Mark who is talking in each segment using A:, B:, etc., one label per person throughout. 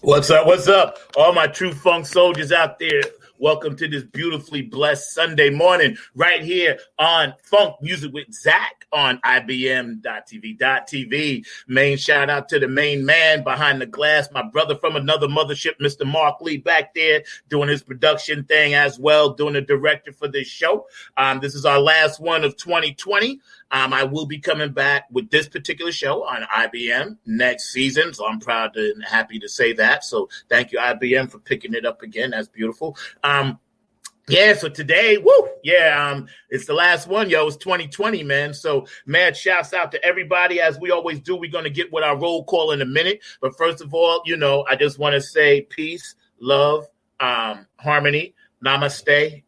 A: What's up? What's up? All my true funk soldiers out there. Welcome to this beautifully blessed Sunday morning right here on Funk Music with Zack on IBM.TV. Main shout out to the main man behind the glass, my brother from another mothership, Mr. Mark Lee, back there doing his production thing as well, doing the director for this show. This is our last one of 2020. I will be coming back with this particular show on IBM next season, so I'm proud and happy to say that. So thank you, IBM, for picking it up again. That's beautiful. So today, it's the last one, yo. It's 2020, man. So mad shouts out to everybody. As we always do, we're going to get with our roll call in a minute. But first of all, I just want to say peace, love, harmony. Namaste.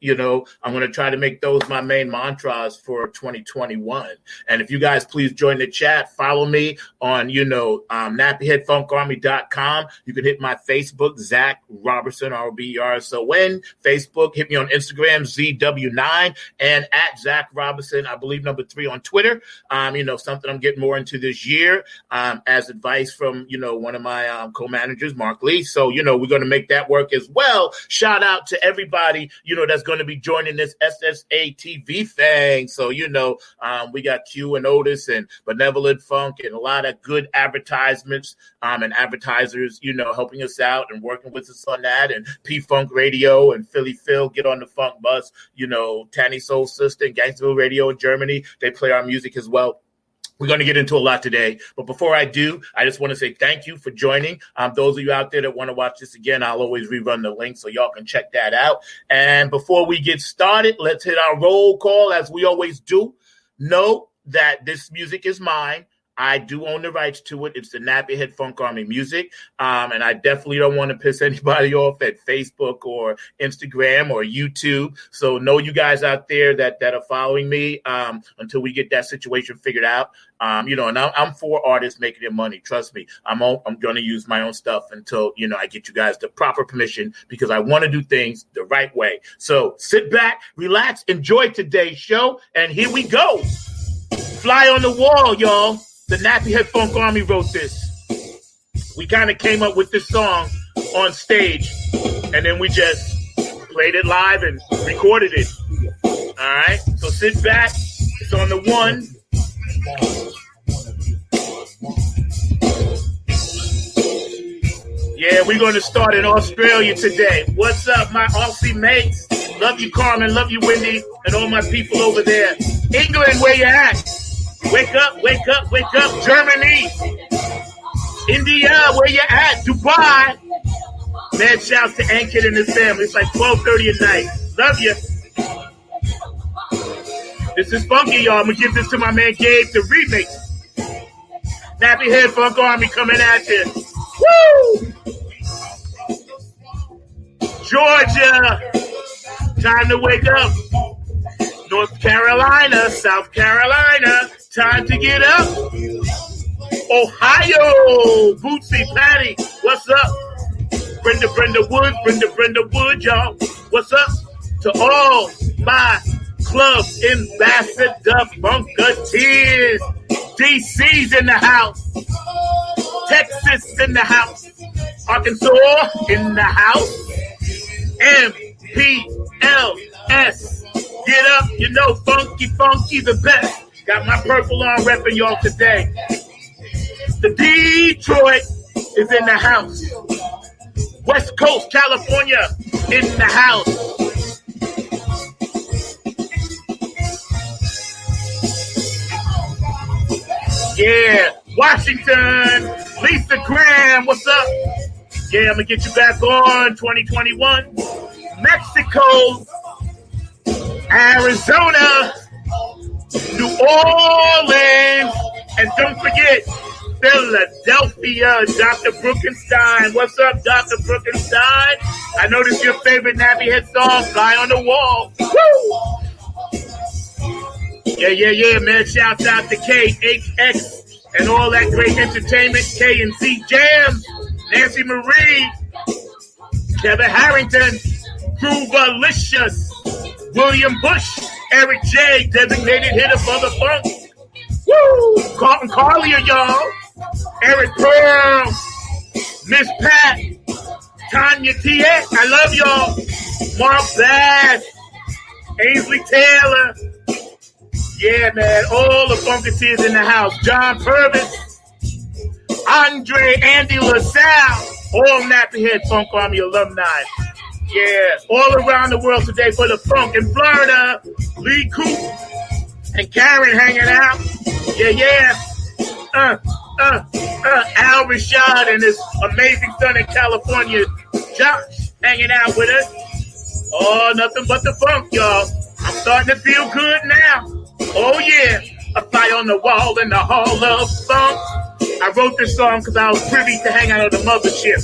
A: I'm going to try to make those my main mantras for 2021. And if you guys please join the chat, follow me on, nappyheadfunkarmy.com. You can hit my Facebook, Zack Robertson, RBRSON. Facebook, hit me on Instagram, ZW9, and at Zack Robertson, I believe #3 on Twitter. Something I'm getting more into this year, as advice from, one of my co-managers, Mark Lee. So, we're going to make that work as well. Shout out to everybody, that's going to be joining this SSA TV thing. So, we got Q and Otis and Benevolent Funk and a lot of good advertisements and advertisers, helping us out and working with us on that. And P-Funk Radio and Philly Phil, Get on the Funk Bus, Tanny Soul Sister and Gangsterville Radio in Germany. They play our music as well. We're going to get into a lot today. But before I do, I just want to say thank you for joining. Those of you out there that want to watch this again, I'll always rerun the link so y'all can check that out. And before we get started, let's hit our roll call as we always do. Know that this music is mine. I do own the rights to it. It's the Nappyhead Funk Army music. And I definitely don't want to piss anybody off at Facebook or Instagram or YouTube. So know you guys out there that are following me until we get that situation figured out. And I'm for artists making their money. Trust me, I'm going to use my own stuff until, I get you guys the proper permission because I want to do things the right way. So sit back, relax, enjoy today's show. And here we go. Fly on the wall, y'all. The Nappyhead Funk Army wrote this. We kind of came up with this song on stage, and then we just played it live and recorded it. All right? So sit back. It's on the one. Yeah, we're going to start in Australia today. What's up, my Aussie mates? Love you, Carmen. Love you, Wendy, and all my people over there. England, where you at? Wake up, wake up, wake up. Germany. India, where you at? Dubai. Mad shouts to Ankit and his family. It's like 12:30 at night. Love you. This is funky, y'all. I'm going to give this to my man Gabe to remix. Nappyhead Funk Army coming at you. Woo! Georgia. Time to wake up. North Carolina, South Carolina, time to get up. Ohio, Bootsy, Patty, what's up? Brenda Wood, y'all. What's up to all my club ambassador funketeers? DC's in the house. Texas in the house. Arkansas in the house. MPLS. Get up, funky the best. Got my purple on repping y'all today. The Detroit is in the house. West Coast, California, in the house. Yeah, Washington, Lisa Graham, what's up? Yeah, I'm going to get you back on 2021. Mexico, Arizona, New Orleans, and don't forget, Philadelphia, Dr. Brookenstein. What's up, Dr. Brookenstein? I know this is your favorite Nappyhead song, Fly on the Wall. Woo! Yeah, man. Shouts out to KHX and all that great entertainment, K and Z Jams, Nancy Marie, Kevin Harrington, Groovalicious, William Bush, Eric J, designated hitter for the funk. Woo! Carlton Carlier, y'all. Eric Pearl, Miss Pat, Tanya T.X., I love y'all. Mark Bass, Ainsley Taylor. Yeah, man. All the Funketeers in the house. John Purvis, Andre, Andy LaSalle. All Nappy Head Funk Army alumni. Yeah, all around the world today for the funk. In Florida, Lee Coop and Karen hanging out. Yeah. Al Rashad and his amazing son in California, Josh, hanging out with us. Oh, nothing but the funk, y'all. I'm starting to feel good now. Oh, yeah. A fly on the wall in the hall of funk. I wrote this song because I was privy to hang out on the mothership.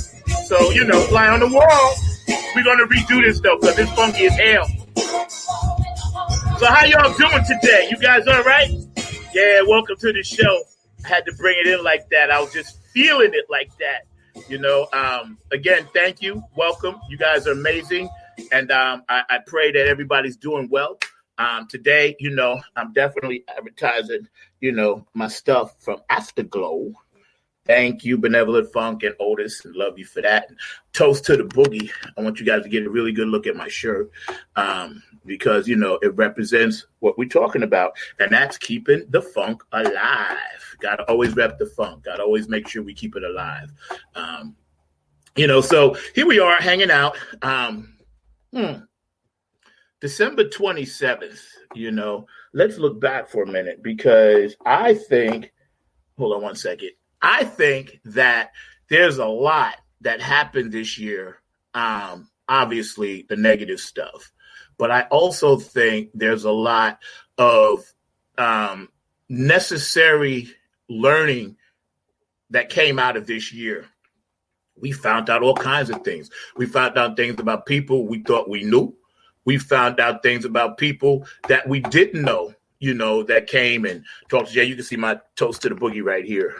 A: So, fly on the wall. We're going to redo this, though, because it's funky as hell. So how y'all doing today? You guys all right? Yeah, welcome to the show. I had to bring it in like that. I was just feeling it like that. Again, thank you. Welcome. You guys are amazing. And I pray that everybody's doing well. Today, I'm definitely advertising, my stuff from Afterglow. Thank you, Benevolent Funk and Otis, and love you for that. And toast to the boogie. I want you guys to get a really good look at my shirt because, it represents what we're talking about, and that's keeping the funk alive. Got to always rep the funk. Got to always make sure we keep it alive. So here we are hanging out. December 27th, let's look back for a minute because I think, hold on one second. I think that there's a lot that happened this year. Obviously, the negative stuff. But I also think there's a lot of necessary learning that came out of this year. We found out all kinds of things. We found out things about people we thought we knew. We found out things about people that we didn't know, that came and talked to Jay. You can see my Toast to the Boogie right here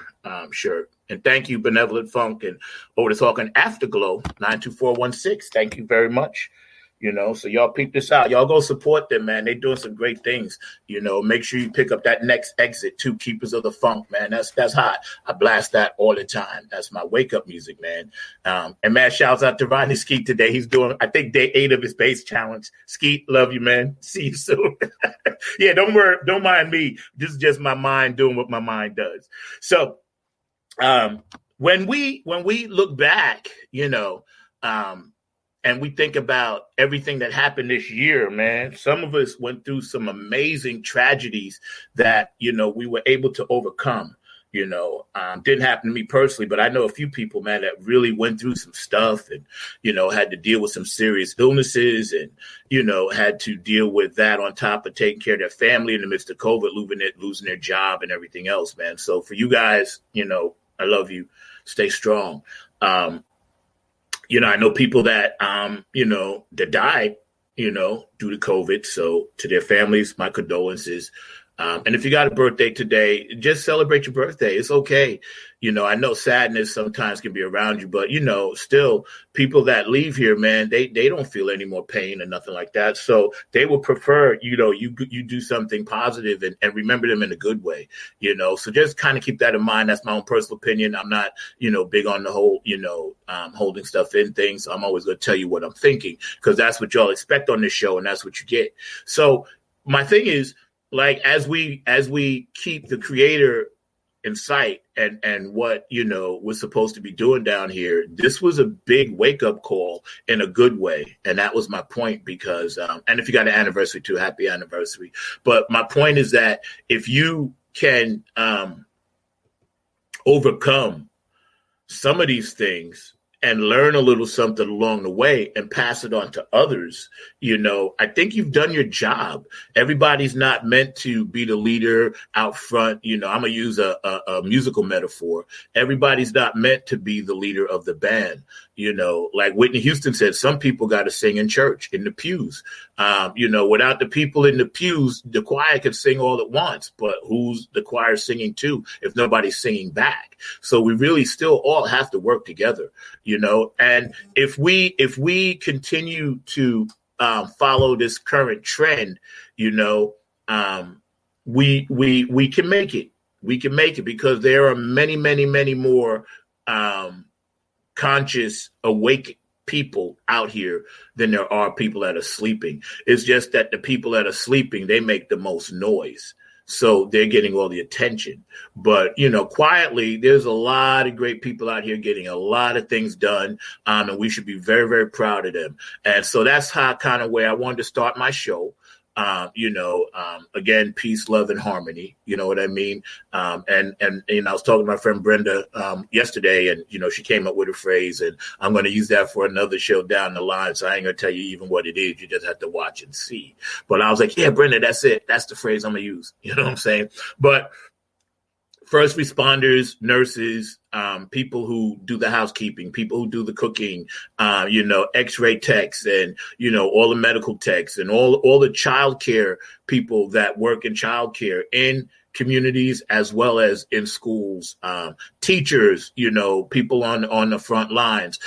A: shirt. And thank you, Benevolent Funk and Otis Talking Afterglow, 92416. Thank you very much. So y'all peep this out. Y'all go support them, man. They're doing some great things. Make sure you pick up that next exit, too. Keepers of the Funk, man. That's hot. I blast that all the time. That's my wake-up music, man. And, man, shouts out to Rodney Skeet today. He's doing, I think, day 8 of his bass challenge. Skeet, love you, man. See you soon. Yeah, don't worry. Don't mind me. This is just my mind doing what my mind does. So when we look back, and we think about everything that happened this year, man, some of us went through some amazing tragedies that, we were able to overcome. Didn't happen to me personally, but I know a few people, man, that really went through some stuff and, had to deal with some serious illnesses and, had to deal with that on top of taking care of their family in the midst of COVID, losing their job and everything else, man. So for you guys, I love you. Stay strong. I know people that, that died, due to COVID. So to their families, my condolences. And if you got a birthday today, just celebrate your birthday. It's okay. I know sadness sometimes can be around you, but, still people that leave here, man, they don't feel any more pain or nothing like that. So they would prefer, you do something positive and remember them in a good way, so just kind of keep that in mind. That's my own personal opinion. I'm not, big on the whole, holding stuff in things. I'm always going to tell you what I'm thinking because that's what y'all expect on this show. And that's what you get. So my thing is, like, as we keep the creator in sight and what, we're supposed to be doing down here, this was a big wake up call in a good way. And that was my point because, and if you got an anniversary too, happy anniversary. But my point is that if you can overcome some of these things and learn a little something along the way and pass it on to others, I think you've done your job. Everybody's not meant to be the leader out front. I'm going to use a musical metaphor. Everybody's not meant to be the leader of the band. Like Whitney Houston said, some people got to sing in church, in the pews. Without the people in the pews, the choir can sing all it wants, but who's the choir singing to if nobody's singing back? So we really still all have to work together, and if we continue to follow this current trend, we can make it. We can make it because there are many, many, many more conscious, awake people out here than there are people that are sleeping. It's just that the people that are sleeping, they make the most noise. So they're getting all the attention. But, quietly, there's a lot of great people out here getting a lot of things done. And we should be very, very proud of them. And so that's how kind of way I wanted to start my show. Again, peace, love, and harmony. You know what I mean? And I was talking to my friend Brenda yesterday, and, she came up with a phrase, and I'm going to use that for another show down the line. So I ain't going to tell you even what it is. You just have to watch and see. But I was like, yeah, Brenda, that's it. That's the phrase I'm going to use. You know what I'm saying? But first responders, nurses, people who do the housekeeping, people who do the cooking, x-ray techs and, all the medical techs and all the childcare people that work in childcare in communities as well as in schools, teachers, people on the front lines,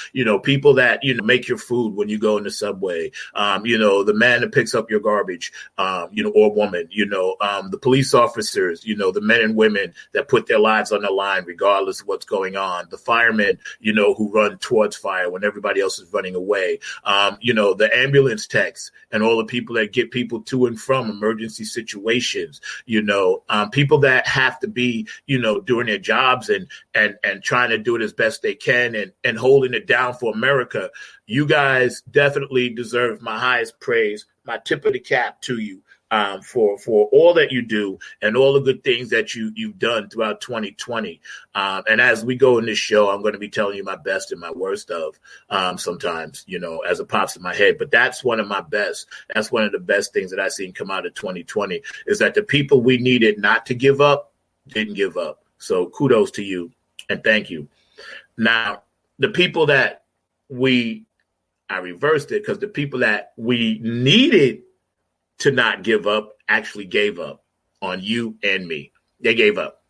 A: people that, make your food when you go in the subway, the man that picks up your garbage, or woman, the police officers, the men and women that put their lives on the line regardless of what's going on, the firemen, who run towards fire when everybody else is running away, the ambulance techs and all the people that get people to and from emergency situations, people that have to be, doing their jobs and trying to do it as best they can and holding it down for America. You guys definitely deserve my highest praise, my tip of the cap to you for all that you do and all the good things that you've done throughout 2020. And as we go in this show, I'm going to be telling you my best and my worst of sometimes, as it pops in my head. But that's one of my best. That's one of the best things that I've seen come out of 2020 is that the people we needed not to give up didn't give up. So kudos to you and thank you. Now, the people that I reversed it because the people that we needed to not give up actually gave up on you and me. They gave up.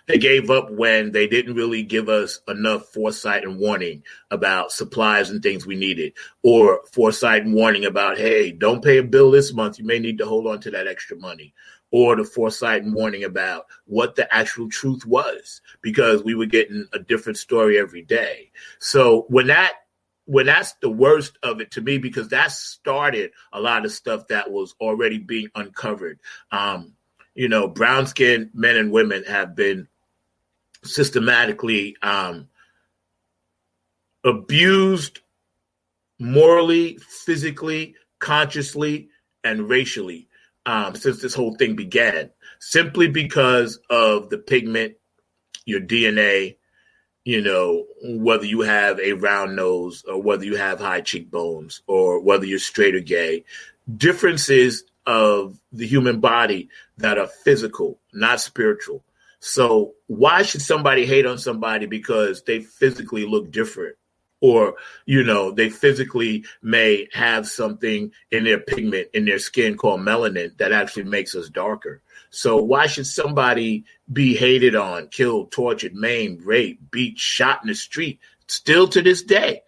A: They gave up when they didn't really give us enough foresight and warning about supplies and things we needed, or foresight and warning about, hey, don't pay a bill this month. You may need to hold on to that extra money, or the foresight and warning about what the actual truth was, because we were getting a different story every day. So when that's the worst of it to me, because that started a lot of stuff that was already being uncovered. Brown-skinned men and women have been systematically abused morally, physically, consciously, and racially since this whole thing began, simply because of the pigment, your DNA, whether you have a round nose or whether you have high cheekbones or whether you're straight or gay, differences of the human body that are physical, not spiritual. So why should somebody hate on somebody because they physically look different? Or, they physically may have something in their pigment, in their skin called melanin that actually makes us darker. So why should somebody be hated on, killed, tortured, maimed, raped, beat, shot in the street, still to this day,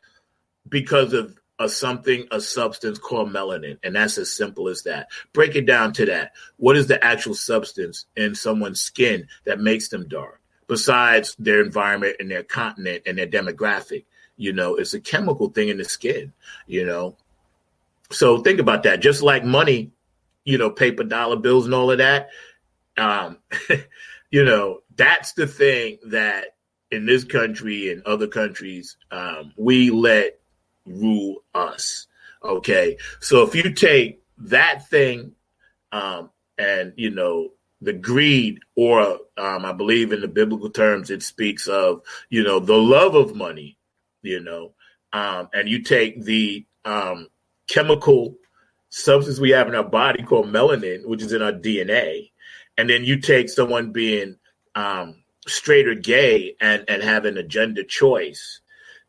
A: because of a substance called melanin? And that's as simple as that. Break it down to that. What is the actual substance in someone's skin that makes them dark, besides their environment and their continent and their demographic? It's a chemical thing in the skin, So think about that. Just like money, paper dollar bills and all of that. That's the thing that in this country and other countries, we let rule us. Okay. So if you take that thing, and, the greed, or I believe in the biblical terms, it speaks of, the love of money, and you take the chemical substance we have in our body called melanin, which is in our DNA, and then you take someone being straight or gay and having a gender choice,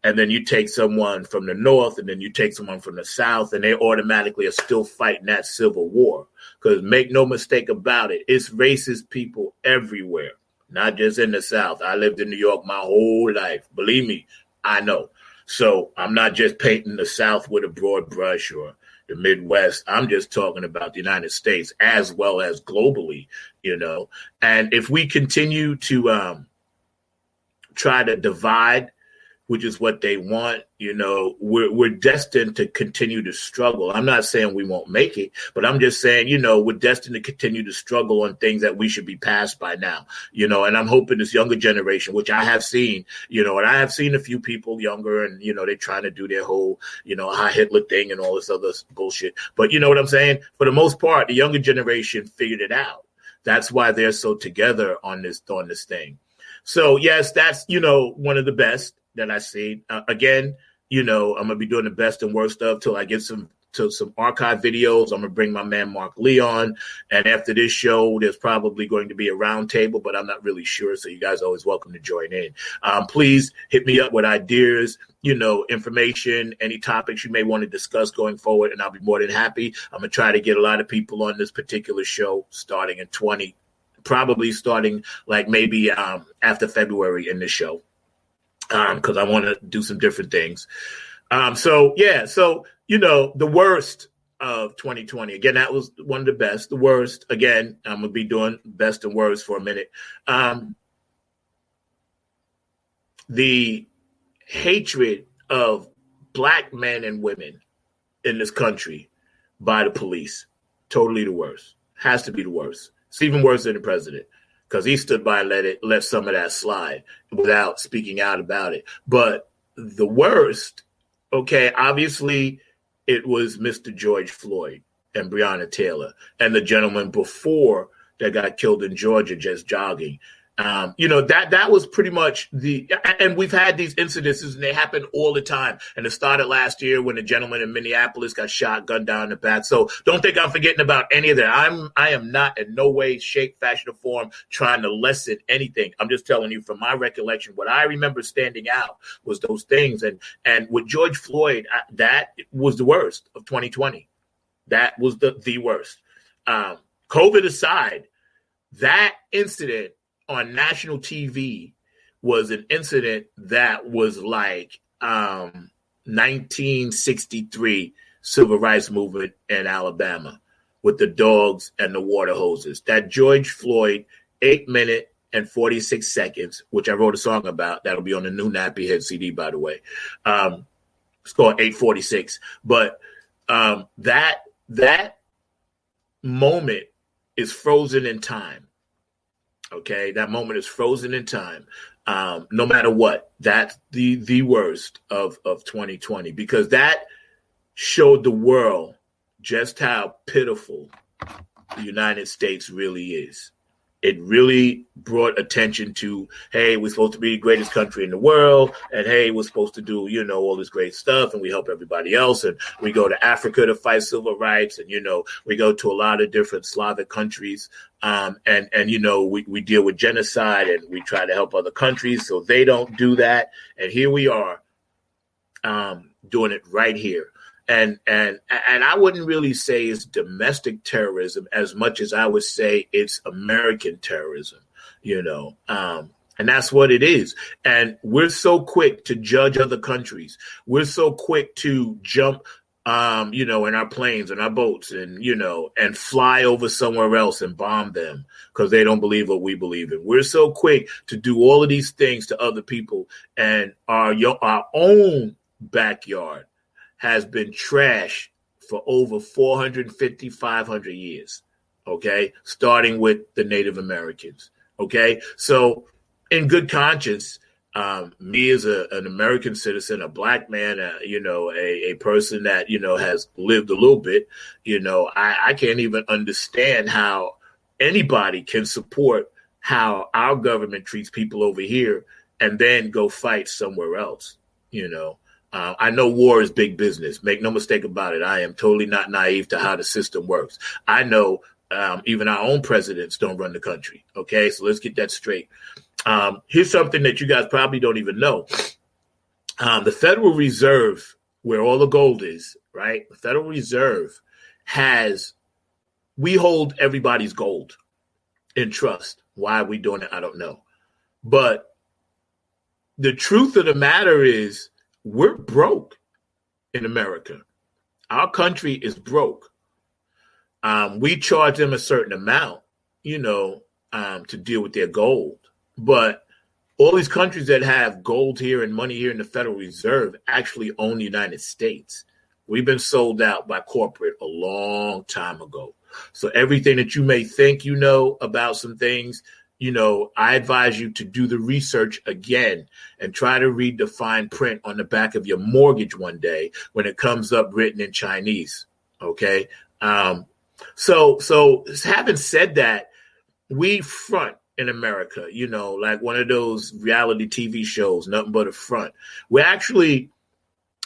A: and then you take someone from the North and then you take someone from the South, and they automatically are still fighting that civil war. Because make no mistake about it, it's racist people everywhere, not just in the South. I lived in New York my whole life. Believe me, I know. So I'm not just painting the South with a broad brush or the Midwest. I'm just talking about the United States as well as globally, And if we continue to try to divide which is what they want, we're destined to continue to struggle. I'm not saying we won't make it, but I'm just saying, we're destined to continue to struggle on things that we should be past by now, and I'm hoping this younger generation, which I have seen, and I have seen a few people younger and, they're trying to do their whole, High Hitler thing and all this other bullshit. But you know what I'm saying? For the most part, the younger generation figured it out. That's why they're so together on this thing. So, yes, that's, one of the best that I see. Again, I'm going to be doing the best and worst of till I get some archive videos. I'm going to bring my man Mark Lee on. And after this show, there's probably going to be a roundtable, but I'm not really sure. So you guys are always welcome to join in. Please hit me up with ideas, information, any topics you may want to discuss going forward, and I'll be more than happy. I'm going to try to get a lot of people on this particular show starting in probably starting like maybe after February in this show. Because I want to do some different things. So the worst of 2020. Again, that was one of the best. The worst, again, I'm going to be doing best and worst for a minute. The hatred of Black men and women in this country by the police, totally the worst. Has to be the worst. It's even worse than the president, because he stood by and let some of that slide without speaking out about it. But the worst, okay, obviously it was Mr. George Floyd and Breonna Taylor and the gentleman before that got killed in Georgia just jogging. That was pretty much and we've had these incidences and they happen all the time. And it started last year when the gentleman in Minneapolis got shot, gunned down in the back. So don't think I'm forgetting about any of that. I am not in no way, shape, fashion, or form trying to lessen anything. I'm just telling you from my recollection, what I remember standing out was those things. And with George Floyd, that was the worst of 2020. That was the worst. COVID aside, that incident on national TV was an incident that was like 1963 civil rights movement in Alabama with the dogs and the water hoses. That George Floyd 8-minute and 46 seconds, which I wrote a song about. That'll be on the new Nappy Head CD, by the way. It's called 846. But that moment is frozen in time. Okay, that moment is frozen in time. No matter what, that's the worst of 2020, because that showed the world just how pitiful the United States really is. It really brought attention to, hey, we're supposed to be the greatest country in the world, and hey, we're supposed to do, all this great stuff, and we help everybody else, and we go to Africa to fight civil rights, and, we go to a lot of different Slavic countries, and we deal with genocide, and we try to help other countries so they don't do that, and here we are doing it right here. And I wouldn't really say it's domestic terrorism as much as I would say it's American terrorism, and that's what it is. And we're so quick to judge other countries. We're so quick to jump, in our planes and our boats and fly over somewhere else and bomb them because they don't believe what we believe in. We're so quick to do all of these things to other people, and our own backyard has been trashed for over 450, 500 years, okay, starting with the Native Americans, okay? So in good conscience, me as an American citizen, a Black man, a person that, has lived a little bit, I can't even understand how anybody can support how our government treats people over here and then go fight somewhere else, I know war is big business. Make no mistake about it. I am totally not naive to how the system works. I know even our own presidents don't run the country. Okay, so let's get that straight. Here's something that you guys probably don't even know. The Federal Reserve, where all the gold is, right? The Federal Reserve we hold everybody's gold in trust. Why are we doing it? I don't know. But the truth of the matter is, we're broke in America. Our country is broke. We charge them a certain amount, to deal with their gold. But all these countries that have gold here and money here in the Federal Reserve actually own the United States. We've been sold out by corporate a long time ago. So everything that you may think you know about some things, I advise you to do the research again and try to read the fine print on the back of your mortgage one day when it comes up written in Chinese. Okay. So having said that, we front in America, like one of those reality TV shows, nothing but a front. We're actually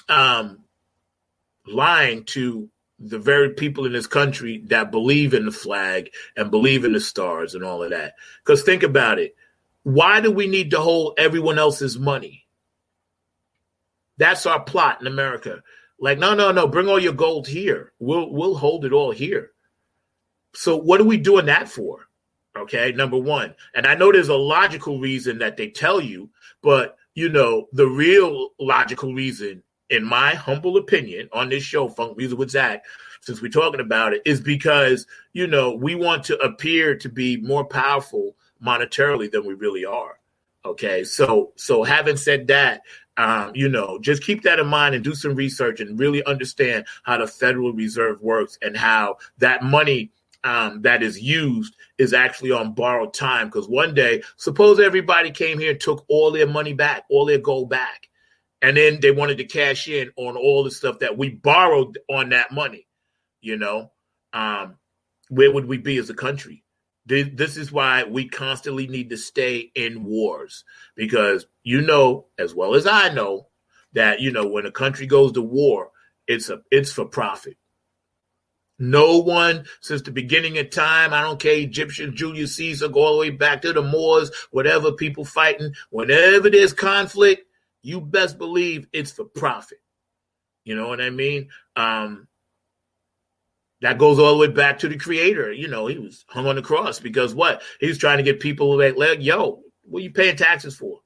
A: lying to the very people in this country that believe in the flag and believe in the stars and all of that. Because think about it. Why do we need to hold everyone else's money? That's our plot in America. Like, no, bring all your gold here. We'll hold it all here. So what are we doing that for? Okay, number one. And I know there's a logical reason that they tell you, but, the real logical reason, in my humble opinion, on this show, Funk Music with Zack, since we're talking about it, is because, we want to appear to be more powerful monetarily than we really are. Okay, so having said that, just keep that in mind and do some research and really understand how the Federal Reserve works and how that money that is used is actually on borrowed time. Because one day, suppose everybody came here and took all their money back, all their gold back. And then they wanted to cash in on all the stuff that we borrowed on that money, where would we be as a country? This is why we constantly need to stay in wars, because as well as I know that, when a country goes to war, it's for profit. No one since the beginning of time, I don't care, Egyptian, Julius Caesar, go all the way back to the Moors, whatever, people fighting, whenever there's conflict, you best believe it's for profit. You know what I mean? That goes all the way back to the creator. He was hung on the cross because what? He was trying to get people what are you paying taxes for?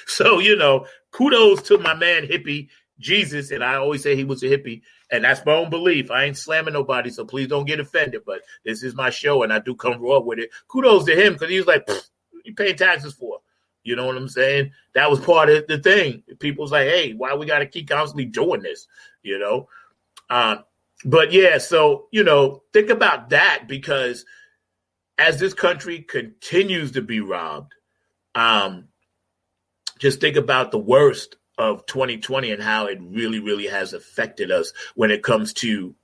A: So, kudos to my man hippie Jesus. And I always say he was a hippie. And that's my own belief. I ain't slamming nobody, so please don't get offended. But this is my show, and I do come raw with it. Kudos to him, because he was like, you paying taxes for? You know what I'm saying? That was part of the thing. People was like, hey, why we got to keep constantly doing this? But yeah, so, think about that, because as this country continues to be robbed, just think about the worst of 2020 and how it really, really has affected us when it comes to,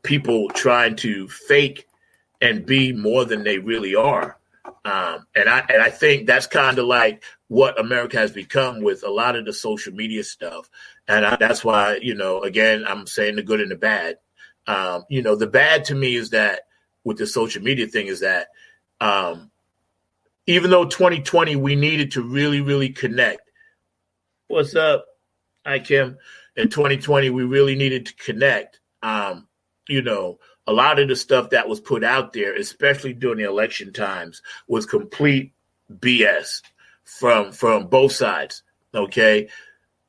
A: people trying to fake and be more than they really are. And I think that's kind of like what America has become with a lot of the social media stuff. And that's why, again, I'm saying the good and the bad. The bad to me is that with the social media thing is that even though 2020, we needed to really, really connect. What's up? Hi, Kim. In 2020, we really needed to connect. A lot of the stuff that was put out there, especially during the election times, was complete BS from both sides. Okay.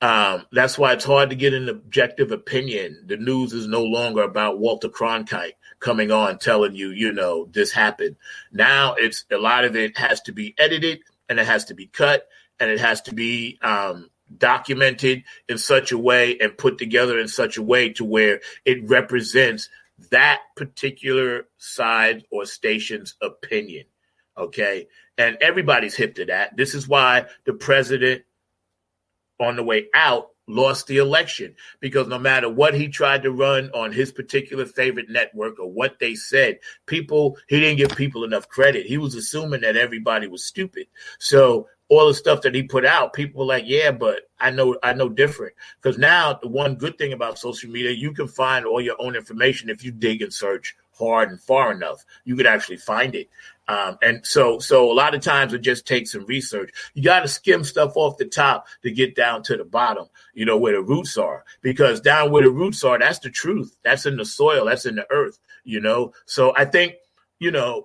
A: That's why it's hard to get an objective opinion. The news is no longer about Walter Cronkite coming on telling you, this happened. Now it's a lot of it has to be edited, and it has to be cut, and it has to be documented in such a way and put together in such a way to where it represents that particular side or station's opinion. Okay. And everybody's hip to that. This is why the president on the way out lost the election, because no matter what he tried to run on his particular favorite network or what they said, he didn't give people enough credit. He was assuming that everybody was stupid. So all the stuff that he put out, people were like, yeah, but I know different. Because now the one good thing about social media, you can find all your own information. If you dig and search hard and far enough, you could actually find it. And so a lot of times it just takes some research. You got to skim stuff off the top to get down to the bottom, where the roots are, because down where the roots are, that's the truth. That's in the soil. That's in the earth, So I think,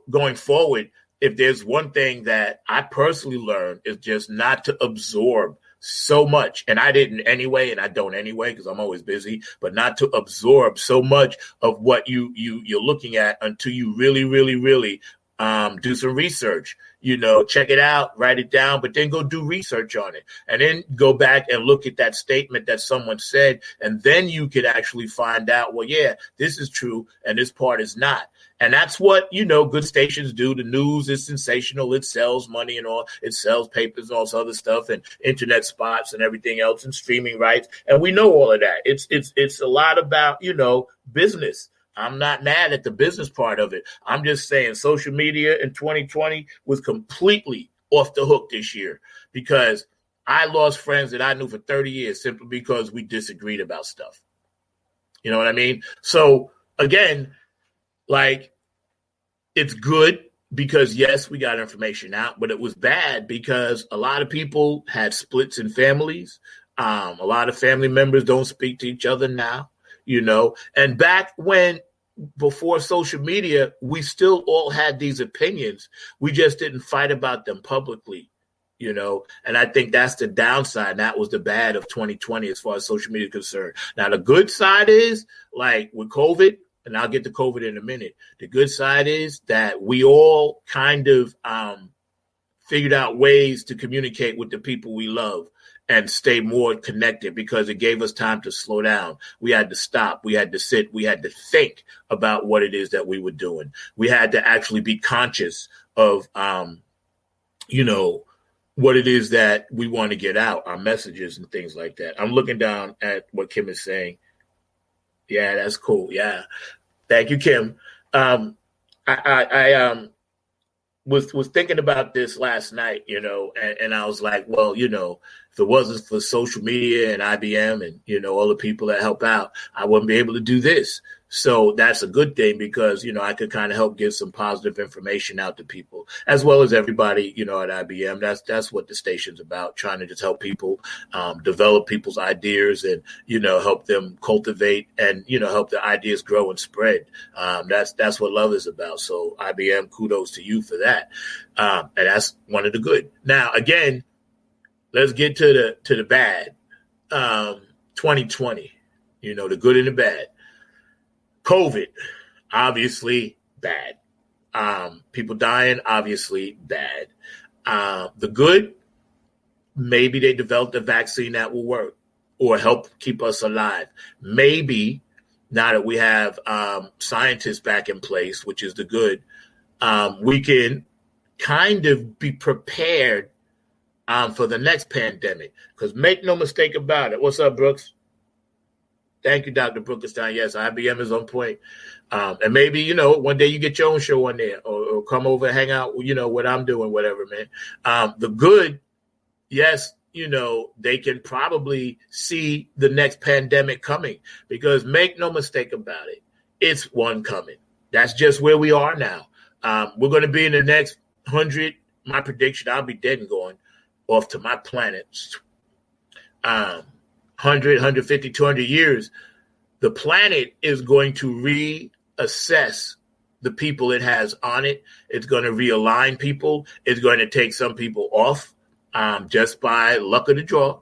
A: going forward, if there's one thing that I personally learned is just not to absorb so much. And I didn't anyway, and I don't anyway, because I'm always busy, but not to absorb so much of what you're looking at until you really, really, really Do some research, check it out, write it down, but then go do research on it. And then go back and look at that statement that someone said. And then you could actually find out, well, yeah, this is true and this part is not. And that's what, good stations do. The news is sensational. It sells money and all. It sells papers and all this other stuff and internet spots and everything else and streaming rights. And we know all of that. It's a lot about, business. I'm not mad at the business part of it. I'm just saying social media in 2020 was completely off the hook this year because I lost friends that I knew for 30 years simply because we disagreed about stuff. You know what I mean? So again, it's good because, yes, we got information out, but it was bad because a lot of people had splits in families. A lot of family members don't speak to each other now, and back before social media, we still all had these opinions. We just didn't fight about them publicly, and I think that's the downside. That was the bad of 2020 as far as social media is concerned. Now, the good side is with COVID, and I'll get to COVID in a minute. The good side is that we all kind of figured out ways to communicate with the people we love and stay more connected because it gave us time to slow down. We had to stop. We had to sit. We had to think about what it is that we were doing. We had to actually be conscious of, what it is that we want to get out, our messages and things like that. I'm looking down at what Kim is saying. Yeah, that's cool. Yeah. Thank you, Kim. I was thinking about this last night, and I was like, well, if it wasn't for social media and IBM and, all the people that help out, I wouldn't be able to do this. So that's a good thing because, I could kind of help give some positive information out to people as well as everybody, at IBM. That's what the station's about, trying to just help people develop people's ideas and, help them cultivate and, help the ideas grow and spread. That's what love is about. So IBM, kudos to you for that. And that's one of the good. Now, again, let's get to the bad. 2020, the good and the bad. COVID, obviously bad. People dying, obviously bad. The good, maybe they developed a vaccine that will work or help keep us alive. Maybe now that we have scientists back in place, which is the good, we can kind of be prepared for the next pandemic. Because make no mistake about it. What's up, Brooks? Thank you, Dr. Brookenstein. Yes, IBM is on point. And maybe, one day you get your own show on there or come over and hang out, what I'm doing, whatever, man. The good, yes, they can probably see the next pandemic coming because make no mistake about it, it's one coming. That's just where we are now. We're going to be in the next 100, my prediction, I'll be dead and going off to my planet. 100, 150, 200 years, the planet is going to reassess the people it has on it. It's going to realign people. It's going to take some people off just by luck of the draw.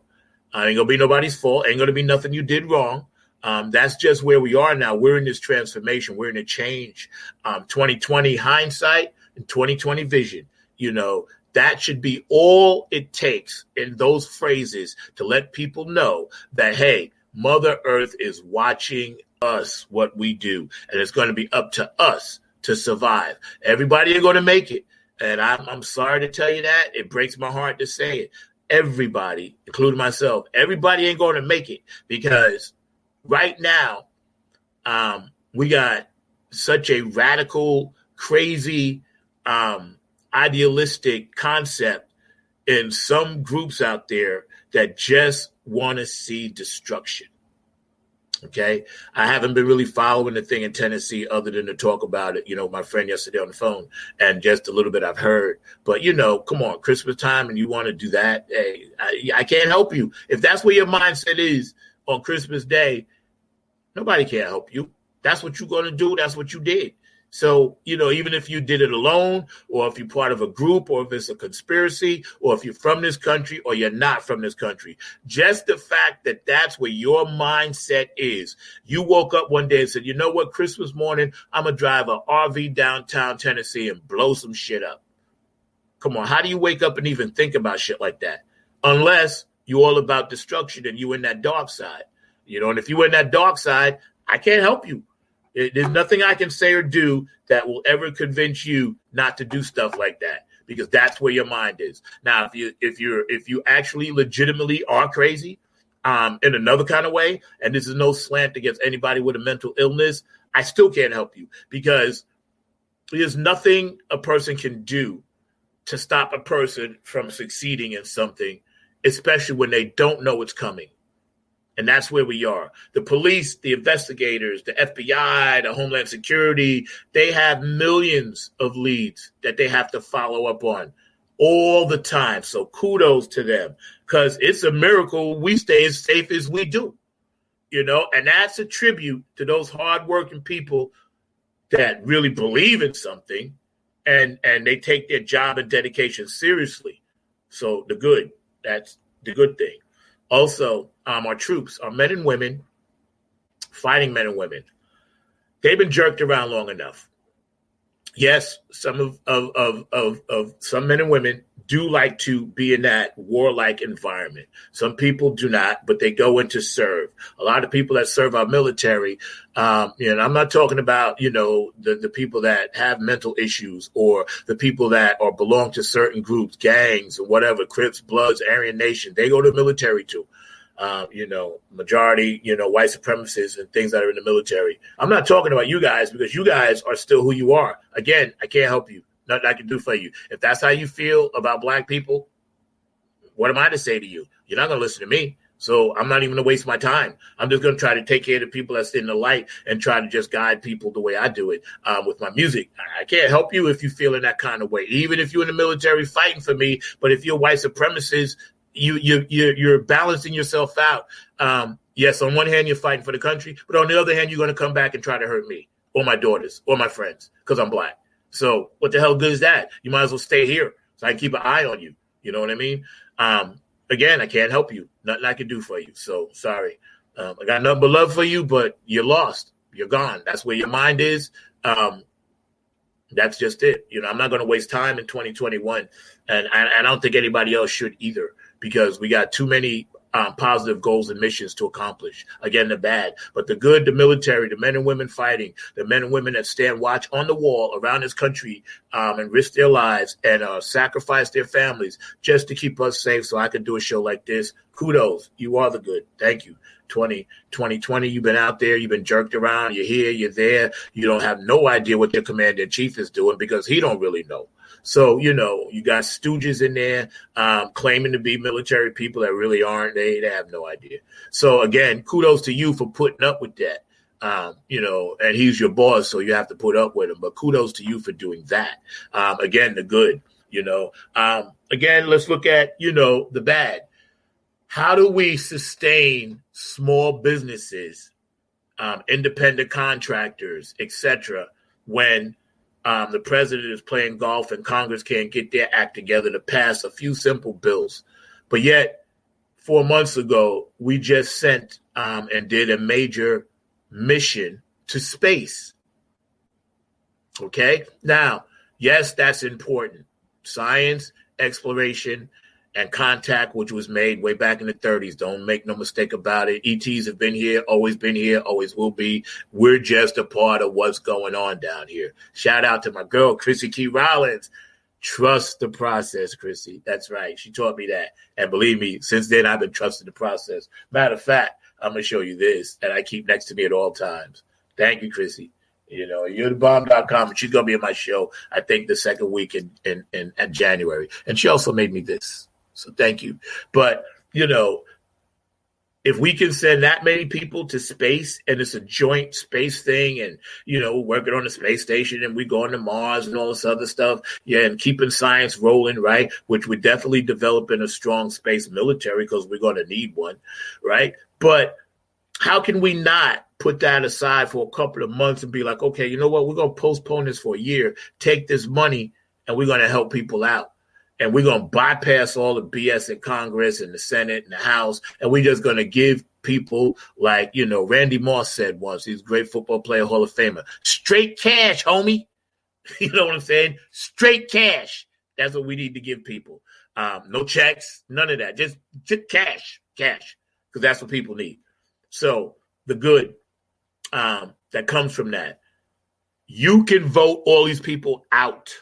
A: Ain't going to be nobody's fault. Ain't going to be nothing you did wrong. That's just where we are now. We're in this transformation. We're in a change. 2020 hindsight and 2020 vision, that should be all it takes in those phrases to let people know that, hey, Mother Earth is watching us, what we do. And it's going to be up to us to survive. Everybody ain't going to make it. And I'm sorry to tell you that. It breaks my heart to say it. Everybody, including myself, everybody ain't going to make it because right now we got such a radical, crazy, idealistic concept in some groups out there that just want to see destruction. Okay. I haven't been really following the thing in Tennessee other than to talk about it, my friend yesterday on the phone and just a little bit I've heard, but come on, Christmas time and you want to do that. Hey, I can't help you. If that's where your mindset is on Christmas Day, nobody can help you. That's what you're going to do. That's what you did. So, even if you did it alone, or if you're part of a group, or if it's a conspiracy, or if you're from this country or you're not from this country, just the fact that that's where your mindset is. You woke up one day and said, you know what, Christmas morning, I'm going to drive an RV downtown Tennessee and blow some shit up. Come on, how do you wake up and even think about shit like that? Unless you're all about destruction and you're in that dark side. And if you're in that dark side, I can't help you. There's nothing I can say or do that will ever convince you not to do stuff like that, because that's where your mind is. Now, if you actually legitimately are crazy in another kind of way, and this is no slant against anybody with a mental illness, I still can't help you, because there's nothing a person can do to stop a person from succeeding in something, especially when they don't know it's coming. And that's where we are. The police, the investigators, the FBI, the Homeland Security, they have millions of leads that they have to follow up on all the time. So kudos to them, because it's a miracle we stay as safe as we do, and that's a tribute to those hardworking people that really believe in something and they take their job and dedication seriously. So that's the good thing. Also, our troops, our men and women, fighting men and women, they've been jerked around long enough. Yes, some of some men and women do like to be in that warlike environment. Some people do not, but they go in to serve. A lot of people that serve our military, I'm not talking about, the people that have mental issues, or the people that belong to certain groups, gangs or whatever, Crips, Bloods, Aryan Nation. They go to the military too. Majority, white supremacists and things that are in the military. I'm not talking about you guys, because you guys are still who you are. Again, I can't help you. Nothing I can do for you. If that's how you feel about black people, what am I to say to you? You're not going to listen to me. So I'm not even going to waste my time. I'm just going to try to take care of the people that's in the light and try to just guide people the way I do it with my music. I can't help you if you feel in that kind of way, even if you're in the military fighting for me. But if you're white supremacist, you're balancing yourself out. Yes, on one hand, you're fighting for the country, but on the other hand, you're going to come back and try to hurt me or my daughters or my friends because I'm black. So what the hell good is that? You might as well stay here so I can keep an eye on you. You know what I mean? Again, I can't help you. Nothing I can do for you. So sorry. I got nothing but love for you, but you're lost. You're gone. That's where your mind is. That's just it. I'm not going to waste time in 2021. And I don't think anybody else should either, because we got too many positive goals and missions to accomplish. Again, the bad, but the good, the military, the men and women fighting, the men and women that stand watch on the wall around this country and risk their lives and sacrifice their families just to keep us safe so I can do a show like this. Kudos. You are the good. Thank you. 2020, you've been out there, you've been jerked around, you're here, you're there. You don't have no idea what your commander-in-chief is doing because he don't really know. So, you got stooges in there claiming to be military people that really aren't. They have no idea. So, again, kudos to you for putting up with that. And he's your boss, so you have to put up with him. But kudos to you for doing that. Again, the good, Again, let's look at, the bad. How do we sustain small businesses, independent contractors, etc., when the president is playing golf and Congress can't get their act together to pass a few simple bills? But yet, 4 months ago, we just sent and did a major mission to space. Okay? Now, yes, that's important. Science, exploration, and contact, which was made way back in the 30s. Don't make no mistake about it. ETs have been here, always will be. We're just a part of what's going on down here. Shout out to my girl, Chrissy Key Rollins. Trust the process, Chrissy. That's right. She taught me that. And believe me, since then, I've been trusting the process. Matter of fact, I'm going to show you this that I keep next to me at all times. Thank you, Chrissy. You're the bomb.com, and she's going to be in my show, I think, the second week in January. And she also made me this. So thank you. But, if we can send that many people to space and it's a joint space thing and, working on the space station and we going to Mars and all this other stuff. Yeah. And keeping science rolling, right. Which we're definitely developing a strong space military because we're going to need one. Right. But how can we not put that aside for a couple of months and be like, okay, you know what? We're going to postpone this for a year, take this money, and we're going to help people out. And we're going to bypass all the BS in Congress and the Senate and the House. And we're just going to give people like, Randy Moss said once, he's a great football player, Hall of Famer, straight cash, homie. You know what I'm saying? Straight cash. That's what we need to give people. No checks, none of that. Just cash, because that's what people need. So the good that comes from that, you can vote all these people out,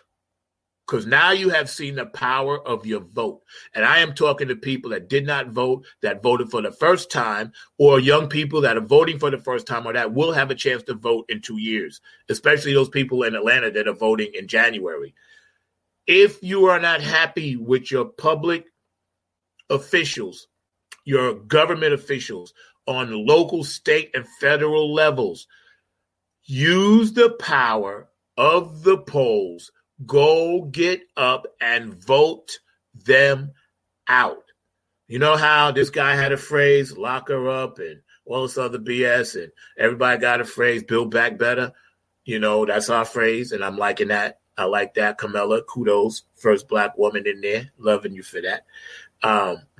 A: because now you have seen the power of your vote. And I am talking to people that did not vote, that voted for the first time, or young people that are voting for the first time, or that will have a chance to vote in 2 years, especially those people in Atlanta that are voting in January. If you are not happy with your public officials, your government officials on local, state, and federal levels, use the power of the polls. Go get up and vote them out. You know how this guy had a phrase, lock her up, and all this other BS, and everybody got a phrase, build back better? That's our phrase, and I'm liking that. I like that. Kamala, kudos. First black woman in there. Loving you for that.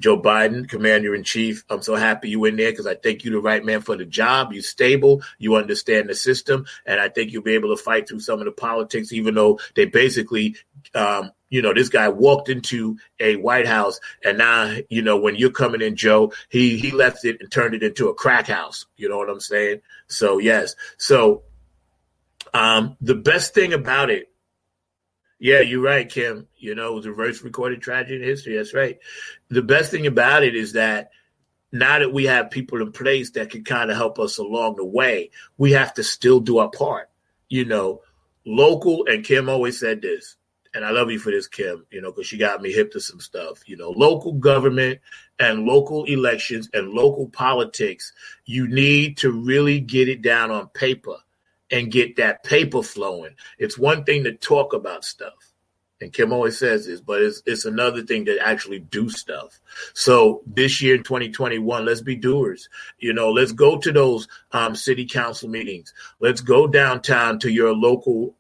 A: Joe Biden, Commander-in-Chief, I'm so happy you in there, because I think you're the right man for the job. You're stable. You understand the system. And I think you'll be able to fight through some of the politics, even though they basically, this guy walked into a White House, and now, when you're coming in, Joe, he left it and turned it into a crack house. You know what I'm saying? So, yes. So the best thing about it, yeah, you're right, Kim. It was a first recorded tragedy in history. That's right. The best thing about it is that now that we have people in place that can kind of help us along the way, we have to still do our part. Local, and Kim always said this, and I love you for this, Kim, because she got me hip to some stuff. Local government and local elections and local politics, you need to really get it down on paper and get that paper flowing. It's one thing to talk about stuff, and Kim always says this, but it's another thing to actually do stuff. So this year in 2021, let's be doers. Let's go to those city council meetings. Let's go downtown to your local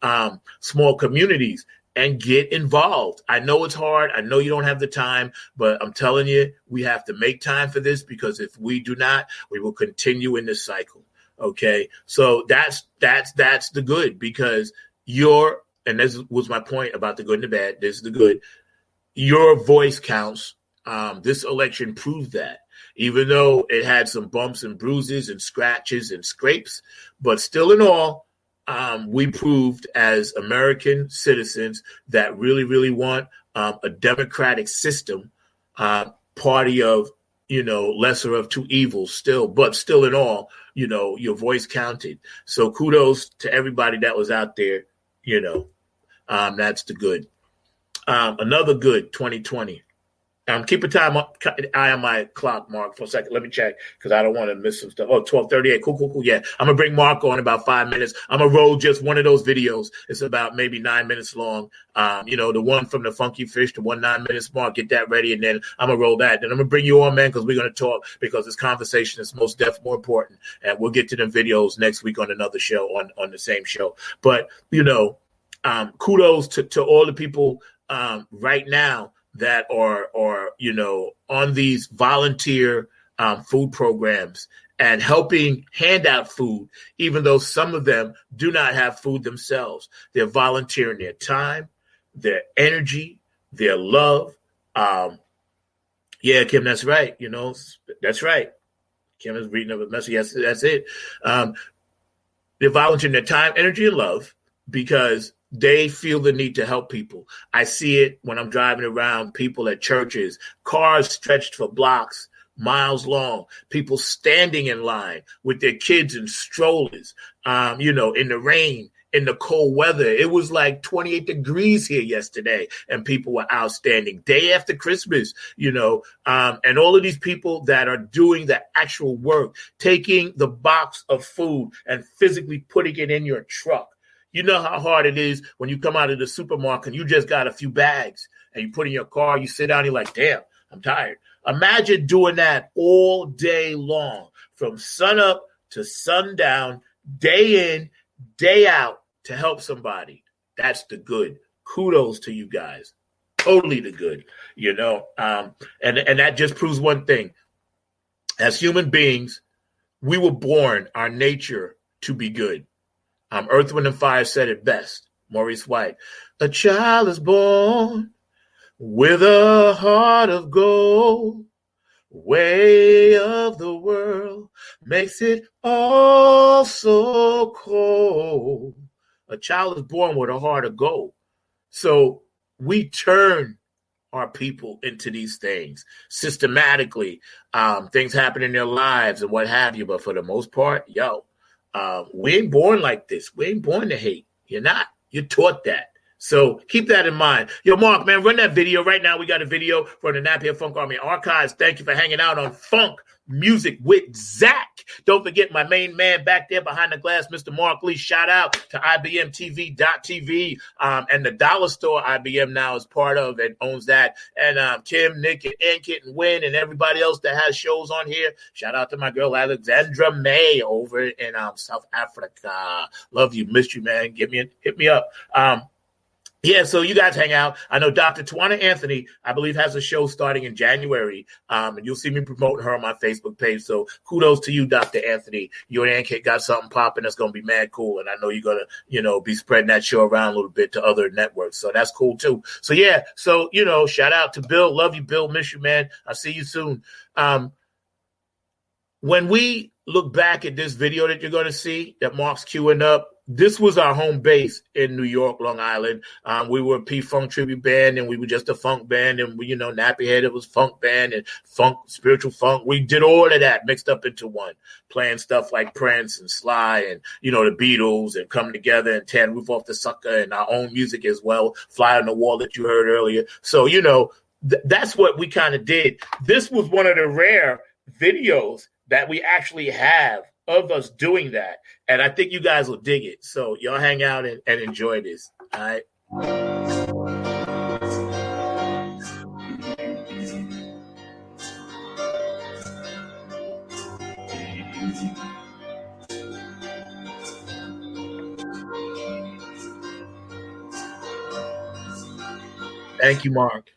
A: small communities and get involved. I know it's hard. I know you don't have the time, but I'm telling you, we have to make time for this, because if we do not, we will continue in this cycle. Okay, so that's the good, because and this was my point about the good and the bad. This is the good. Your voice counts. This election proved that, even though it had some bumps and bruises and scratches and scrapes, but still in all, we proved as American citizens that really, really want a democratic system, party of, lesser of two evils still, but still in all, your voice counted. So kudos to everybody that was out there, that's the good. Another good 2020. Keep an eye on my clock, Mark, for a second. Let me check, because I don't want to miss some stuff. Oh, 12:38. Cool. Yeah, I'm going to bring Mark on in about 5 minutes. I'm going to roll just one of those videos. It's about maybe 9 minutes long. The one from the Funky Fish, the 9 minutes, Mark, get that ready, and then I'm going to roll that. Then I'm going to bring you on, man, because we're going to talk, because this conversation is most definitely more important. And we'll get to them videos next week on another show, on the same show. But, kudos to all the people right now that are on these volunteer food programs and helping hand out food, even though some of them do not have food themselves. They're volunteering their time, their energy, their love. Yeah, Kim, that's right. That's right. Kim is reading up a message. Yes, that's it. They're volunteering their time, energy, and love, because they feel the need to help people. I see it when I'm driving around, people at churches, cars stretched for blocks, miles long, people standing in line with their kids in strollers, in the rain, in the cold weather. It was like 28 degrees here yesterday, and people were outstanding. Day after Christmas, and all of these people that are doing the actual work, taking the box of food and physically putting it in your truck. You know how hard it is when you come out of the supermarket and you just got a few bags and you put in your car, you sit down, you're like, damn, I'm tired. Imagine doing that all day long, from sun up to sundown, day in, day out to help somebody. That's the good. Kudos to you guys. Totally the good, you know. And that just proves one thing. As human beings, we were born, our nature, to be good. Earth, Wind, and Fire said it best. Maurice White. A child is born with a heart of gold. Way of the world makes it all so cold. A child is born with a heart of gold. So we turn our people into these things systematically. Things happen in their lives and what have you. But for the most part, we ain't born like this. We ain't born to hate. You're not. You're taught that. So keep that in mind. Yo, Mark, man, run that video. Right now we got a video from the Napier Funk Army Archives. Thank you for hanging out on Funk Music with Zack. Don't forget my main man back there behind the glass, Mr. Mark Lee. Shout out to IBMTV.tv and the Dollar Store IBM now is part of and owns that. And Kim, Nick, and Ankit, and Wynn, and everybody else that has shows on here. Shout out to my girl Alexandra May over in South Africa. Love you. Missed you, man. Hit me up. Yeah, so you guys hang out. I know Dr. Tawana Anthony, I believe, has a show starting in January, and you'll see me promoting her on my Facebook page. So kudos to you, Dr. Anthony. You and Ankit got something popping that's going to be mad cool, and I know you're going to, be spreading that show around a little bit to other networks. So that's cool, too. So, yeah, shout out to Bill. Love you, Bill. Miss you, man. I'll see you soon. When we look back at this video that you're going to see that Mark's queuing up, this was our home base in New York, Long Island. We were a P-Funk tribute band, and we were just a funk band. And we, Nappy Head, it was funk band and funk, spiritual funk. We did all of that mixed up into one, playing stuff like Prince and Sly and, the Beatles and Come Together and Tan Roof Off the Sucker and our own music as well, Fly on the Wall that you heard earlier. So, that's what we kind of did. This was one of the rare videos that we actually have of us doing that. And I think you guys will dig it. So y'all hang out and enjoy this. All right. Thank you, Mark.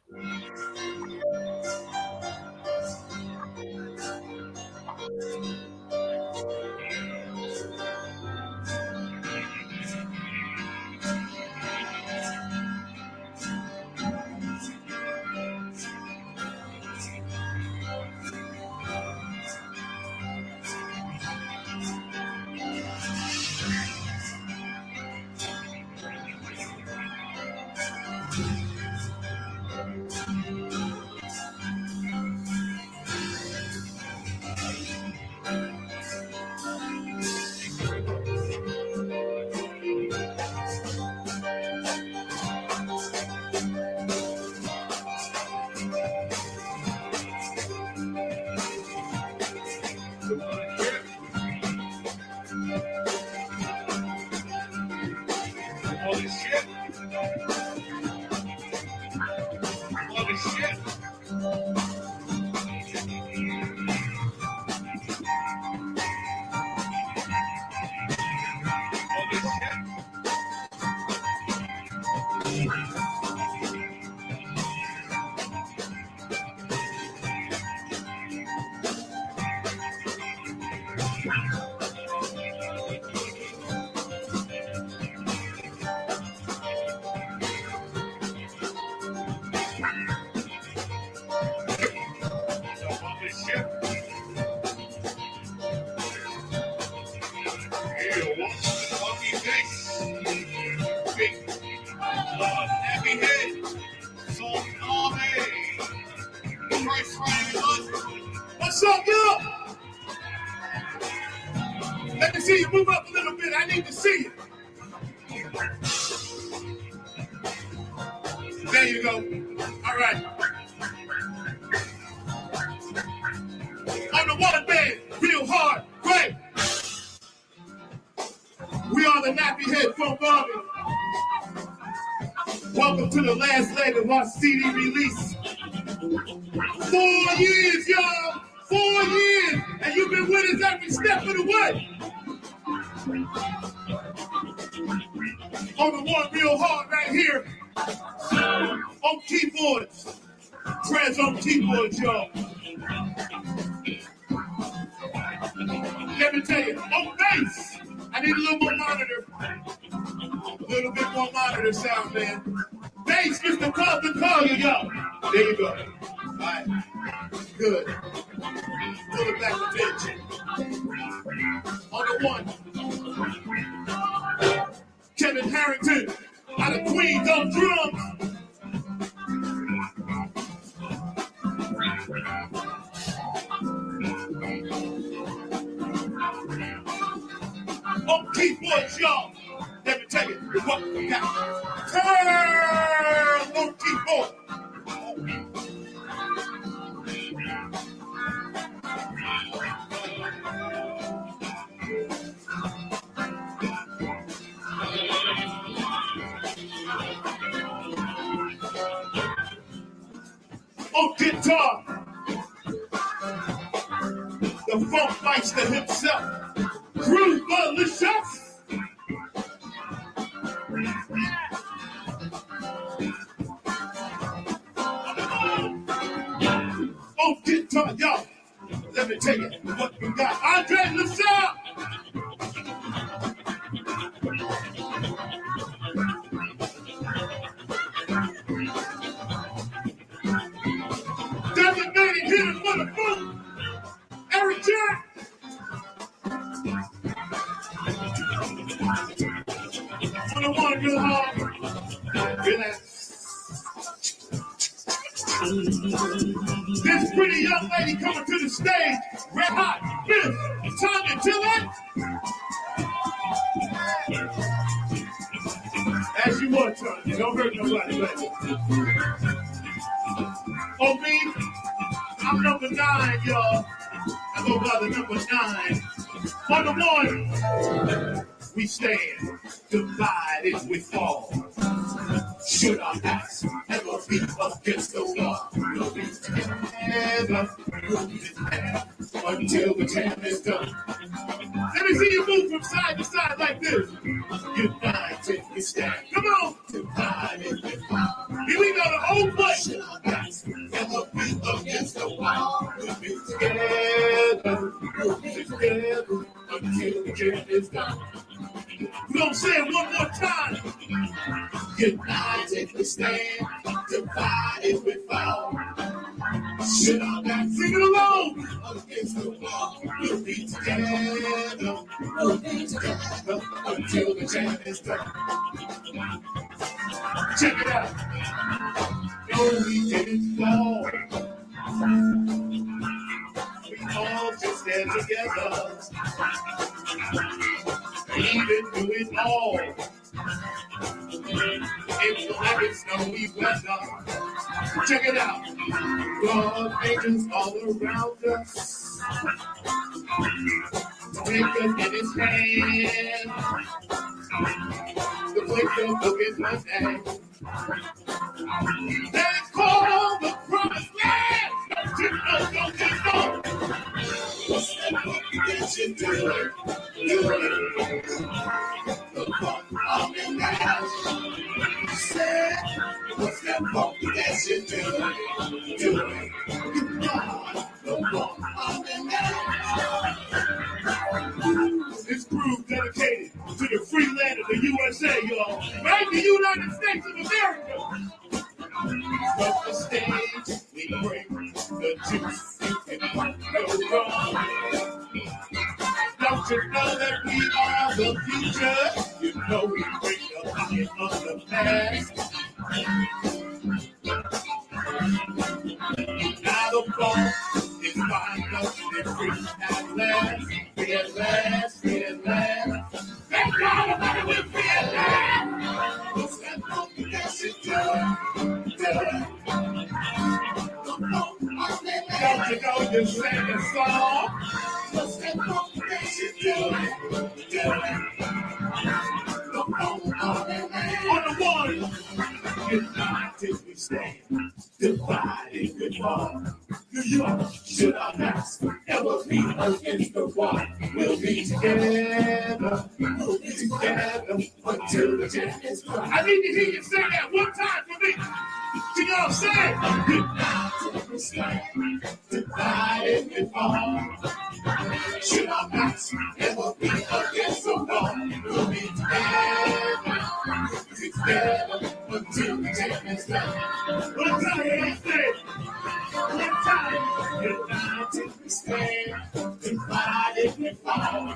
B: What's up, y'all? Let me see you move up a little bit. I need to see you. There you go. All right. On the one band, real hard, great. We are the Nappy Head Funk Army. Welcome to the last leg of our CD release. 4 years, y'all. 4 years. And you've been with us every step of the way. On the one real hard right here. On keyboards. Trans on keyboards, y'all. Let me tell you, on bass, I need a little more monitor. A little bit more monitor sound, man. Bass, Mr. Carlton Collier, y'all. There you go. All right. Good. Pull it back a bit. On the one. Kevin Harrington out of Queens on drums. On keyboards, y'all. Let me tell you what we got. Turn on keyboard. On guitar, the funk meister himself, Groove Malicious. On guitar, y'all, let me tell you what we got. Andre LaSalle. Designated hitter for the boot. Eric Jack. On the one real hard. Relax. This pretty young lady coming to the stage. Red hot. Miss Tommy Tillett. As you want, Tommy. Don't hurt nobody, baby. On me, I'm number 9, y'all. I go by the number 9. On the one, we stand. Divided we fall. Should our backs ever be against the wall? We'll be together, until the jam is done. Let me see you move from side to side like this. United we stand. Come on. Divided we fall. Here we go, the whole place. Should our backs ever be against the wall? We'll be together, until the jam is done. We're going to say it one more time. United we stand, divided we fall. Should our back sing it along against the wall? We'll be together, until the jam is done. Check it out. No, we didn't fall. We all just stand together. Even do it all. It's like it's snowy weather. Check it out. God angels all around us. Take us in his hand. The place of book is one day. They call the promised land. Don't you know, don't you know? What's that book that you do? The fun of the night. Say, what's that funk that you do? The fun of the night. This groove dedicated to the free land of the USA, y'all. Right? The United States of America. But the stage, we bring the juice. You can go wrong. Don't you know that we are the future? You know we bring the pocket of the past. Now the ball is behind us and free at last. Free at last, free at last. Thank God about it, free at last. What's that funky that you do? Don't you know you sang a song? What's that funky that you do? On the one, united we stand, divided we fall. New York, should our backs ever be against while. We'll be together. We'll be together until the day is gone. I need to hear you say that one time for me. Can y'all say it? Goodbye to the sky. Divided and fall. Should our backs ever be against the wall? We'll be together. We'll be together until the day is done. One time, y'all say it. One time. United we stand. Divided we fall.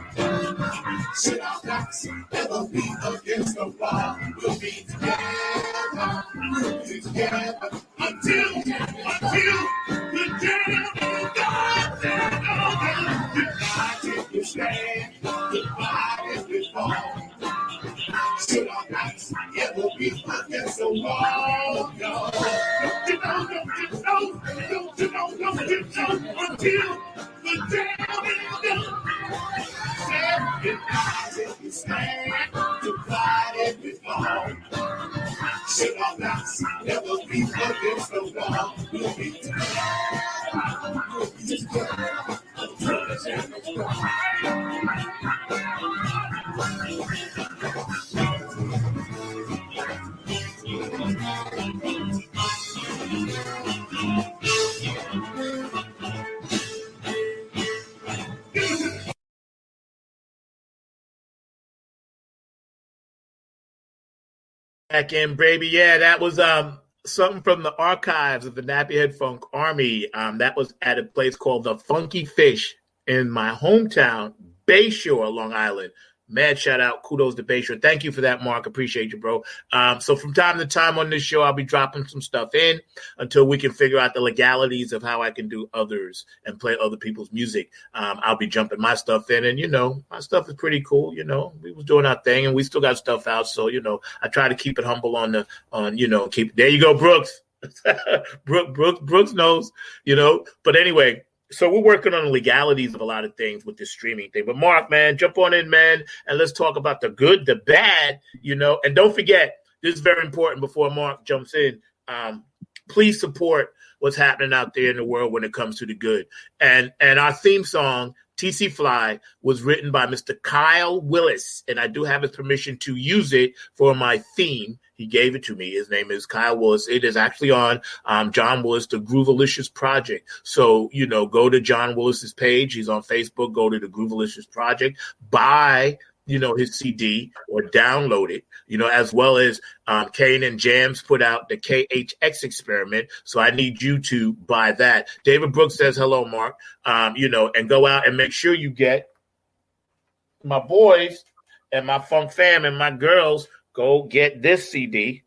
B: Should our backs ever be against the wall? We'll be together. We'll be together until the day is done. United we stand. Divided we fall. Should our backs ever be against the wall? No. Don't you know, until the day is done. United we stand, divided we fall. Should our backs never be against the wall? We'll be together. We'll be together until the day is done.
A: Back in, baby. Yeah, that was something from the archives of the Nappyhead Funk Army. That was at a place called the Funky Fish in my hometown, Bayshore, Long Island. Mad shout out, kudos to Bayshore. Thank you for that, Mark. Appreciate you, bro. So from time to time on this show, I'll be dropping some stuff in until we can figure out the legalities of how I can do others and play other people's music. I'll be jumping my stuff in, and my stuff is pretty cool. We was doing our thing, and we still got stuff out. So I try to keep it humble keep. There you go, Brooks. Brooks knows. But anyway. So we're working on the legalities of a lot of things with this streaming thing. But Mark, man, jump on in, man, and let's talk about the good, the bad, And don't forget, this is very important before Mark jumps in. Please support what's happening out there in the world when it comes to the good. And our theme song, TC Fly, was written by Mr. Kyle Willis, and I do have his permission to use it for my theme. He gave it to me. His name is Kyle Willis. It is actually on John Willis, the Groovalicious Project. So, go to John Willis's page. He's on Facebook. Go to the Groovalicious Project. Buy, his CD or download it, as well as Kane and Jams put out the KHX Experiment. So I need you to buy that. David Brooks says, hello, Mark, and go out and make sure you get my boys and my funk fam and my girls. Go get this CD.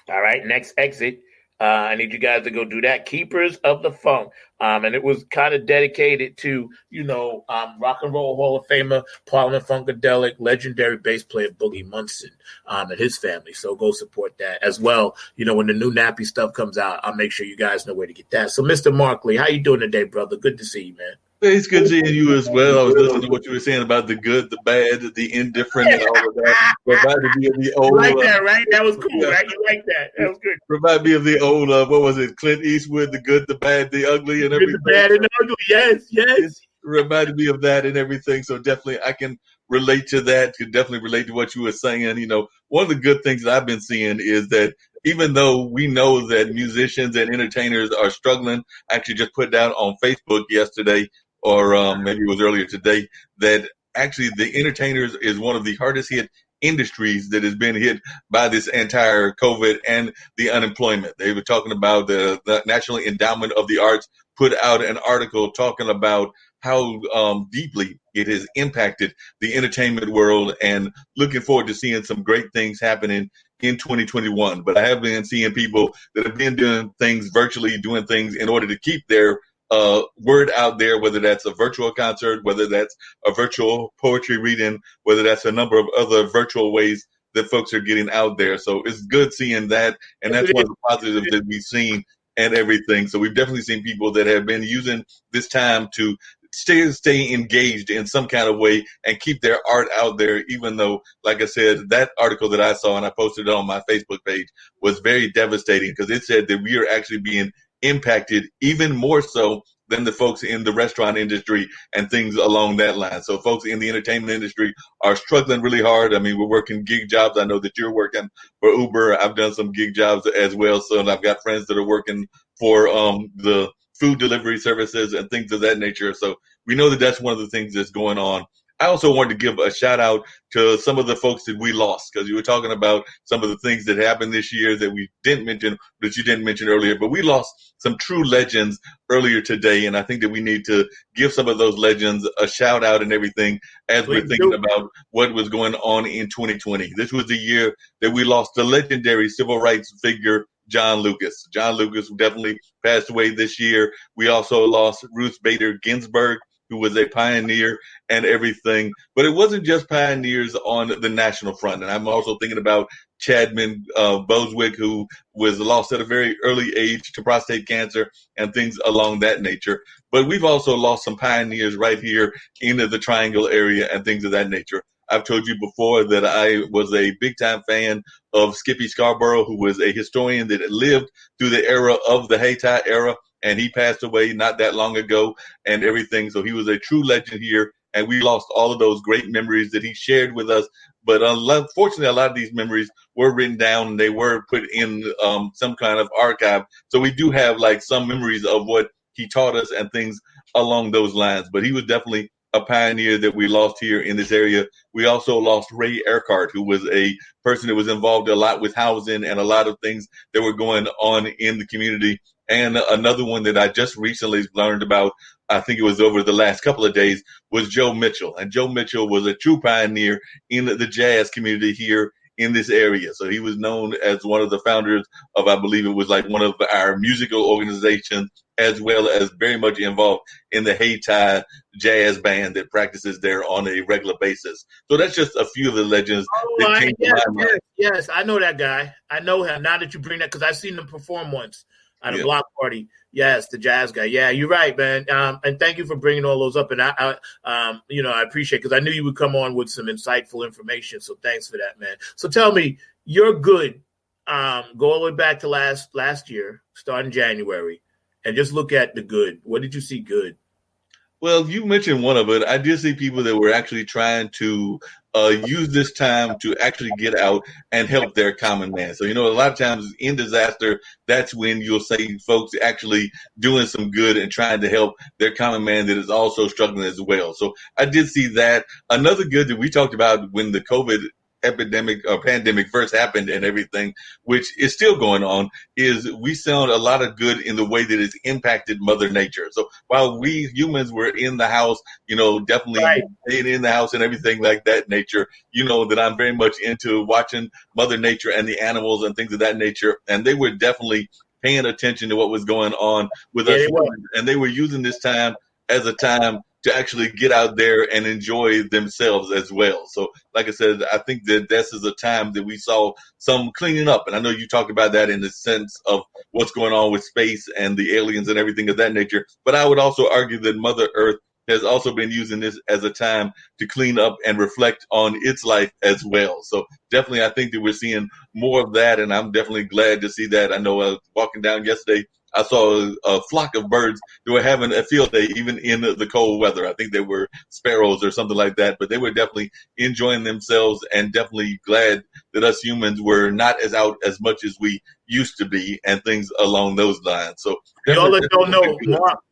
A: All right, next exit. I need you guys to go do that. Keepers of the Funk. And it was kind of dedicated to, Rock and Roll Hall of Famer, Parliament Funkadelic, legendary bass player Boogie Munson and his family. So go support that as well. When the new Nappy stuff comes out, I'll make sure you guys know where to get that. So, Mr. Markley, how you doing today, brother? Good to see you, man.
C: It's good seeing you as well. I was listening to what you were saying about the good, the bad, the indifferent, and all of that. Remind me of the old.
A: You like that, right? That was cool, right? You like that? That was good.
C: Remind me of the old. What was it? Clint Eastwood, the good, the bad, the ugly, and everything.
A: The bad and ugly. Yes.
C: It reminded me of that and everything. So definitely, I can relate to that. Could definitely relate to what you were saying. One of the good things that I've been seeing is that even though we know that musicians and entertainers are struggling, I actually just put down on Facebook yesterday, or maybe it was earlier today, that actually the entertainers is one of the hardest hit industries that has been hit by this entire COVID and the unemployment. They were talking about the National Endowment of the Arts put out an article talking about how deeply it has impacted the entertainment world, and looking forward to seeing some great things happening in 2021. But I have been seeing people that have been doing things virtually, doing things in order to keep their word out there, whether that's a virtual concert, whether that's a virtual poetry reading, whether that's a number of other virtual ways that folks are getting out there. So it's good seeing that. And that's one of the positives that we've seen and everything. So we've definitely seen people that have been using this time to stay engaged in some kind of way and keep their art out there, even though, like I said, that article that I saw and I posted it on my Facebook page was very devastating, because it said that we are actually being impacted even more so than the folks in the restaurant industry and things along that line. So folks in the entertainment industry are struggling really hard. I mean, we're working gig jobs. I know that you're working for Uber. I've done some gig jobs as well. So I've got friends that are working for the food delivery services and things of that nature. So we know that that's one of the things that's going on. I also wanted to give a shout out to some of the folks that we lost, because you were talking about some of the things that happened this year that we didn't mention, that you didn't mention earlier, but we lost some true legends earlier today. And I think that we need to give some of those legends a shout out and everything as we're thinking about what was going on in 2020. This was the year that we lost the legendary civil rights figure, John Lucas. John Lucas definitely passed away this year. We also lost Ruth Bader Ginsburg, who was a pioneer and everything. But it wasn't just pioneers on the national front. And I'm also thinking about Chadman Boswick, who was lost at a very early age to prostate cancer and things along that nature. But we've also lost some pioneers right here in the Triangle area and things of that nature. I've told you before that I was a big-time fan of Skippy Scarborough, who was a historian that lived through the era of the Hayti era, and he passed away not that long ago and everything. So he was a true legend here, and we lost all of those great memories that he shared with us. But unfortunately, a lot of these memories were written down and they were put in some kind of archive. So we do have like some memories of what he taught us and things along those lines. But he was definitely a pioneer that we lost here in this area. We also lost Ray Earhart, who was a person that was involved a lot with housing and a lot of things that were going on in the community. And another one that I just recently learned about, I think it was over the last couple of days, was Joe Mitchell. And Joe Mitchell was a true pioneer in the jazz community here in this area. So he was known as one of the founders of, I believe it was like one of our musical organizations, as well as very much involved in the Hayti jazz band that practices there on a regular basis. So that's just a few of the legends that came to my mind.
A: Yes, I know that guy. I know him. Now that you bring that, because I've seen him perform once at a block party. Yes, the jazz guy. Yeah, you're right, man. And thank you for bringing all those up. And I appreciate, because I knew you would come on with some insightful information. So thanks for that, man. So tell me, you're good. Go all the way back to last year, starting January, and just look at the good. What did you see good?
C: Well, you mentioned one of it. I did see people that were actually trying to use this time to actually get out and help their common man. So, a lot of times in disaster, that's when you'll see folks actually doing some good and trying to help their common man that is also struggling as well. So I did see that. Another good that we talked about when the COVID epidemic or pandemic first happened and everything, which is still going on, is we saw a lot of good in the way that it's impacted Mother Nature. So while we humans were in the house, definitely staying in the house and everything like that nature, that I'm very much into watching Mother Nature and the animals and things of that nature. And they were definitely paying attention to what was going on with us. And they were using this time as a time to actually get out there and enjoy themselves as well. So like I said, I think that this is a time that we saw some cleaning up. And I know you talked about that in the sense of what's going on with space and the aliens and everything of that nature. But I would also argue that Mother Earth has also been using this as a time to clean up and reflect on its life as well. So definitely, I think that we're seeing more of that, and I'm definitely glad to see that. I know walking down yesterday, I saw a flock of birds that were having a field day, even in the cold weather. I think they were sparrows or something like that, but they were definitely enjoying themselves and definitely glad that us humans were not as out as much as we used to be and things along those lines. So
A: y'all that don't know,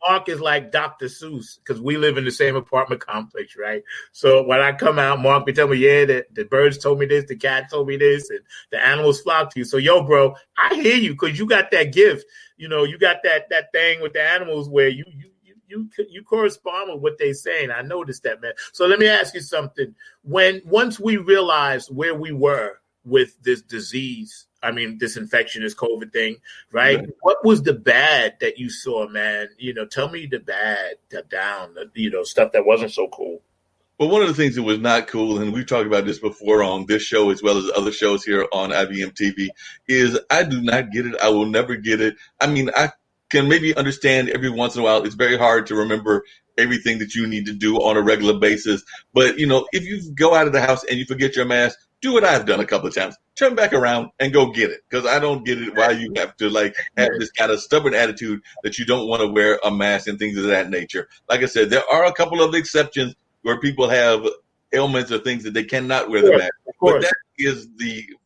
A: Mark is like Dr. Seuss, because we live in the same apartment complex, right? So when I come out, Mark be telling me, the birds told me this, the cat told me this, and the animals flock to you. So bro, I hear you, because you got that gift. You got that thing with the animals where you correspond with what they're saying. I noticed that, man. So let me ask you something. Once we realized where we were with this disease, this infection, this COVID thing, right? Mm-hmm. What was the bad that you saw, man? Tell me the bad, the down, stuff that wasn't so cool.
C: Well, one of the things that was not cool, and we've talked about this before on this show as well as other shows here on IBM TV, is I do not get it. I will never get it. I can maybe understand every once in a while. It's very hard to remember everything that you need to do on a regular basis. But, if you go out of the house and you forget your mask, do what I've done a couple of times. Turn back around and go get it. Because I don't get it why you have to have this kind of stubborn attitude that you don't want to wear a mask and things of that nature. Like I said, there are a couple of exceptions where people have ailments or things that they cannot wear the mask. But that is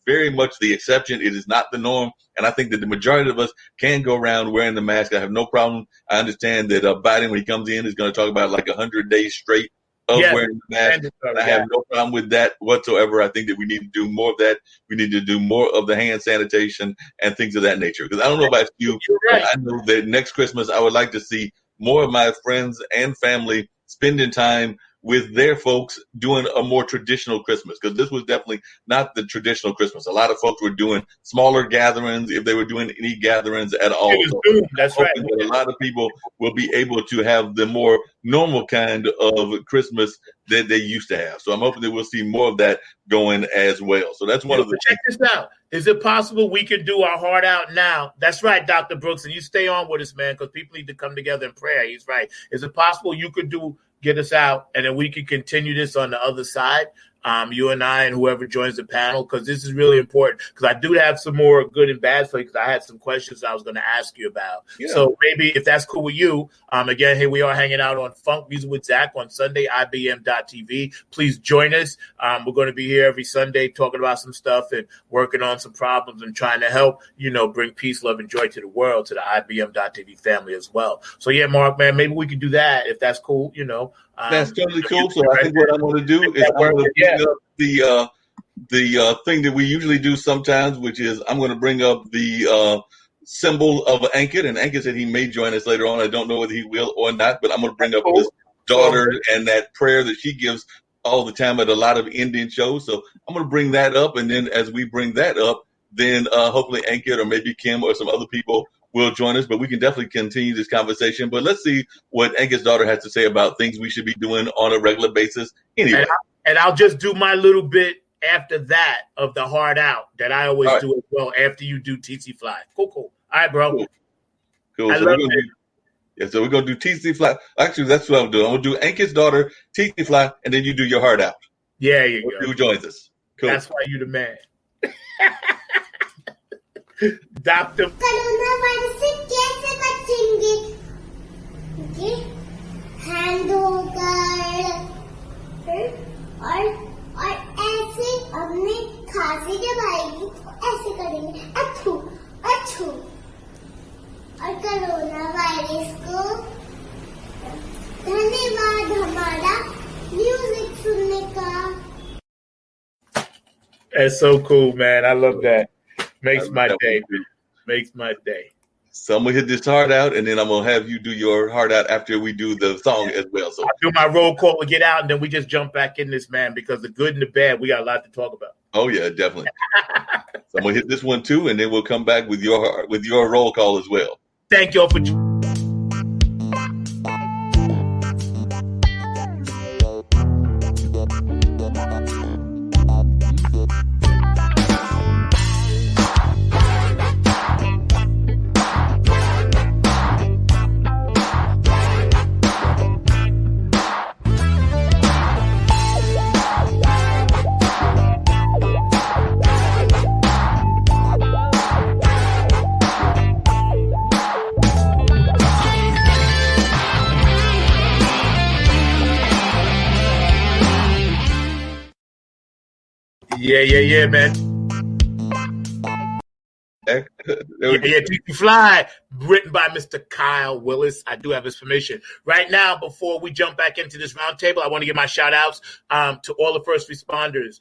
C: very much the exception. It is not the norm. And I think that the majority of us can go around wearing the mask. I have no problem. I understand that Biden, when he comes in, is going to talk about 100 days straight of wearing the mask. I have no problem with that whatsoever. I think that we need to do more of that. We need to do more of the hand sanitation and things of that nature. Because I don't know about you, but I know that next Christmas I would like to see more of my friends and family spending time with their folks doing a more traditional Christmas, because this was definitely not the traditional Christmas. A lot of folks were doing smaller gatherings, if they were doing any gatherings at all.
A: That's right.
C: A lot of people will be able to have the more normal kind of Christmas that they used to have. So I'm hoping that we'll see more of that going as well. So that's one of the.
A: Check this out. Is it possible we can do our heart out now? That's right, Dr. Brooks, and you stay on with us, man, because people need to come together in prayer. He's right. Is it possible you could get us out, and then we can continue this on the other side, you and I and whoever joins the panel, because this is really important, because I do have some more good and bad for you, because I had some questions I was going to ask you about. Yeah. So maybe if that's cool with you, again, here we are hanging out on Funk Music with Zack on Sunday, IBM.TV. Please join us. We're going to be here every Sunday talking about some stuff and working on some problems and trying to help, bring peace, love, and joy to the world, to the IBM.TV family as well. So yeah, Mark, man, maybe we can do that if that's cool,
C: That's totally cool. So I think what I'm going to do is I'm going to bring up the thing that we usually do sometimes, which is I'm going to bring up the symbol of Ankit. And Ankit said he may join us later on. I don't know whether he will or not, but I'm going to bring up his daughter and that prayer that she gives all the time at a lot of Indian shows. So I'm going to bring that up. And then as we bring that up, then hopefully Ankit or maybe Kim or some other people will join us, but we can definitely continue this conversation. But let's see what Ankit's daughter has to say about things we should be doing on a regular basis anyway.
A: And I'll just do my little bit after that of the heart out that I always do as well after you do TC Fly. Cool. All right, bro.
C: Cool. So we're going to do TC Fly. Actually, that's what I'm doing. I'm going to do Ankit's daughter, TC Fly, and then you do your heart out.
A: Yeah, you go.
C: Who joins us? Cool.
A: That's why you're the man. Doctor
B: corona virus से कैसे बचेंगे? Hand होकर और ऐसे हमने खांसी जब आएगी तो ऐसे करेंगे अथू अथू और कोरोना वायरस को धन्यवाद हमारा म्यूजिक सुनने का.
A: That's so cool, man. I love that. Makes my day. Makes my day.
C: So I'm going to hit this heart out, and then I'm going to have you do your heart out after we do the song as well. So
A: I'll do my roll call and get out, and then we just jump back in this, man, because the good and the bad, we got a lot to talk about.
C: Oh, yeah, definitely. So I'm going to hit this one, too, and then we'll come back with your roll call as well.
A: Thank y'all for Yeah, man. TC Fly, written by Mr. Kyle Willis. I do have his permission. Right now, before we jump back into this roundtable, I want to give my shout outs to all the first responders,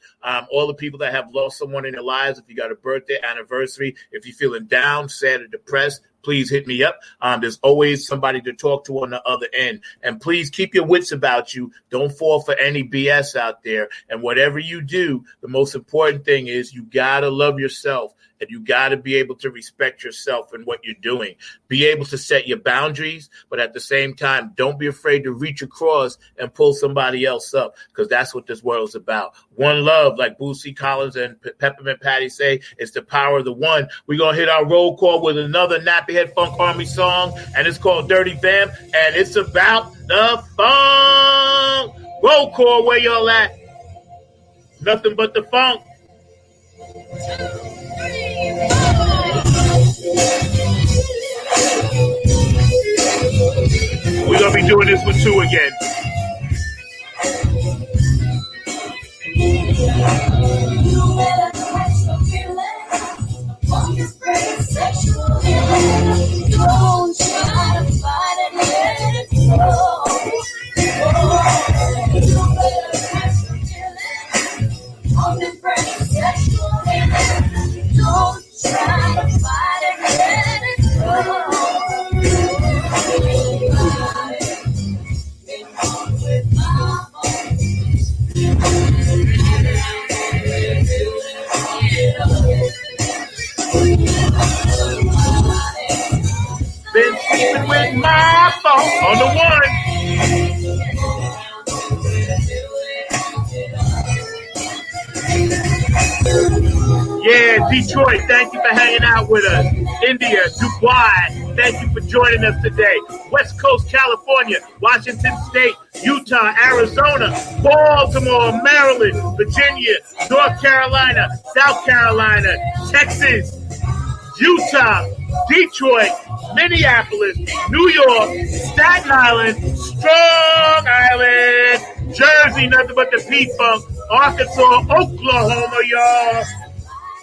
A: all the people that have lost someone in their lives. If you got a birthday, anniversary, if you're feeling down, sad, or depressed, please hit me up. There's always somebody to talk to on the other end. And please keep your wits about you. Don't fall for any BS out there. And whatever you do, the most important thing is you got to love yourself. And you got to be able to respect yourself and what you're doing. Be able to set your boundaries, but at the same time, don't be afraid to reach across and pull somebody else up, because that's what this world is about. One love, like Boosie Collins and Peppermint Patty say, it's the power of the one. We're going to hit our roll call with another Nappyhead Funk Army song, and it's called Dirty Bam, and it's about the funk. Roll call, where y'all at? Nothing but the funk.
B: 2, 3, 4.
A: We're going to be doing this with 2 again.
B: Don't try to fight it, let it go. You better catch the feeling on the brain sexual healing. Don't try to fight it, let it go. Been on with my
A: Been sleeping with my phone on the one. Yeah, Detroit, thank you for hanging out with us. India, Dubai, thank you for joining us today. West Coast, California, Washington State, Utah, Arizona, Baltimore, Maryland, Virginia, North Carolina, South Carolina, Texas, Utah, Detroit, Minneapolis, New York, Staten Island, Strong Island, Jersey, nothing but the P-Funk, Arkansas, Oklahoma, y'all.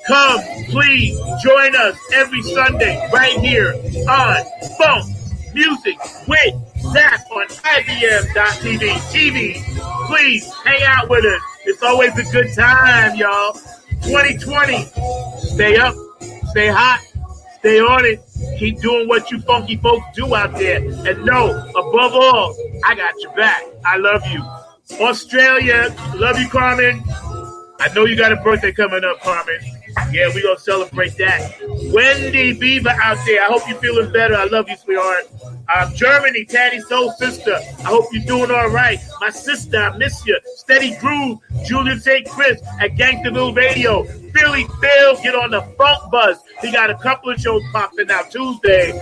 A: Come, please, join us every Sunday right here on Funk Music with Zack on IBM.TV. TV, please hang out with us. It's always a good time, y'all. 2020, stay up, stay hot, stay on it. Keep doing what you funky folks do out there. And know, above all, I got your back. I love you. Australia, love you, Carmen. I know you got a birthday coming up, Carmen. Yeah, we're going to celebrate that. Wendy Beaver out there, I hope you're feeling better. I love you, sweetheart. Germany, Patty Soul Sister, I hope you're doing all right. My sister, I miss you. Steady Groove, Julian St. Chris at Gangsterville Radio. Philly Phil, get on the Funk Buzz. He got a couple of shows popping out Tuesday,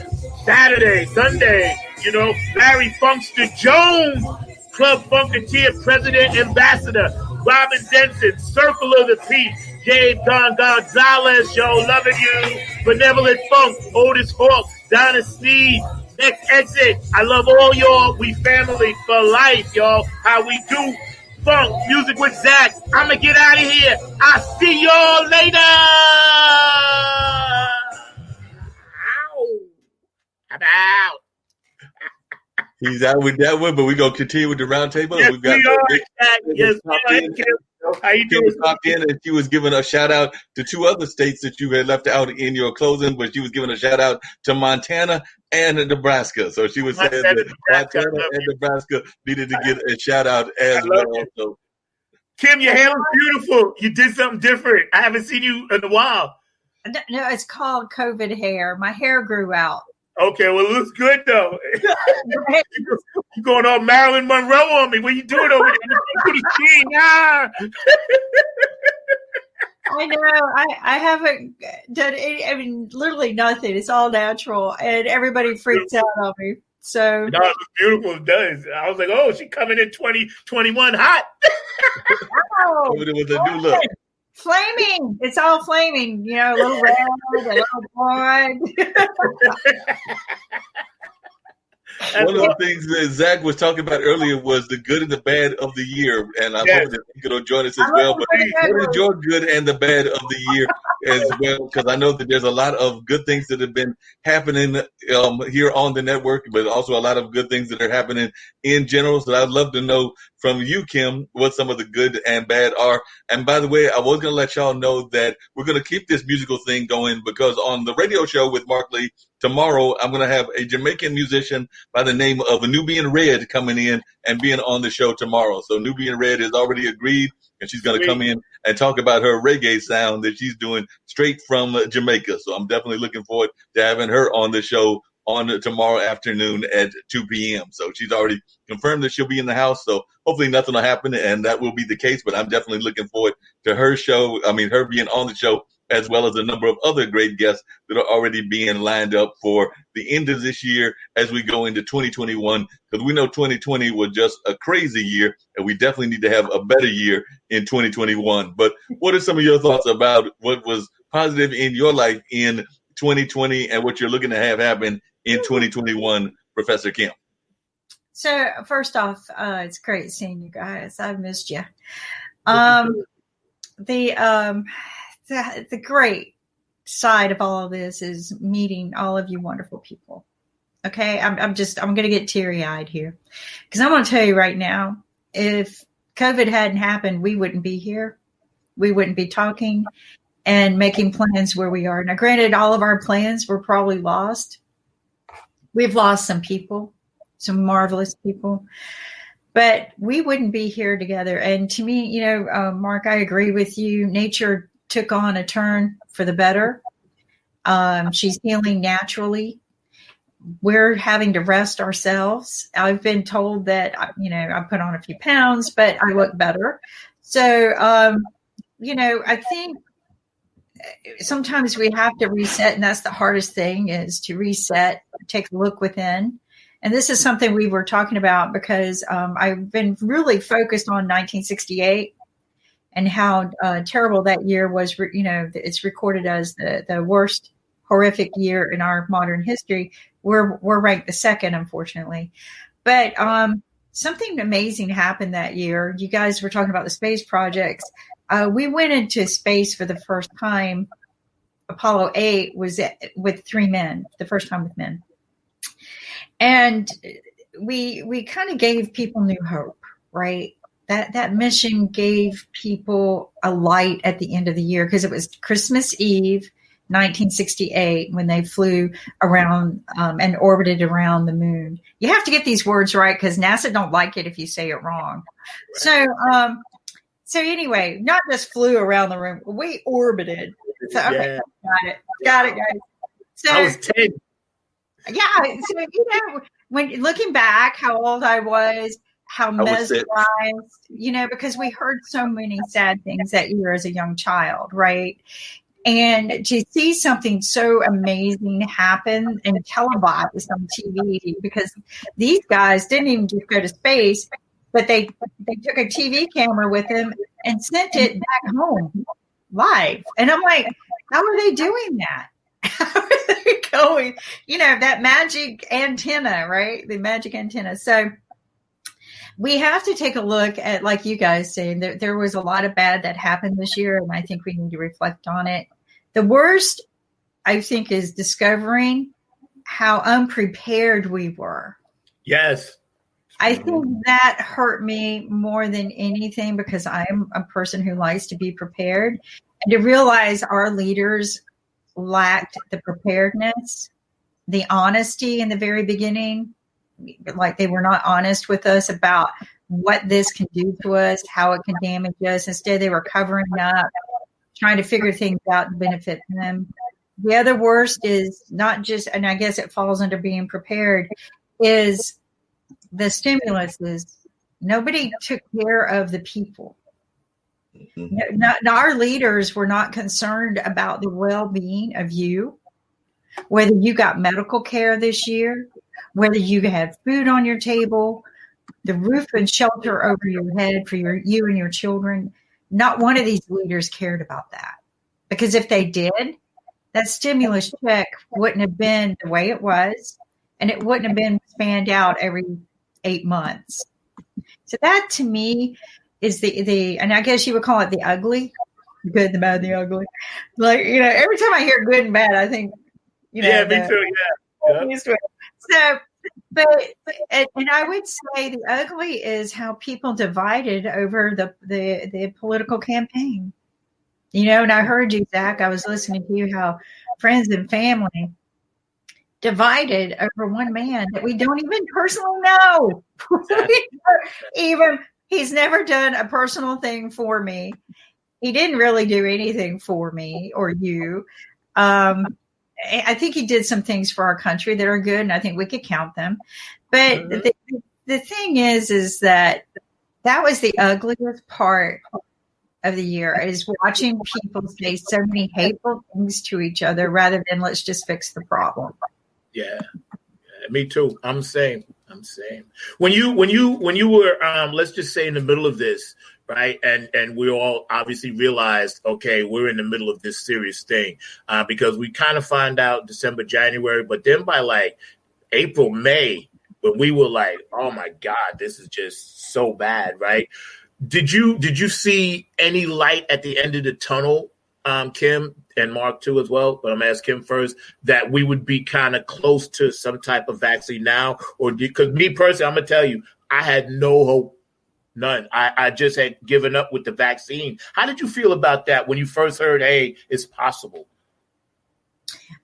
A: Saturday, Sunday. You know, Larry Funkster Jones, Club Funketeer President Ambassador. Robin Denson, Circle of the Peace. Gabe Don Gonzalez, yo, loving you. Benevolent Funk, Otis Hawk, Donna Sneed, Next Exit. I love all y'all. We family for life, y'all. How we do funk music with Zack. I'm going to get out of here. I'll see y'all later. Ow. I'm out.
C: He's out with that one, but we're going to continue with the roundtable.
A: Yes,
C: We've got
A: yes, how you doing?
C: Popped in and she was giving a shout out to 2 other states that you had left out in your closing, but she was giving a shout out to Montana and Nebraska. So she was saying that Montana and Nebraska needed to get a shout out as well. So,
A: Kim, your hair looks beautiful. You did something different. I haven't seen you in a while.
D: No, it's called COVID hair. My hair grew out.
A: Okay, well, it looks good, though. You're going all Marilyn Monroe on me. What are you doing over there? To the screen. Ah.
D: I know. I haven't done any, I mean, literally nothing. It's all natural, and everybody freaks out on me. So
A: no, it looks beautiful. It does. I was like, oh, she coming in 2021 hot.
D: Oh,
C: with a new look.
D: Flaming. It's all flaming, you know, a little red, a little blonde.
C: One of the things that Zack was talking about earlier was the good and the bad of the year, and I'm hoping that he could join us as well. But what is your good and the bad of the year as well? Because I know that there's a lot of good things that have been happening here on the network, but also a lot of good things that are happening in general. So I'd love to know from you, Kim, what some of the good and bad are. And by the way, I was going to let y'all know that we're going to keep this musical thing going, because on the radio show with Mark Lee tomorrow, I'm going to have a Jamaican musician by the name of Nubian Red coming in and being on the show tomorrow. So Nubian Red has already agreed and she's going to come in and talk about her reggae sound that she's doing straight from Jamaica. So I'm definitely looking forward to having her on the show on tomorrow afternoon at 2 p.m. So she's already confirmed that she'll be in the house. So hopefully nothing will happen, and that will be the case. But I'm definitely looking forward to her being on the show, as well as a number of other great guests that are already being lined up for the end of this year as we go into 2021, because we know 2020 was just a crazy year, and we definitely need to have a better year in 2021. But what are some of your thoughts about what was positive in your life in 2020 and what you're looking to have happen in 2021, Professor Kim?
D: So first off, it's great seeing you guys. I've missed you. The great side of all of this is meeting all of you wonderful people. Okay. I'm going to get teary eyed here, because I'm going to tell you right now, if COVID hadn't happened, we wouldn't be here. We wouldn't be talking and making plans where we are. Now, granted, all of our plans were probably lost. We've lost some people, some marvelous people, but we wouldn't be here together. And to me, Mark, I agree with you. Nature took on a turn for the better. She's healing naturally. We're having to rest ourselves. I've been told that, I put on a few pounds, but I look better. So, I think sometimes we have to reset, and that's the hardest thing, is to reset, take a look within. And this is something we were talking about, because I've been really focused on 1968 and how terrible that year was. It's recorded as the worst horrific year in our modern history. We're ranked the second, unfortunately. But something amazing happened that year. You guys were talking about the space projects. We went into space for the first time. Apollo 8 was with 3 men, the first time with men. And we kind of gave people new hope, right? That mission gave people a light at the end of the year, because it was Christmas Eve, 1968, when they flew around and orbited around the moon. You have to get these words right, because NASA don't like it if you say it wrong. Right. So anyway, not just flew around the room, we orbited. So, okay, got it, guys. So
A: I was 10.
D: Yeah, so when looking back, how old I was, how mesmerized, because we heard so many sad things that year as a young child, right? And to see something so amazing happen and televised on TV, because these guys didn't even just go to space, but they took a TV camera with them and sent it back home live. And I'm like, how are they doing that? How are they going? That magic antenna, right? The magic antenna. So we have to take a look at, like you guys saying, there was a lot of bad that happened this year, and I think we need to reflect on it. The worst, I think, is discovering how unprepared we were.
A: Yes.
D: I think that hurt me more than anything, because I'm a person who likes to be prepared, and to realize our leaders lacked the preparedness, the honesty in the very beginning. Like, they were not honest with us about what this can do to us, how it can damage us. Instead, they were covering up, trying to figure things out to benefit them. The other worst is not just, and I guess it falls under being prepared, is the stimulus. Is nobody took care of the people. Our leaders were not concerned about the well-being of you, whether you got medical care this year, whether you had food on your table, the roof and shelter over your head for you and your children. Not one of these leaders cared about that, because if they did, that stimulus check wouldn't have been the way it was, and it wouldn't have been spanned out every 8 months. So that, to me, is the and I guess you would call it the ugly, good, the bad, the ugly. Like, every time I hear good and bad, I think,
A: yeah, me too. Yeah.
D: So, and I would say the ugly is how people divided over the political campaign. And I heard you, Zach. I was listening to you, how friends and family divided over one man that we don't even personally know. We don't even He's never done a personal thing for me. He didn't really do anything for me or you. I think he did some things for our country that are good, and I think we could count them. But the thing is that was the ugliest part of the year, is watching people say so many hateful things to each other rather than let's just fix the problem.
A: Yeah, me too. I'm same. When you were, let's just say, in the middle of this, right? And we all obviously realized, okay, we're in the middle of this serious thing, because we kind of find out December, January, but then by like April, May, when we were like, oh my God, this is just so bad, right? Did you see any light at the end of the tunnel, Kim, and Mark too as well, but I'm going to ask Kim first, that we would be kind of close to some type of vaccine now? Or because me personally, I'm going to tell you, I had no hope, none. I just had given up with the vaccine. How did you feel about that when you first heard, hey, it's possible?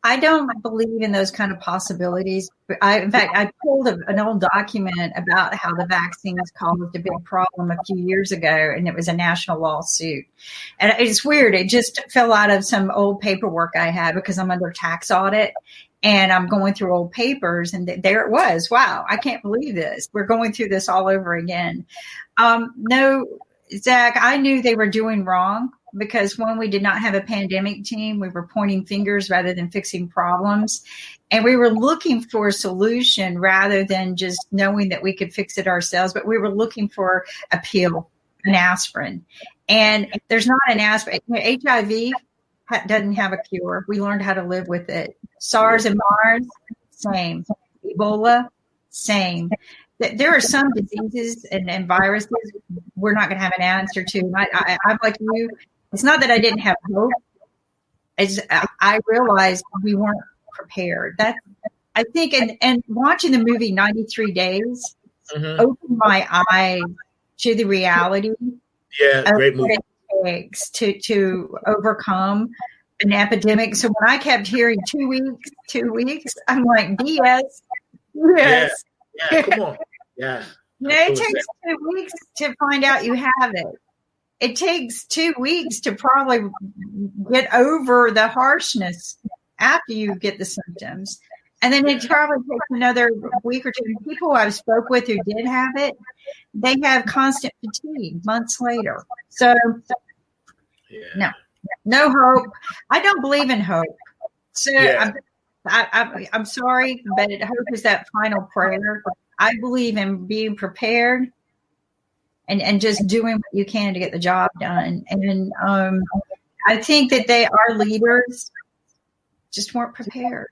D: I don't believe in those kind of possibilities. In fact, I pulled an old document about how the vaccines caused a big problem a few years ago, and it was a national lawsuit. And it's weird. It just fell out of some old paperwork I had because I'm under tax audit, and I'm going through old papers, and there it was. Wow, I can't believe this. We're going through this all over again. No, Zach, I knew they were doing wrong, because when we did not have a pandemic team, we were pointing fingers rather than fixing problems. And we were looking for a solution rather than just knowing that we could fix it ourselves. But we were looking for a pill, an aspirin. And there's not an aspirin. HIV doesn't have a cure. We learned how to live with it. SARS and MARS, same. Ebola, same. There are some diseases and viruses we're not going to have an answer to. I'm like you. It's not that I didn't have hope. I realized we weren't prepared. I think, and watching the movie 93 Days opened my eyes to the reality.
A: Yeah, great movie.
D: What it takes to overcome an epidemic. So when I kept hearing 2 weeks, I'm like, yes.
A: Yeah, come on. Yeah.
D: It takes 2 weeks to find out you have it. It takes 2 weeks to probably get over the harshness after you get the symptoms. And then it probably takes another week or two. People I've spoke with who did have it, they have constant fatigue months later. So no hope. I don't believe in hope. So I'm sorry, but hope is that final prayer. I believe in being prepared and just doing what you can to get the job done. And I think that our leaders just weren't prepared.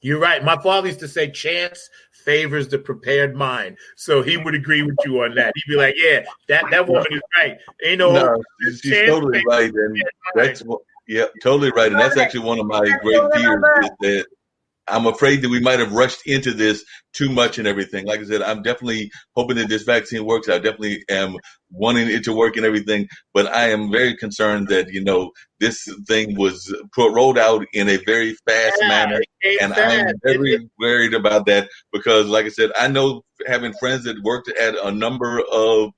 A: You're right. My father used to say chance favors the prepared mind. So he would agree with you on that. He'd be like, yeah, that woman is right. Ain't no
C: she's totally right. And that's totally right. And that's actually one of my great fears, is that I'm afraid that we might have rushed into this too much and everything. Like I said, I'm definitely hoping that this vaccine works. I definitely am wanting it to work and everything. But I am very concerned that, this thing was rolled out in a very fast manner. And I'm very worried about that because, like I said, I know, having friends that worked at a number of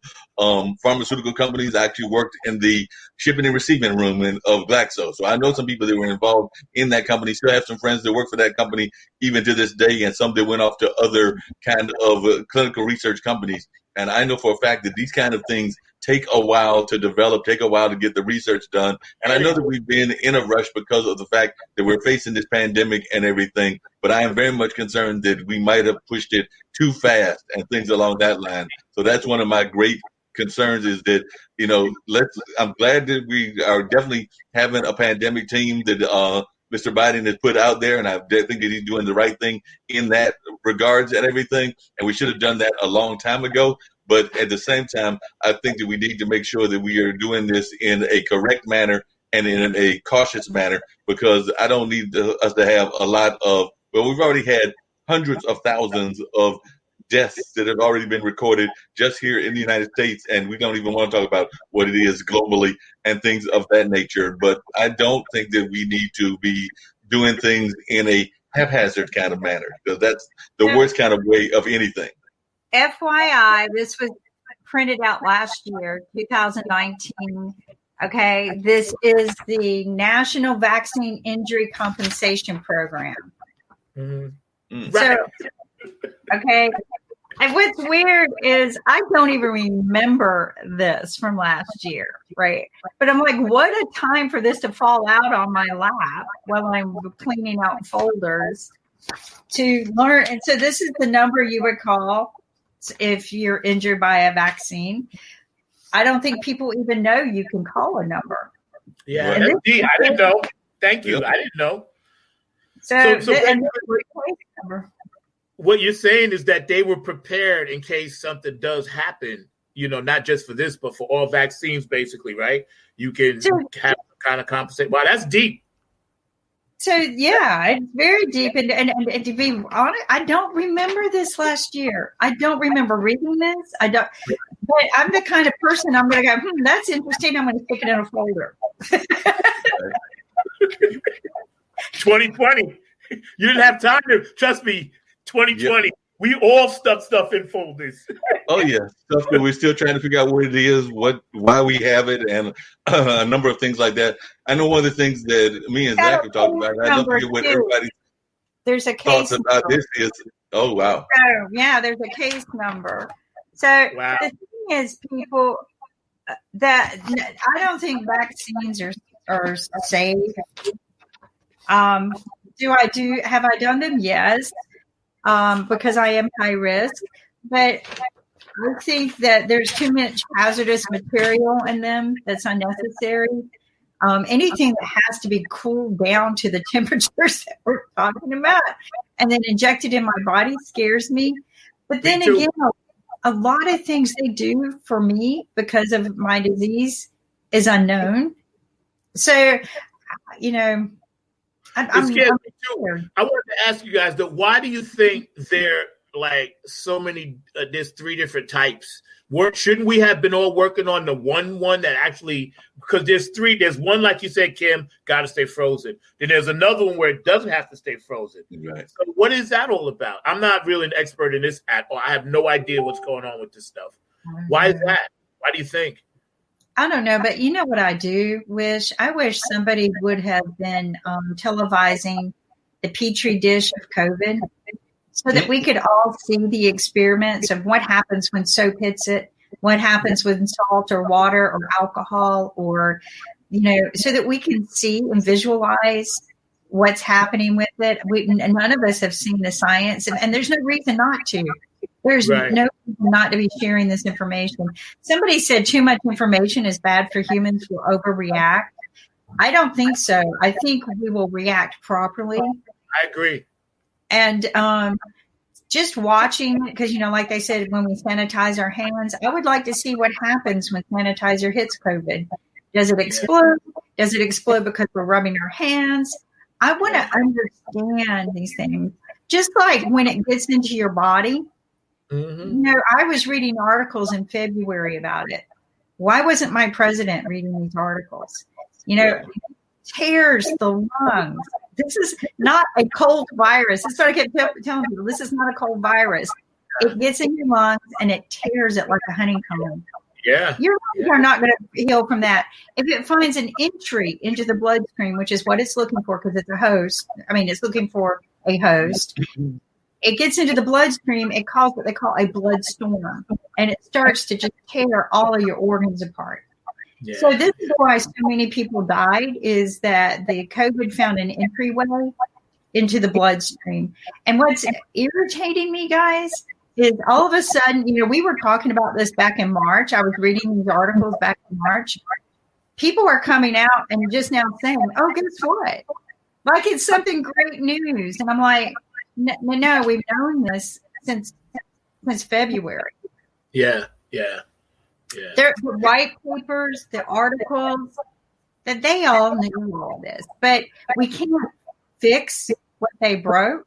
C: pharmaceutical companies. I actually worked in the shipping and receiving room of Glaxo. So I know some people that were involved in that company. Still have some friends that work for that company even to this day, and some that went off to other kind of clinical research companies. And I know for a fact that these kind of things take a while to develop, take a while to get the research done. And I know that we've been in a rush because of the fact that we're facing this pandemic and everything. But I am very much concerned that we might have pushed it too fast and things along that line. So that's one of my great concerns, is that, I'm glad that we are definitely having a pandemic team that Mr. Biden has put out there, and I think that he's doing the right thing in that regards and everything. And we should have done that a long time ago. But at the same time, I think that we need to make sure that we are doing this in a correct manner and in a cautious manner, because I don't need us to have a lot of, we've already had hundreds of thousands of deaths that have already been recorded just here in the United States, and we don't even want to talk about what it is globally and things of that nature. But I don't think that we need to be doing things in a haphazard kind of manner, because that's the worst kind of way of anything.
D: FYI, this was printed out last year, 2019. Okay, this is the National Vaccine Injury Compensation Program.
A: Mm-hmm.
D: So, okay, and what's weird is I don't even remember this from last year, right? But I'm like, what a time for this to fall out on my lap while I'm cleaning out folders to learn. And so this is the number you would call if you're injured by a vaccine. I don't think people even know you can call a number.
A: Yeah, I didn't know. Thank you. I didn't know. So what you're saying is that they were prepared in case something does happen, not just for this, but for all vaccines, basically, right? You can have kind of compensate. Wow, that's deep.
D: So, yeah, it's very deep. And to be honest, I don't remember this last year. I don't remember reading this. But I'm the kind of person I'm going to go, that's interesting. I'm going to stick it in a folder.
A: 2020. You didn't have time to, trust me, 2020. Yep. We all stuff in folders.
C: Oh, yeah. Stuff that we're still trying to figure out what it is, why we have it, and a number of things like that. I know one of the things that me and Zack have talked about, I don't forget what everybody thoughts about this is, oh, wow.
D: So, yeah, there's a case number. So the thing is, people, that I don't think vaccines are safe. Have I done them? Yes. Because I am high risk, but I think that there's too much hazardous material in them that's unnecessary. Anything that has to be cooled down to the temperatures that we're talking about and then injected in my body scares me. But then again, a lot of things they do for me because of my disease is unknown. So, I'm
A: scared too. I wanted to ask you guys, why do you think there like so many? There's 3 different types. Shouldn't we have been all working on the one that actually? Because there's 3. There's one, like you said, Kim, got to stay frozen. Then there's another one where it doesn't have to stay frozen. Right. So what is that all about? I'm not really an expert in this at all. I have no idea what's going on with this stuff. Why is that? Why do you think?
D: I don't know, but you know what I do wish? I wish somebody would have been televising the Petri dish of COVID so that we could all see the experiments of what happens when soap hits it, what happens with salt or water or alcohol, or, so that we can see and visualize what's happening with it. None of us have seen the science, and there's no reason not to. There's no reason not to be sharing this information. Somebody said too much information is bad for humans who overreact. I don't think so. I think we will react properly.
A: I agree.
D: And just watching, because, like they said, when we sanitize our hands, I would like to see what happens when sanitizer hits COVID. Does it explode? Does it explode because we're rubbing our hands? I want to understand these things. Just like when it gets into your body. Mm-hmm. I was reading articles in February about it. Why wasn't my president reading these articles? Tears the lungs. This is not a cold virus. That's what I kept telling people. This is not a cold virus. It gets in your lungs and it tears it like a honeycomb.
A: Yeah.
D: Your lungs are not going to heal from that. If it finds an entry into the bloodstream, which is what it's looking for because it's a host. It's looking for a host. It gets into the bloodstream. It causes what they call a blood storm, and it starts to just tear all of your organs apart. Yeah. So this is why so many people died, is that the COVID found an entryway into the bloodstream. And what's irritating me, guys, is all of a sudden, we were talking about this back in March. I was reading these articles back in March. People are coming out and just now saying, oh, guess what? Like it's something great news. And I'm like, no, we've known this since February.
A: Yeah.
D: The white papers, the articles, that they all knew all this. But we can't fix what they broke.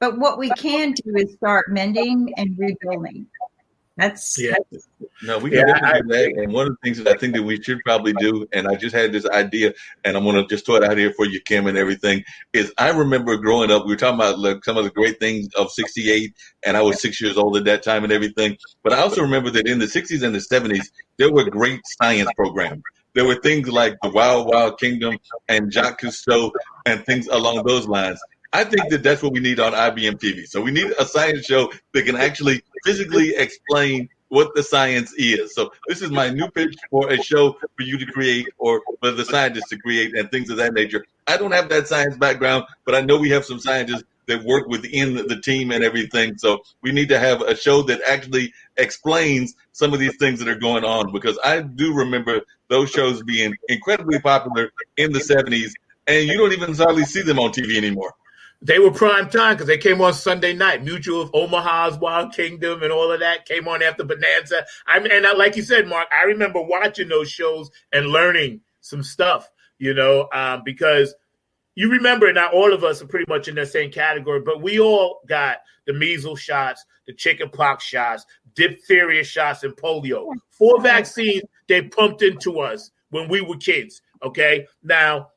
D: But what we can do is start mending and rebuilding. That's
A: Yeah.
C: No, we can definitely do that. And one of the things that I think that we should probably do, and I just had this idea, and I'm going to just throw it out here for you, Kim, and everything, is I remember growing up, we were talking about like some of the great things of 68, and I was 6 years old at that time and everything. But I also remember that in the 60s and the 70s, there were great science programs. There were things like the Wild Wild Kingdom and Jacques Cousteau and things along those lines. I think that that's what we need on IBM TV. So we need a science show that can actually physically explain what the science is. So this is my new pitch for a show for you to create or for the scientists to create and things of that nature. I don't have that science background, but I know we have some scientists that work within the team and everything. So we need to have a show that actually explains some of these things that are going on, because I do remember those shows being incredibly popular in the 70s, and you don't even hardly see them on TV anymore.
A: They were prime time because they came on Sunday night. Mutual of Omaha's Wild Kingdom and all of that came on after Bonanza. Like you said, Mark, I remember watching those shows and learning some stuff, because you remember, not all of us are pretty much in that same category, but we all got the measles shots, the chickenpox shots, diphtheria shots, and polio. 4 vaccines they pumped into us when we were kids, okay? Now,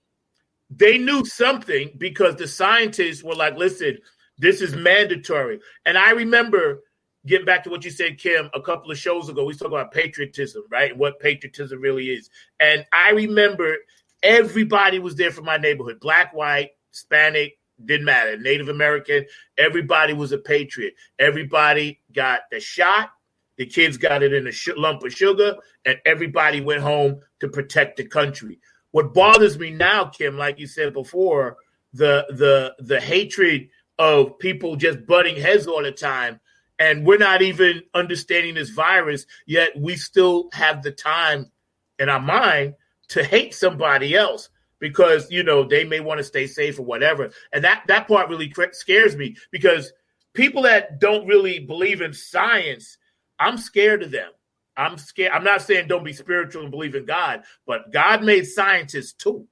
A: they knew something because the scientists were like, listen, this is mandatory. And I remember, getting back to what you said, Kim, a couple of shows ago, we talked about patriotism, right? What patriotism really is. And I remember everybody was there from my neighborhood, black, white, Hispanic, didn't matter, Native American, everybody was a patriot. Everybody got the shot. The kids got it in a lump of sugar, and everybody went home to protect the country. What bothers me now, Kim, like you said before, the hatred of people just butting heads all the time, and we're not even understanding this virus, yet we still have the time in our mind to hate somebody else because, they may want to stay safe or whatever. And that part really scares me, because people that don't really believe in science, I'm scared of them. I'm scared. I'm not saying don't be spiritual and believe in God, but God made scientists too,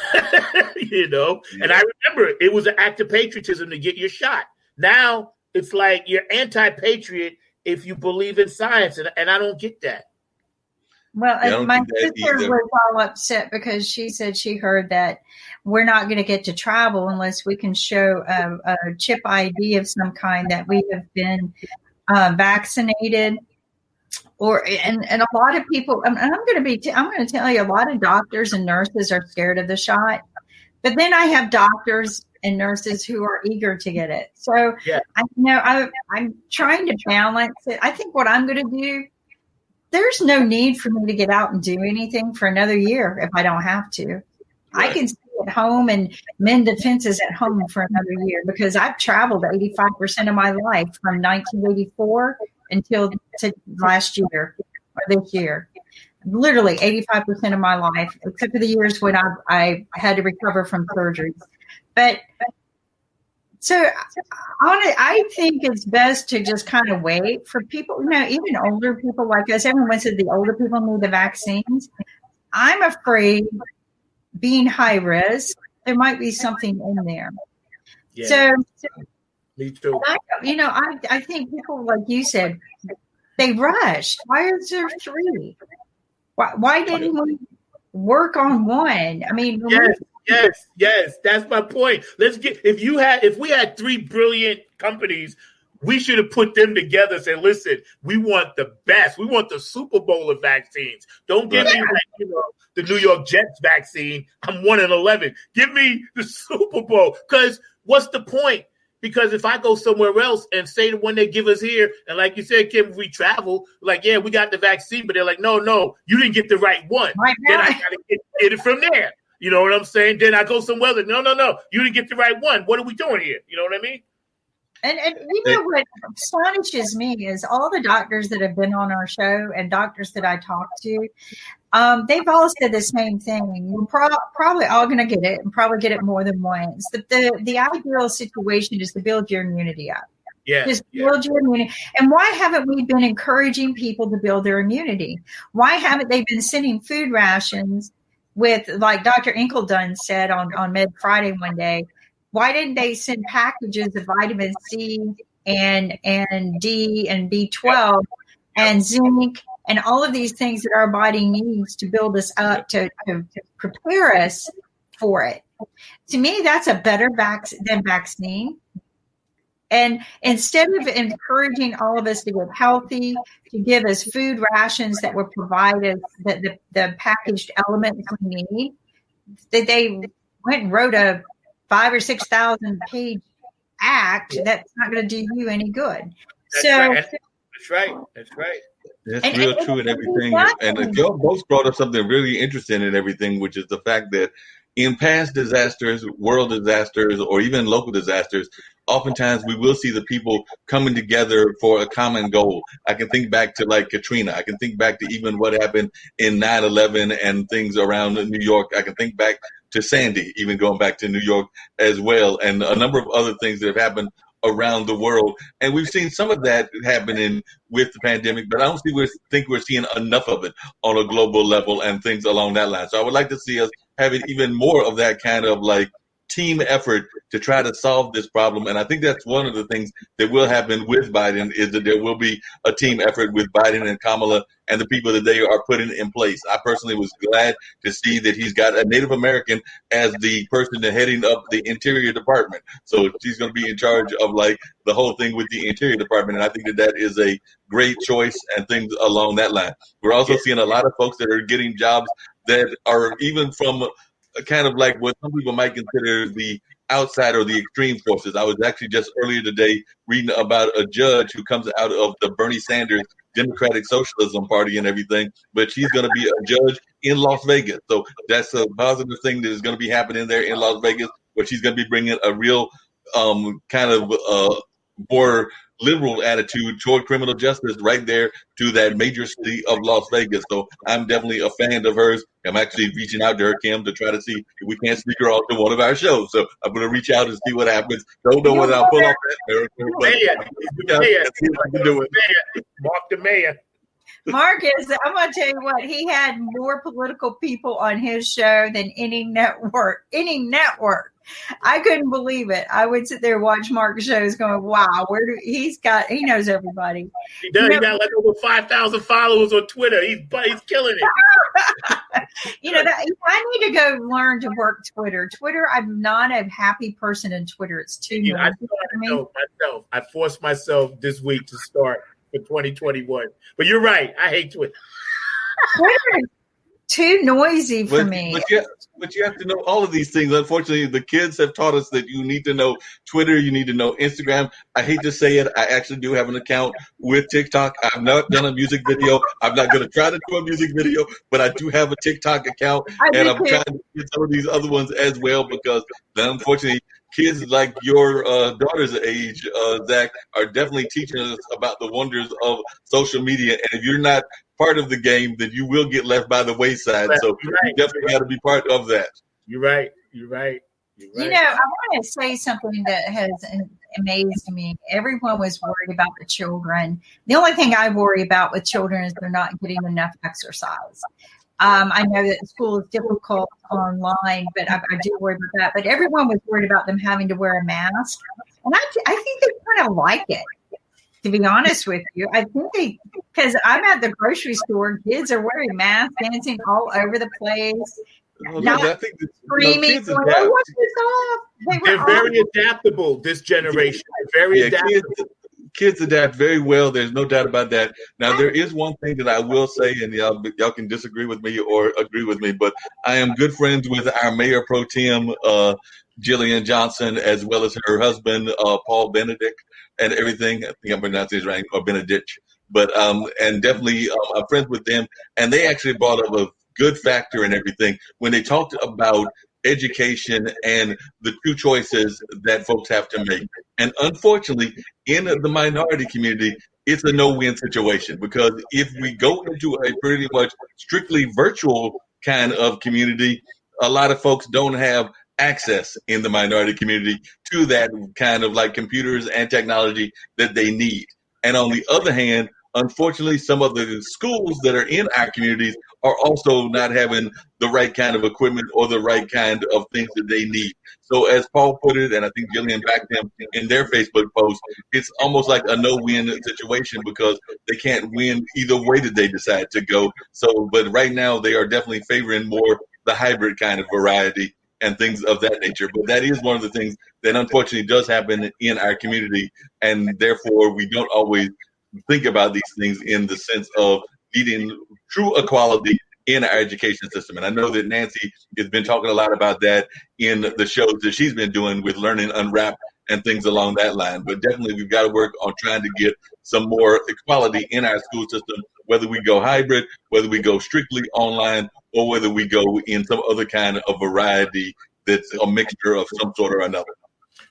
A: Yeah. And I remember it was an act of patriotism to get your shot. Now it's like you're anti-patriot if you believe in science, and I don't get that.
D: Well, my sister was all upset because she said she heard that we're not going to get to travel unless we can show a chip ID of some kind that we have been vaccinated. And a lot of people, and I'm going to tell you, a lot of doctors and nurses are scared of the shot, but then I have doctors and nurses who are eager to get it. So I'm trying to balance it. I think what I'm going to do, there's no need for me to get out and do anything for another year if I don't have to. Right. I can stay at home and mend the fences at home for another year, because I've traveled 85% of my life from 1984 until to last year or this year. Literally 85% of my life, except for the years when I had to recover from surgeries. But so I think it's best to just kind of wait for people, even older people like us. Everyone said the older people need the vaccines. I'm afraid, being high risk, there might be something in there. Yeah. So
A: me too.
D: I think people, like you said, they rushed. Why is there 3? Why didn't we work on one? I mean, yes. That's my point. If we had 3 brilliant companies, we should have put them together and said, listen, we want the best. We want the Super Bowl of vaccines. Don't give me the New York Jets vaccine. I'm 1-11. Give me the Super Bowl. Because what's the point? Because if I go somewhere else and say the one they give us here, and like you said, Kim, if we travel, like, yeah, we got the vaccine, but they're like, no, you didn't get the right one. Then I got to get it from there. You know what I'm saying? Then I go somewhere else, no, you didn't get the right one. What are we doing here? You know what I mean? And what astonishes me is all the doctors that have been on our show and doctors that I talked to, they've all said the same thing. We're probably all going to get it and probably get it more than once. The ideal situation is to build your immunity up.
A: Yeah.
D: Just build your immunity. And why haven't we been encouraging people to build their immunity? Why haven't they been sending food rations with, like Dr. Inkeldun said on Med Friday one day, why didn't they send packages of vitamin C and D and B12 and zinc and all of these things that our body needs to build us up to prepare us for it. To me, that's a better than vaccine. And instead of encouraging all of us to get healthy, to give us food rations that will provide us the packaged elements we need, that they went and wrote a 5,000 or 6,000 page act that's not going to do you any good.
A: That's right.
C: That's real true and everything. And y'all both brought up something really interesting and everything, which is the fact that in past disasters, world disasters, or even local disasters, oftentimes we will see the people coming together for a common goal. I can think back to like Katrina. I can think back to even what happened in 9/11 and things around New York. I can think back to Sandy, even going back to New York as well, and a number of other things that have happened around the world. And we've seen some of that happening with the pandemic, but I don't think we're seeing enough of it on a global level and things along that line. So I would like to see us having even more of that kind of like team effort to try to solve this problem. And I think that's one of the things that will happen with Biden, is that there will be a team effort with Biden and Kamala and the people that they are putting in place. I personally was glad to see that he's got a Native American as the person heading up the Interior Department. So she's going to be in charge of like the whole thing with the Interior Department. And I think that that is a great choice and things along that line. We're also seeing a lot of folks that are getting jobs that are even from kind of like what some people might consider the outside or the extreme forces. I was actually just earlier today reading about a judge who comes out of the Bernie Sanders Democratic Socialism Party and everything, but she's going to be a judge in Las Vegas. So that's a positive thing that is going to be happening there in Las Vegas, where she's going to be bringing a real kind of more liberal attitude toward criminal justice right there to that major city of Las Vegas. So I'm definitely a fan of hers. I'm actually reaching out to her, Kim, to try to see if we can't sneak her on to one of our shows. So I'm going to reach out and see what happens. Don't know whether I'll pull off that.
A: Mark the mayor.
D: Marcus, I'm going to tell you what, he had more political people on his show than any network. I couldn't believe it. I would sit there and watch Mark's shows going, wow, he knows everybody.
A: He does. He got like over 5,000 followers on Twitter. He's killing it.
D: I need to go learn to work Twitter. I'm not a happy person in Twitter. It's too noisy for me.
A: Myself. I forced myself this week to start for 2021. But you're right. I hate Twitter.
D: Twitter is too noisy for me.
C: But you have to know all of these things. Unfortunately, the kids have taught us that you need to know Twitter, you need to know Instagram. I hate to say it, I actually do have an account with TikTok. I've not done a music video. I'm not going to try to do a music video, but I do have a TikTok account, and I'm trying to get some of these other ones as well, because unfortunately, kids like your daughter's age, Zach, are definitely teaching us about the wonders of social media. And if you're not part of the game, then you will get left by the wayside. So you definitely got to be part of that.
A: You're right.
D: I want to say something that has amazed me. Everyone was worried about the children. The only thing I worry about with children is they're not getting enough exercise. I know that school is difficult online, but I do worry about that. But everyone was worried about them having to wear a mask. And I think they kind of like it, to be honest with you. I think because I'm at the grocery store, kids are wearing masks, dancing all over the place.
C: I think
D: screaming, what's this off?
C: They're
A: very adaptable, this generation. They're very adaptable.
C: Kids adapt very well. There's no doubt about that. Now, there is one thing that I will say, and y'all can disagree with me or agree with me, but I am good friends with our Mayor Pro Tem, Jillian Johnson, as well as her husband, Paul Benedict, and everything. I think I'm pronouncing his right, or Benedict. But and definitely I'm friends with them, and they actually brought up a good factor and everything when they talked about education and the two choices that folks have to make. And unfortunately, in the minority community, it's a no-win situation, because if we go into a pretty much strictly virtual kind of community, a lot of folks don't have access in the minority community to that kind of like computers and technology that they need. And on the other hand, unfortunately, some of the schools that are in our communities are also not having the right kind of equipment or the right kind of things that they need. So as Paul put it, and I think Jillian backed him in their Facebook post, it's almost like a no-win situation because they can't win either way that they decide to go. So, but right now they are definitely favoring more the hybrid kind of variety and things of that nature. But that is one of the things that unfortunately does happen in our community, and therefore we don't always think about these things in the sense of needing true equality in our education system. And I know that Nancy has been talking a lot about that in the shows that she's been doing with Learning Unwrapped and things along that line. But definitely we've got to work on trying to get some more equality in our school system, whether we go hybrid, whether we go strictly online, or whether we go in some other kind of variety that's a mixture of some sort or another.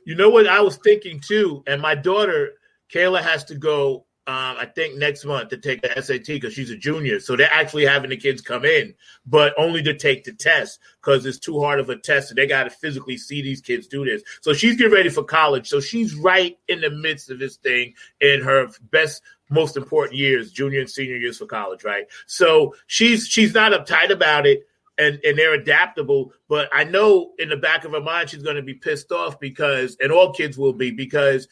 A: You know what I was thinking too, and my daughter, Kayla, has to go I think next month to take the SAT because she's a junior. So they're actually having the kids come in, but only to take the test because it's too hard of a test. And they got to physically see these kids do this. So she's getting ready for college. So she's right in the midst of this thing in her best, most important years, junior and senior years for college, right? So she's not uptight about it. And they're adaptable, but I know in the back of her mind she's going to be pissed off because, and all kids will be, because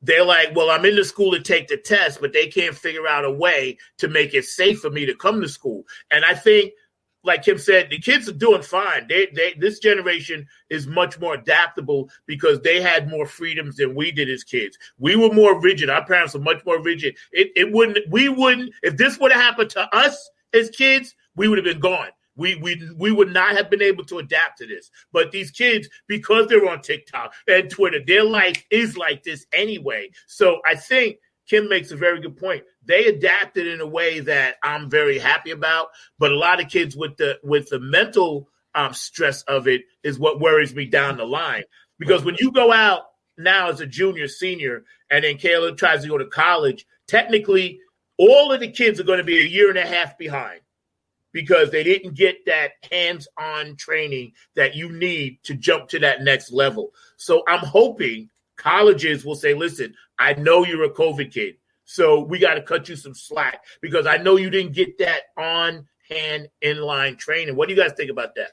A: they're like, well, I'm in the school to take the test, but they can't figure out a way to make it safe for me to come to school. And I think, like Kim said, the kids are doing fine. This generation is much more adaptable because they had more freedoms than we did as kids. We were more rigid. Our parents were much more rigid. We wouldn't, if this would have happened to us as kids, we would have been gone. We would not have been able to adapt to this. But these kids, because they're on TikTok and Twitter, their life is like this anyway. So I think Kim makes a very good point. They adapted in a way that I'm very happy about. But a lot of kids with the mental stress of it is what worries me down the line. Because when you go out now as a junior, senior, and then Kayla tries to go to college, technically all of the kids are going to be a year and a half behind, because they didn't get that hands-on training that you need to jump to that next level. So I'm hoping colleges will say, listen, I know you're a COVID kid, so we got to cut you some slack because I know you didn't get that on-hand, in-line training. What do you guys think about that?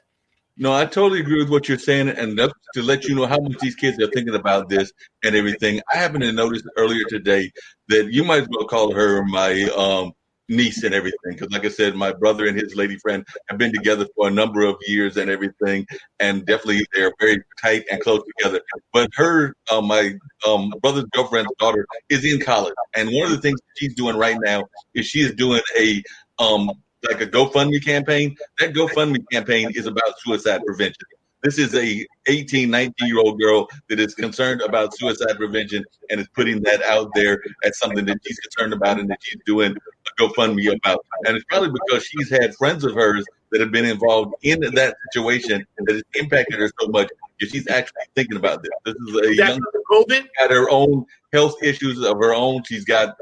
C: No, I totally agree with what you're saying. And that's to let you know how much these kids are thinking about this and everything. I happened to notice earlier today that you might as well call her my niece and everything, because like I said, my brother and his lady friend have been together for a number of years and everything, and definitely they're very tight and close together. But her my brother's girlfriend's daughter is in college, and one of the things she's doing right now is she is doing a like a GoFundMe campaign. That GoFundMe campaign is about suicide prevention. This is a 18, 19-year-old girl that is concerned about suicide prevention and is putting that out there as something that she's concerned about and that she's doing a GoFundMe about. And it's probably because she's had friends of hers that have been involved in that situation and that has impacted her so much that she's actually thinking about this. This is a young
A: COVID?
C: Got her own health issues of her own. She's got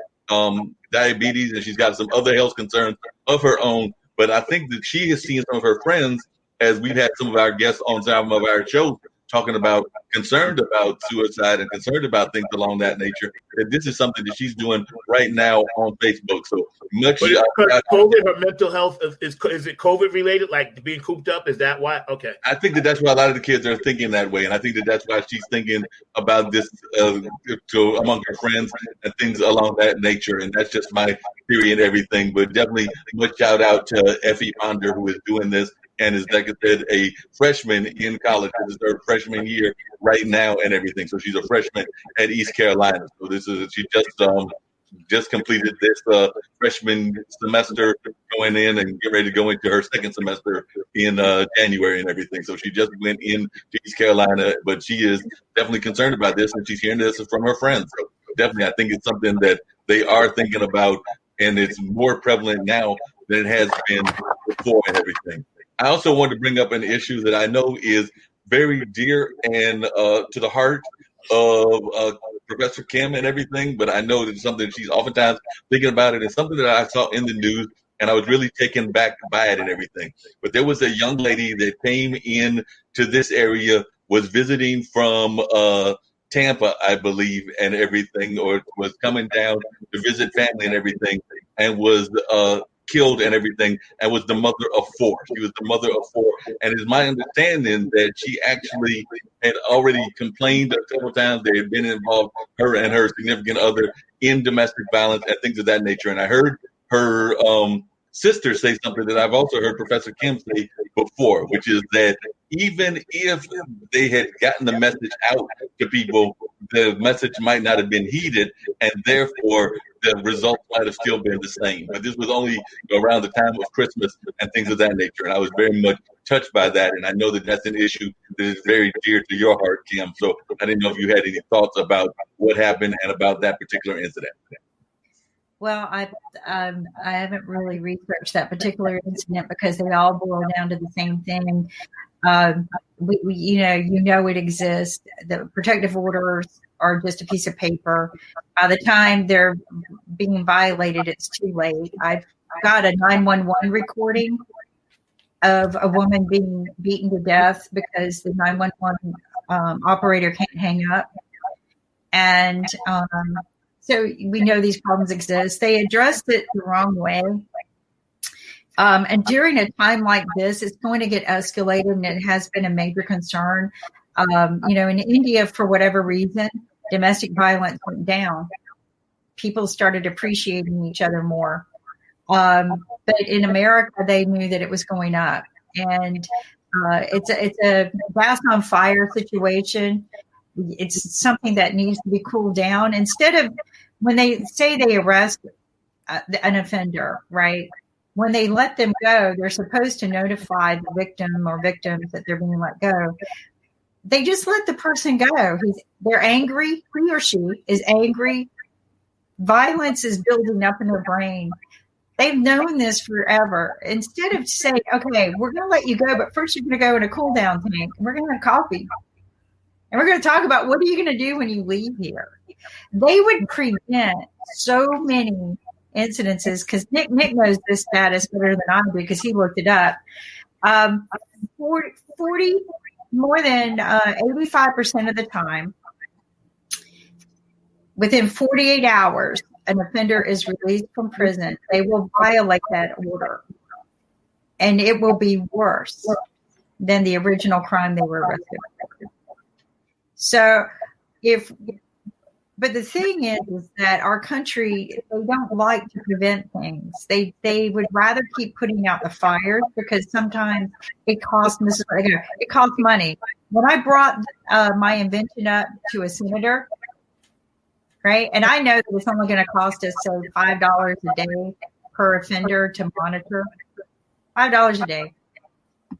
C: diabetes and she's got some other health concerns of her own. But I think that she has seen some of her friends, as we've had some of our guests on some of our shows talking about concerned about suicide and concerned about things along that nature, that this is something that she's doing right now on Facebook. So much.
A: But because COVID, her mental health, is it COVID related, like being cooped up? Is that why? Okay.
C: I think that that's why a lot of the kids are thinking that way. And I think that that's why she's thinking about this among her friends and things along that nature. And that's just my theory and everything. But definitely much shout out to Effie Ponder, who is doing this. And is, like I said, a freshman in college. This is her freshman year right now and everything. So she's a freshman at East Carolina. So she just completed this freshman semester, going in and get ready to go into her second semester in January and everything. So she just went in to East Carolina, but she is definitely concerned about this, and she's hearing this from her friends. So definitely, I think it's something that they are thinking about, and it's more prevalent now than it has been before and everything. I also wanted to bring up an issue that I know is very dear and to the heart of Professor Kim and everything, but I know that it's something she's oftentimes thinking about it. It's something that I saw in the news, and I was really taken back by it and everything. But there was a young lady that came in to this area, was visiting from Tampa, I believe, and everything, or was coming down to visit family and everything, and was killed and everything, and was the mother of 4. She was the mother of 4. And it's my understanding that she actually had already complained several times. They had been involved, her and her significant other, in domestic violence and things of that nature. And I heard her sister say something that I've also heard Professor Kim say before, which is that even if they had gotten the message out to people, the message might not have been heeded, and therefore the results might have still been the same. But this was only around the time of Christmas and things of that nature, and I was very much touched by that, and I know that that's an issue that is very dear to your heart, Kim. So I didn't know if you had any thoughts about what happened and about that particular incident.
D: Well, I haven't really researched that particular incident because they all boil down to the same thing. It exists. The protective orders are just a piece of paper. By the time they're being violated, it's too late. I've got a 911 recording of a woman being beaten to death because the 911 operator can't hang up. And so we know these problems exist. They addressed it the wrong way. And during a time like this, it's going to get escalated, and it has been a major concern. In India, for whatever reason, domestic violence went down. People started appreciating each other more. But in America, they knew that it was going up. And it's a gas on fire situation. It's something that needs to be cooled down. Instead of when they say they arrest an offender, right? When they let them go, they're supposed to notify the victim or victims that they're being let go. They just let the person go. They're angry. He or she is angry. Violence is building up in their brain. They've known this forever. Instead of saying, okay, we're going to let you go, but first you're going to go in a cool down tank, and we're going to have coffee. And we're going to talk about what are you going to do when you leave here. They would prevent so many incidences because Nick knows this status better than I do because he looked it up. 40 more than 85% of the time, within 48 hours, an offender is released from prison. They will violate that order, and it will be worse than the original crime they were arrested for. So but the thing is that our country, they don't like to prevent things. They would rather keep putting out the fires because sometimes it costs money. When I brought my invention up to a senator, right, and I know that it's only going to cost us, say, $5 a day per offender to monitor, $5 a day,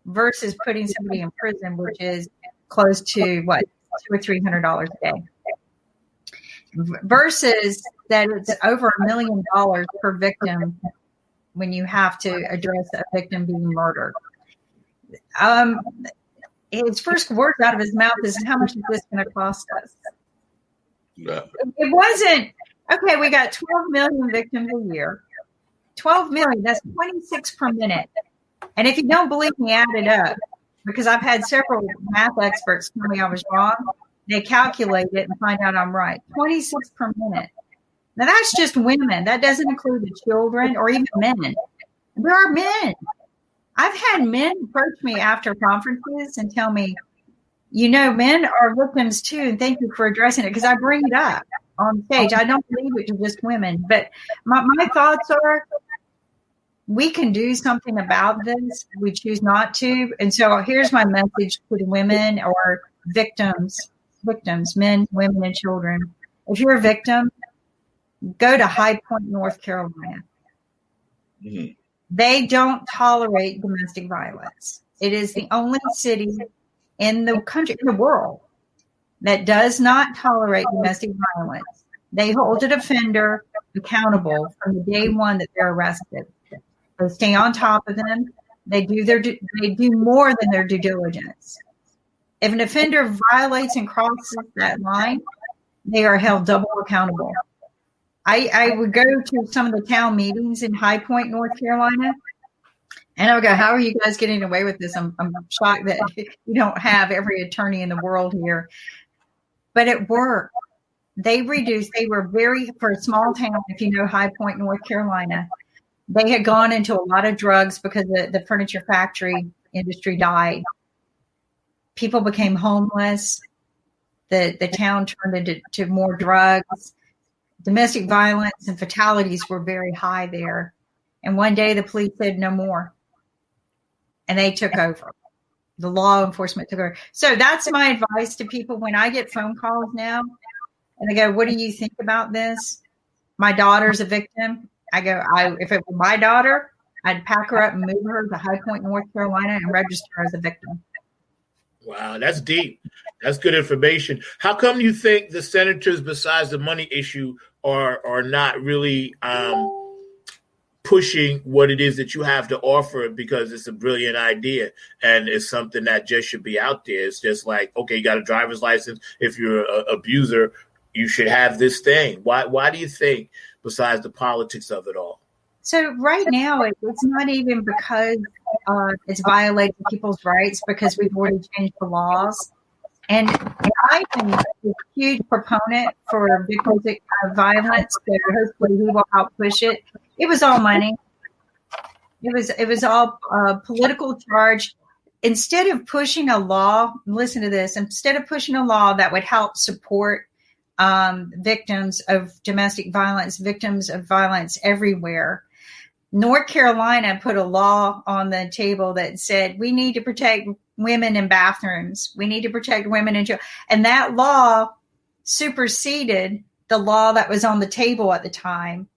D: versus putting somebody in prison, which is close to $200 or $300 a day. Versus that it's over $1 million per victim when you have to address a victim being murdered. His first words out of his mouth is, how much is this going to cost us? Yeah. It wasn't, okay, we got 12 million victims a year. 12 million, that's 26 per minute. And if you don't believe me, add it up. Because I've had several math experts tell me I was wrong. They calculate it and find out I'm right. 26 per minute. Now that's just women. That doesn't include the children or even men. There are men. I've had men approach me after conferences and tell me, men are victims too, and thank you for addressing it, because I bring it up on stage. I don't believe it's just women. But my thoughts are, we can do something about this. We choose not to. And so here's my message to the women or victims, men, women, and children. If you're a victim, go to High Point, North Carolina. Mm-hmm. They don't tolerate domestic violence. It is the only city in the country, in the world, that does not tolerate domestic violence. They hold an offender accountable from the day one that they're arrested. They stay on top of them. They do more than their due diligence. If an offender violates and crosses that line, they are held double accountable. I would go to some of the town meetings in High Point, North Carolina, and I would go, how are you guys getting away with this? I'm shocked that you don't have every attorney in the world here. But it worked. They were for a small town, if you know High Point, North Carolina, They had gone into a lot of drugs because the furniture factory industry died. People became homeless. The town turned into more drugs. Domestic violence and fatalities were very high there. And one day the police said no more. And they took over. The law enforcement took over. So that's my advice to people when I get phone calls now. And they go, what do you think about this? My daughter's a victim. I go, if it were my daughter, I'd pack her up and move her to High Point, North Carolina, and register her as a victim.
A: Wow, that's deep. That's good information. How come you think the senators, besides the money issue, are not really pushing what it is that you have to offer? Because it's a brilliant idea and it's something that just should be out there. It's just like, okay, you got a driver's license. If you're an abuser, you should have this thing. Why do you think, besides the politics of it all?
D: So right now, it's not even because it's violating people's rights, because we've already changed the laws. And I am a huge proponent for victims of violence. So hopefully we will help push it. It was all money. It was all political charge. Instead of pushing a law, listen to this, instead of pushing a law that would help support victims of domestic violence, victims of violence everywhere, North Carolina put a law on the table that said we need to protect women in bathrooms. We need to protect women in jail. And that law superseded the law that was on the table at the time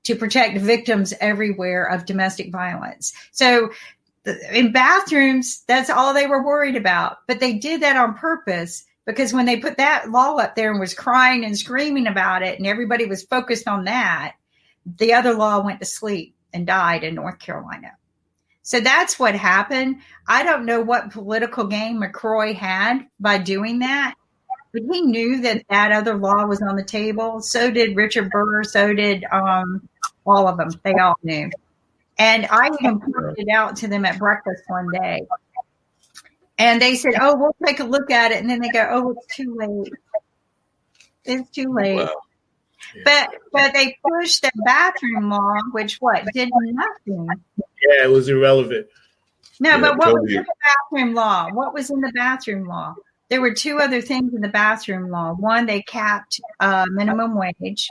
D: to protect victims everywhere of domestic violence. So in bathrooms, that's all they were worried about. But they did that on purpose, because when they put that law up there and was crying and screaming about it and everybody was focused on that, the other law went to sleep and died in North Carolina. So that's what happened. I don't know what political game McKoy had by doing that, but he knew that other law was on the table. So did Richard Burr. So did all of them. They all knew. And I even pointed it out to them at breakfast one day. And they said, oh, we'll take a look at it. And then they go, oh, it's too late. It's too late. Wow. Yeah. But they pushed the bathroom law, which did nothing.
A: Yeah, it was irrelevant.
D: No, yeah, but what was in the bathroom law? What was in the bathroom law? There were two other things in the bathroom law. One, they capped minimum wage.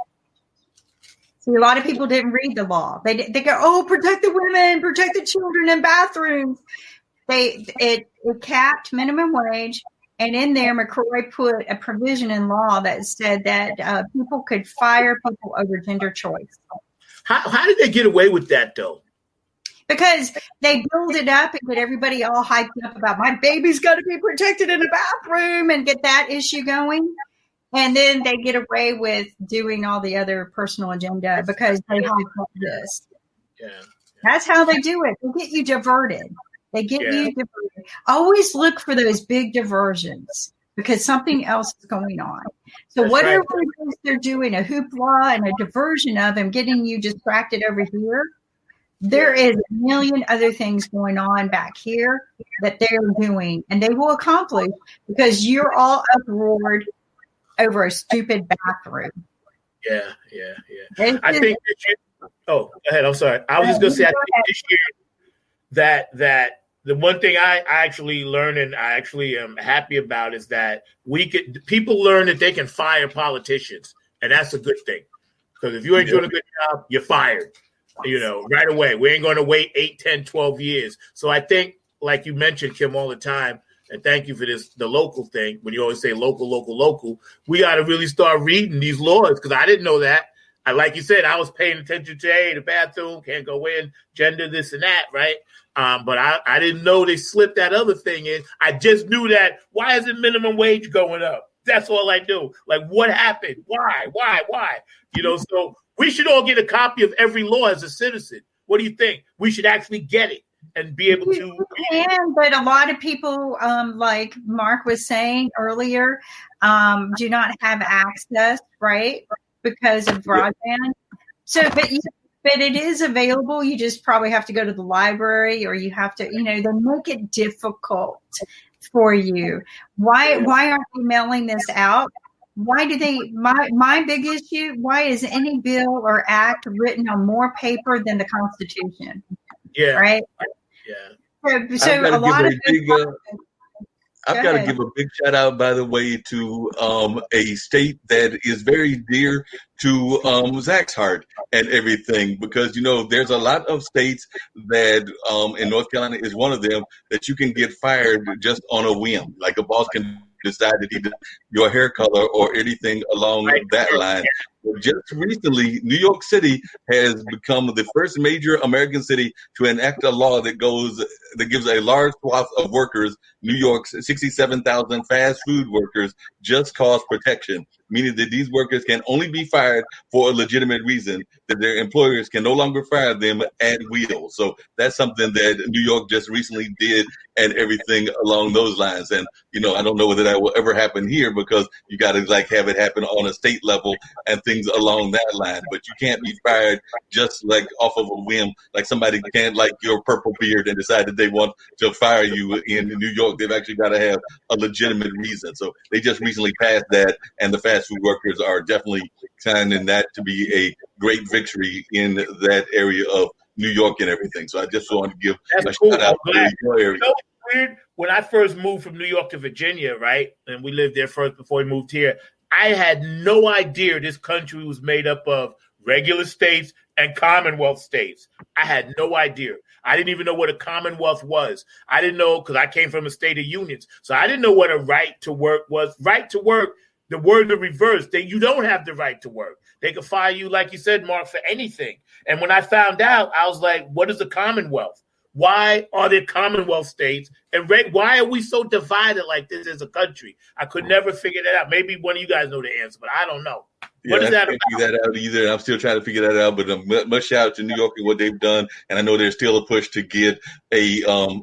D: See, a lot of people didn't read the law. They go, oh, protect the women, protect the children in bathrooms. It capped minimum wage. And in there, McKoy put a provision in law that said that people could fire people over gender choice.
A: How did they get away with that, though?
D: Because they build it up and get everybody all hyped up about my baby's got to be protected in the bathroom and get that issue going. And then they get away with doing all the other personal agenda because they hype up this. Yeah. That's how they do it. They get you diverted. They get you diverted. Always look for those big diversions because something else is going on. So that's whatever it is they're doing, a hoopla and a diversion of them, getting you distracted over here, there is a million other things going on back here that they're doing, and they will accomplish because you're all uproared over a stupid bathroom.
A: Yeah. I think go ahead. I'm sorry. I was just going to say, I think this year that the one thing I actually learned and I actually am happy about is that people learn that they can fire politicians, and that's a good thing. Because if you ain't doing a good job, you're fired, right away. We ain't going to wait 8, 10, 12 years. So I think, like you mentioned, Kim, all the time, and thank you for the local thing. When you always say local, we got to really start reading these laws because I didn't know that. Like you said, I was paying attention to, the bathroom, can't go in, gender, this and that, right? But I didn't know they slipped that other thing in. I just knew that, why isn't minimum wage going up? That's all I knew. Like, what happened? Why? So we should all get a copy of every law as a citizen. What do you think? We should actually get it and be able to.
D: You can, but a lot of people, like Mark was saying earlier, do not have access, right? Because of broadband. So, but it is available. You just probably have to go to the library, or you have to, they make it difficult for you. Why aren't we mailing this out? Why do they? My big issue. Why is any bill or act written on more paper than the Constitution?
A: Yeah.
D: Right.
A: Yeah.
D: So a lot of
C: I've got to give a big shout out, by the way, to a state that is very dear to Zack's heart and everything, because, there's a lot of states that, and North Carolina is one of them, that you can get fired just on a whim. Like a boss can decide that he does your hair color or anything along that line. Just recently, New York City has become the first major American city to enact a law that gives a large swath of workers, New York's 67,000 fast food workers, just cause protection, meaning that these workers can only be fired for a legitimate reason, that their employers can no longer fire them at will. So that's something that New York just recently did and everything along those lines. And, I don't know whether that will ever happen here, because you got to have it happen on a state level and things along that line. But you can't be fired just off of a whim. Like somebody can't like your purple beard and decide that they want to fire you in New York. They've actually got to have a legitimate reason. So they just recently passed that, and the fast food workers are definitely finding that to be a great victory in that area of New York and everything. So I just wanted to give a shout out to your area.
A: Weird. When I first moved from New York to Virginia, right, and we lived there first before we moved here, I had no idea this country was made up of regular states and Commonwealth states. I had no idea. I didn't even know what a Commonwealth was. I didn't know, because I came from a state of unions. So I didn't know what a right to work was. Right to work, the word the reverse, you don't have the right to work. They could fire you, like you said, Mark, for anything. And when I found out, I was like, what is a Commonwealth? Why are there Commonwealth states? And why are we so divided like this as a country? I could never figure that out. Maybe one of you guys know the answer, but I don't know. What is that about?
C: I can't figure that out either. I'm still trying to figure that out, but much shout out to New York and what they've done. And I know there's still a push to get a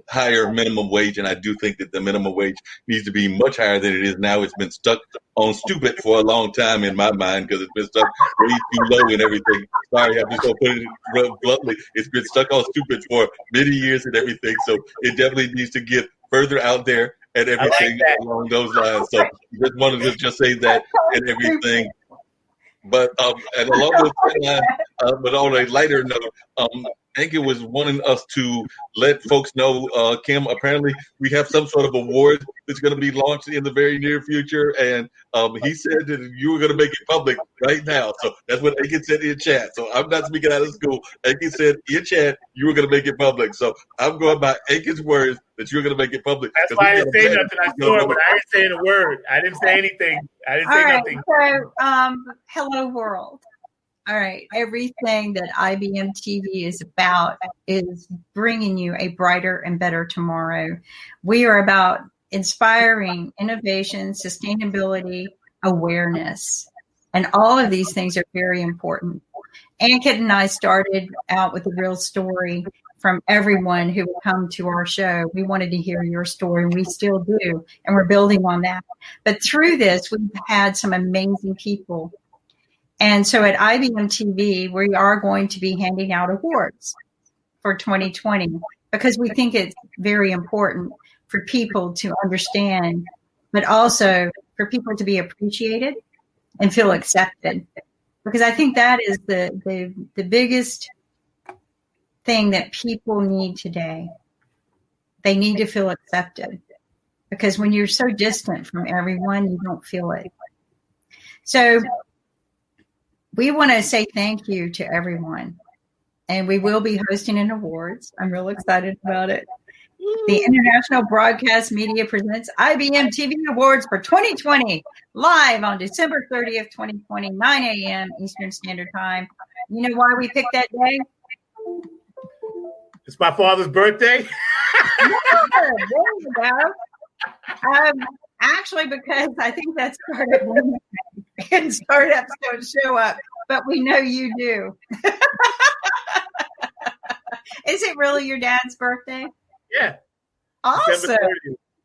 C: higher minimum wage. And I do think that the minimum wage needs to be much higher than it is now. It's been stuck on stupid for a long time in my mind, because it's been stuck way too low and everything. Sorry, I'm just going to put it bluntly. It's been stuck on stupid for many years and everything. So it definitely needs to get further out there and everything along those lines. So just wanted to just say that and everything. But and along those lines, but on a lighter note, Anchor was wanting us to let folks know, Kim, apparently we have some sort of award that's going to be launched in the very near future. And he said that you were going to make it public right now. So that's what Anchor said in chat. So I'm not speaking out of school. Anchor said in chat you were going to make it public. So I'm going by Anchor's words that you're going to make it public.
A: That's why I didn't say nothing. I saw it, but I didn't say a word. I didn't say anything. I didn't say nothing.
D: So, hello world. All right. Everything that IBM TV is about is bringing you a brighter and better tomorrow. We are about inspiring innovation, sustainability, awareness, and all of these things are very important. Ankit and I started out with a real story from everyone who would come to our show. We wanted to hear your story, and we still do, and we're building on that. But through this, we've had some amazing people. And so at IBM TV, we are going to be handing out awards for 2020 because we think it's very important for people to understand, but also for people to be appreciated and feel accepted. Because I think that is the biggest thing that people need today. They need to feel accepted, because when you're so distant from everyone, you don't feel it. So we want to say thank you to everyone, and we will be hosting an awards. I'm real excited about it. The International Broadcast Media presents IBM TV Awards for 2020, live on December 30th, 2020, 9 a.m. Eastern Standard Time. You know why we picked that day?
A: It's my father's birthday.
D: There you go. Actually, because I think that's startup Wednesday, and startups don't show up, but we know you do. Is it really your dad's birthday?
A: Yeah.
D: Awesome.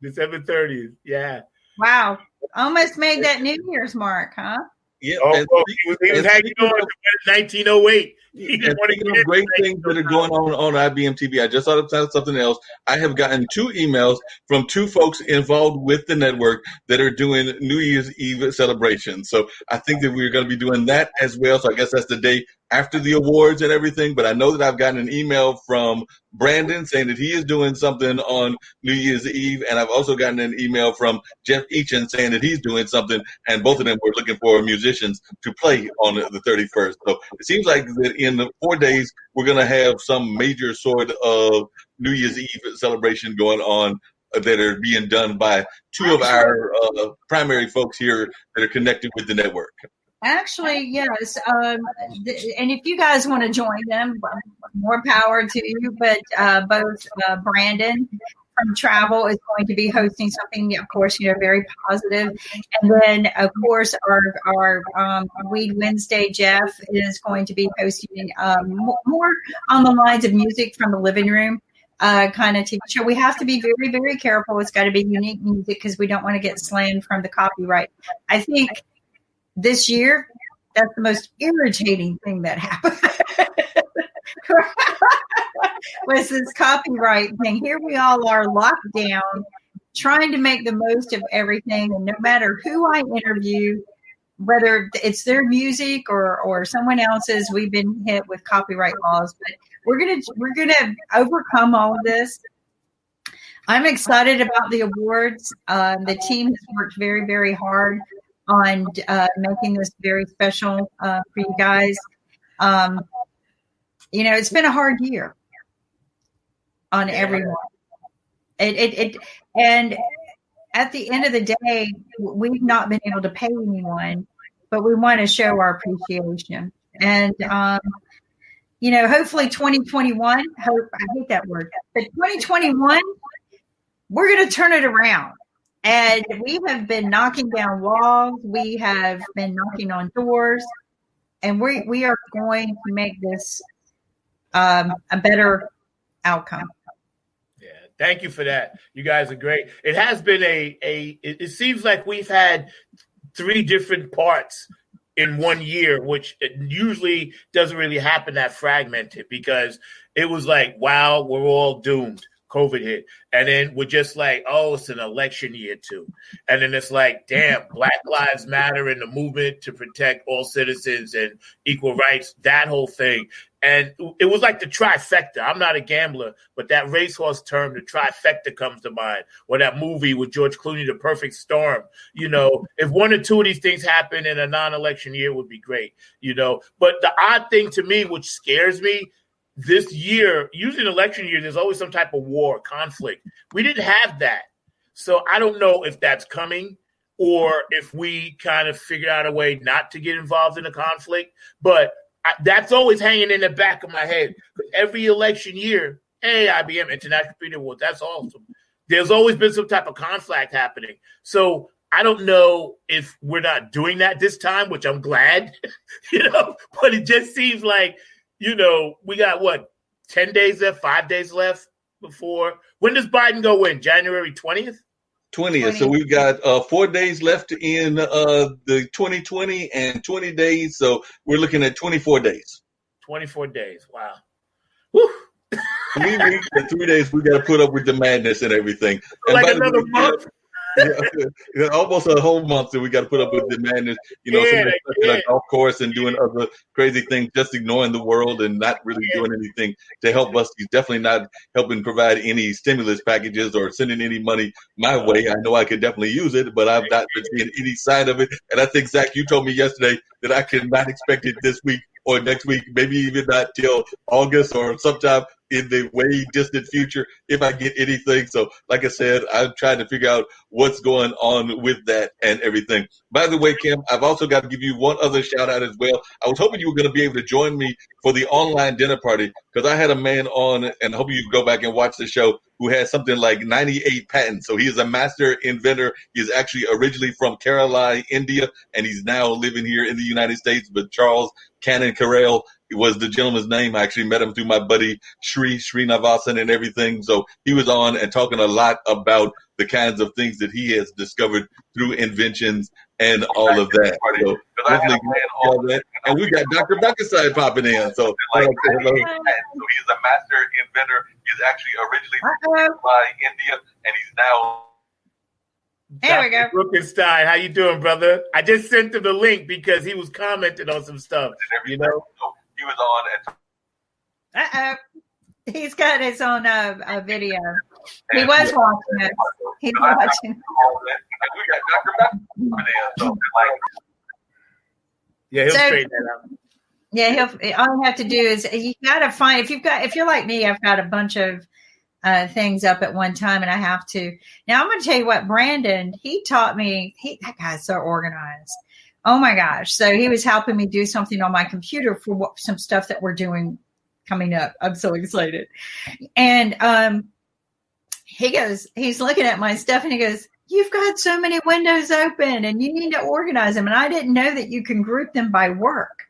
A: December 30th. Yeah.
D: Wow. Almost made that New Year's mark, huh?
C: Yeah,
A: Oh,
C: and
A: well, he was hanging on to 1908. He didn't want to
C: speaking
A: get
C: of great things that are going on IBM TV, I just thought of something else. I have gotten 2 emails from 2 folks involved with the network that are doing New Year's Eve celebrations. So I think that we're going to be doing that as well. So I guess that's the day after the awards and everything. But I know that I've gotten an email from Brandon saying that he is doing something on New Year's Eve. And I've also gotten an email from Jeff Eachin saying that he's doing something. And both of them were looking for musicians to play on the 31st. So it seems like that in the 4 days, we're going to have some major sort of New Year's Eve celebration going on that are being done by 2 of our primary folks here that are connected with the network.
D: Actually, yes. And if you guys want to join them, more power to you. But both Brandon from Travel is going to be hosting something, of course, very positive. And then, of course, our Weed Wednesday, Jeff, is going to be hosting more on the lines of music from the living room kind of TV show. We have to be very, very careful. It's got to be unique music because we don't want to get slammed from the copyright. I think this year, that's the most irritating thing that happened. Was this copyright thing. Here we all are locked down, trying to make the most of everything. And no matter who I interview, whether it's their music or someone else's, we've been hit with copyright laws. But we're gonna overcome all of this. I'm excited about the awards. The team has worked very, very hard on making this very special for you guys. It's been a hard year on everyone. And at the end of the day, we've not been able to pay anyone, but we want to show our appreciation. And hopefully 2021. I hate that word, but 2021, we're going to turn it around. And we have been knocking down walls. We have been knocking on doors, and we are going to make this a better outcome.
A: Yeah, thank you for that. You guys are great. It has been it seems like we've had 3 different parts in 1 year, which it usually doesn't really happen that fragmented, because it was like, wow, we're all doomed. COVID hit. And then we're just like, oh, it's an election year too. And then it's like, damn, Black Lives Matter and the movement to protect all citizens and equal rights, that whole thing. And it was like the trifecta. I'm not a gambler, but that racehorse term, the trifecta, comes to mind. Or that movie with George Clooney, The Perfect Storm. If 1 or 2 of these things happen in a non-election year, it would be great. But the odd thing to me, which scares me, this year, usually in election year, there's always some type of war, conflict. We didn't have that. So I don't know if that's coming or if we kind of figure out a way not to get involved in a conflict. But that's always hanging in the back of my head. Every election year, hey, IBM, International Computer Awards, that's awesome. There's always been some type of conflict happening. So I don't know if we're not doing that this time, which I'm glad, but it just seems like, we got 10 days left, 5 days left before. When does Biden go in? January 20th?
C: 20th. So we've got 4 days left in the 2020 and 20 days. So we're looking at 24 days.
A: 24 days. Wow. Woo.
C: 3 weeks and 3 days, we got to put up with the madness and everything. And
A: like another month.
C: Yeah, almost a whole month that we got to put up with the madness. Somebody stuck at a golf course and doing other crazy things, just ignoring the world and not really doing anything to help us. He's definitely not helping provide any stimulus packages or sending any money my way. I know I could definitely use it, but I've not been seeing any sign of it. And I think, Zach, you told me yesterday that I could not expect it this week or next week, maybe even not till August or sometime in the way distant future, if I get anything. So like I said, I'm trying to figure out what's going on with that and everything. By the way, Kim, I've also got to give you one other shout out as well. I was hoping you were going to be able to join me for the online dinner party, because I had a man on, and I hope you can go back and watch the show, who has something like 98 patents. So he is a master inventor. He is actually originally from Kerala, India, and he's now living here in the United States. But Charles Cannon Carell, was the gentleman's name. I actually met him through my buddy Sri Navasan and everything. So he was on and talking a lot about the kinds of things that he has discovered through inventions and all of that. So definitely all that. And we got Dr. Buckenside popping in. So, so he's a master inventor. He's actually originally by India, and he's now.
D: There we go.
A: Brookenstein, how you doing, brother? I just sent him the link because he was commenting on some stuff. You know,
C: so he was on.
D: He's got his own video. He was watching it. He's watching.
C: We got Dr. Buckenside.
A: Yeah, he'll straighten that out.
D: Yeah, all you have to do is you gotta find if you're like me, I've got a bunch of things up at one time, and I have to. Now I'm going to tell you what, Brandon, he taught me. That guy's so organized. Oh my gosh! So he was helping me do something on my computer for some stuff that we're doing coming up. I'm so excited. And he's looking at my stuff, and he goes, "You've got so many windows open, and you need to organize them." And I didn't know that you can group them by work.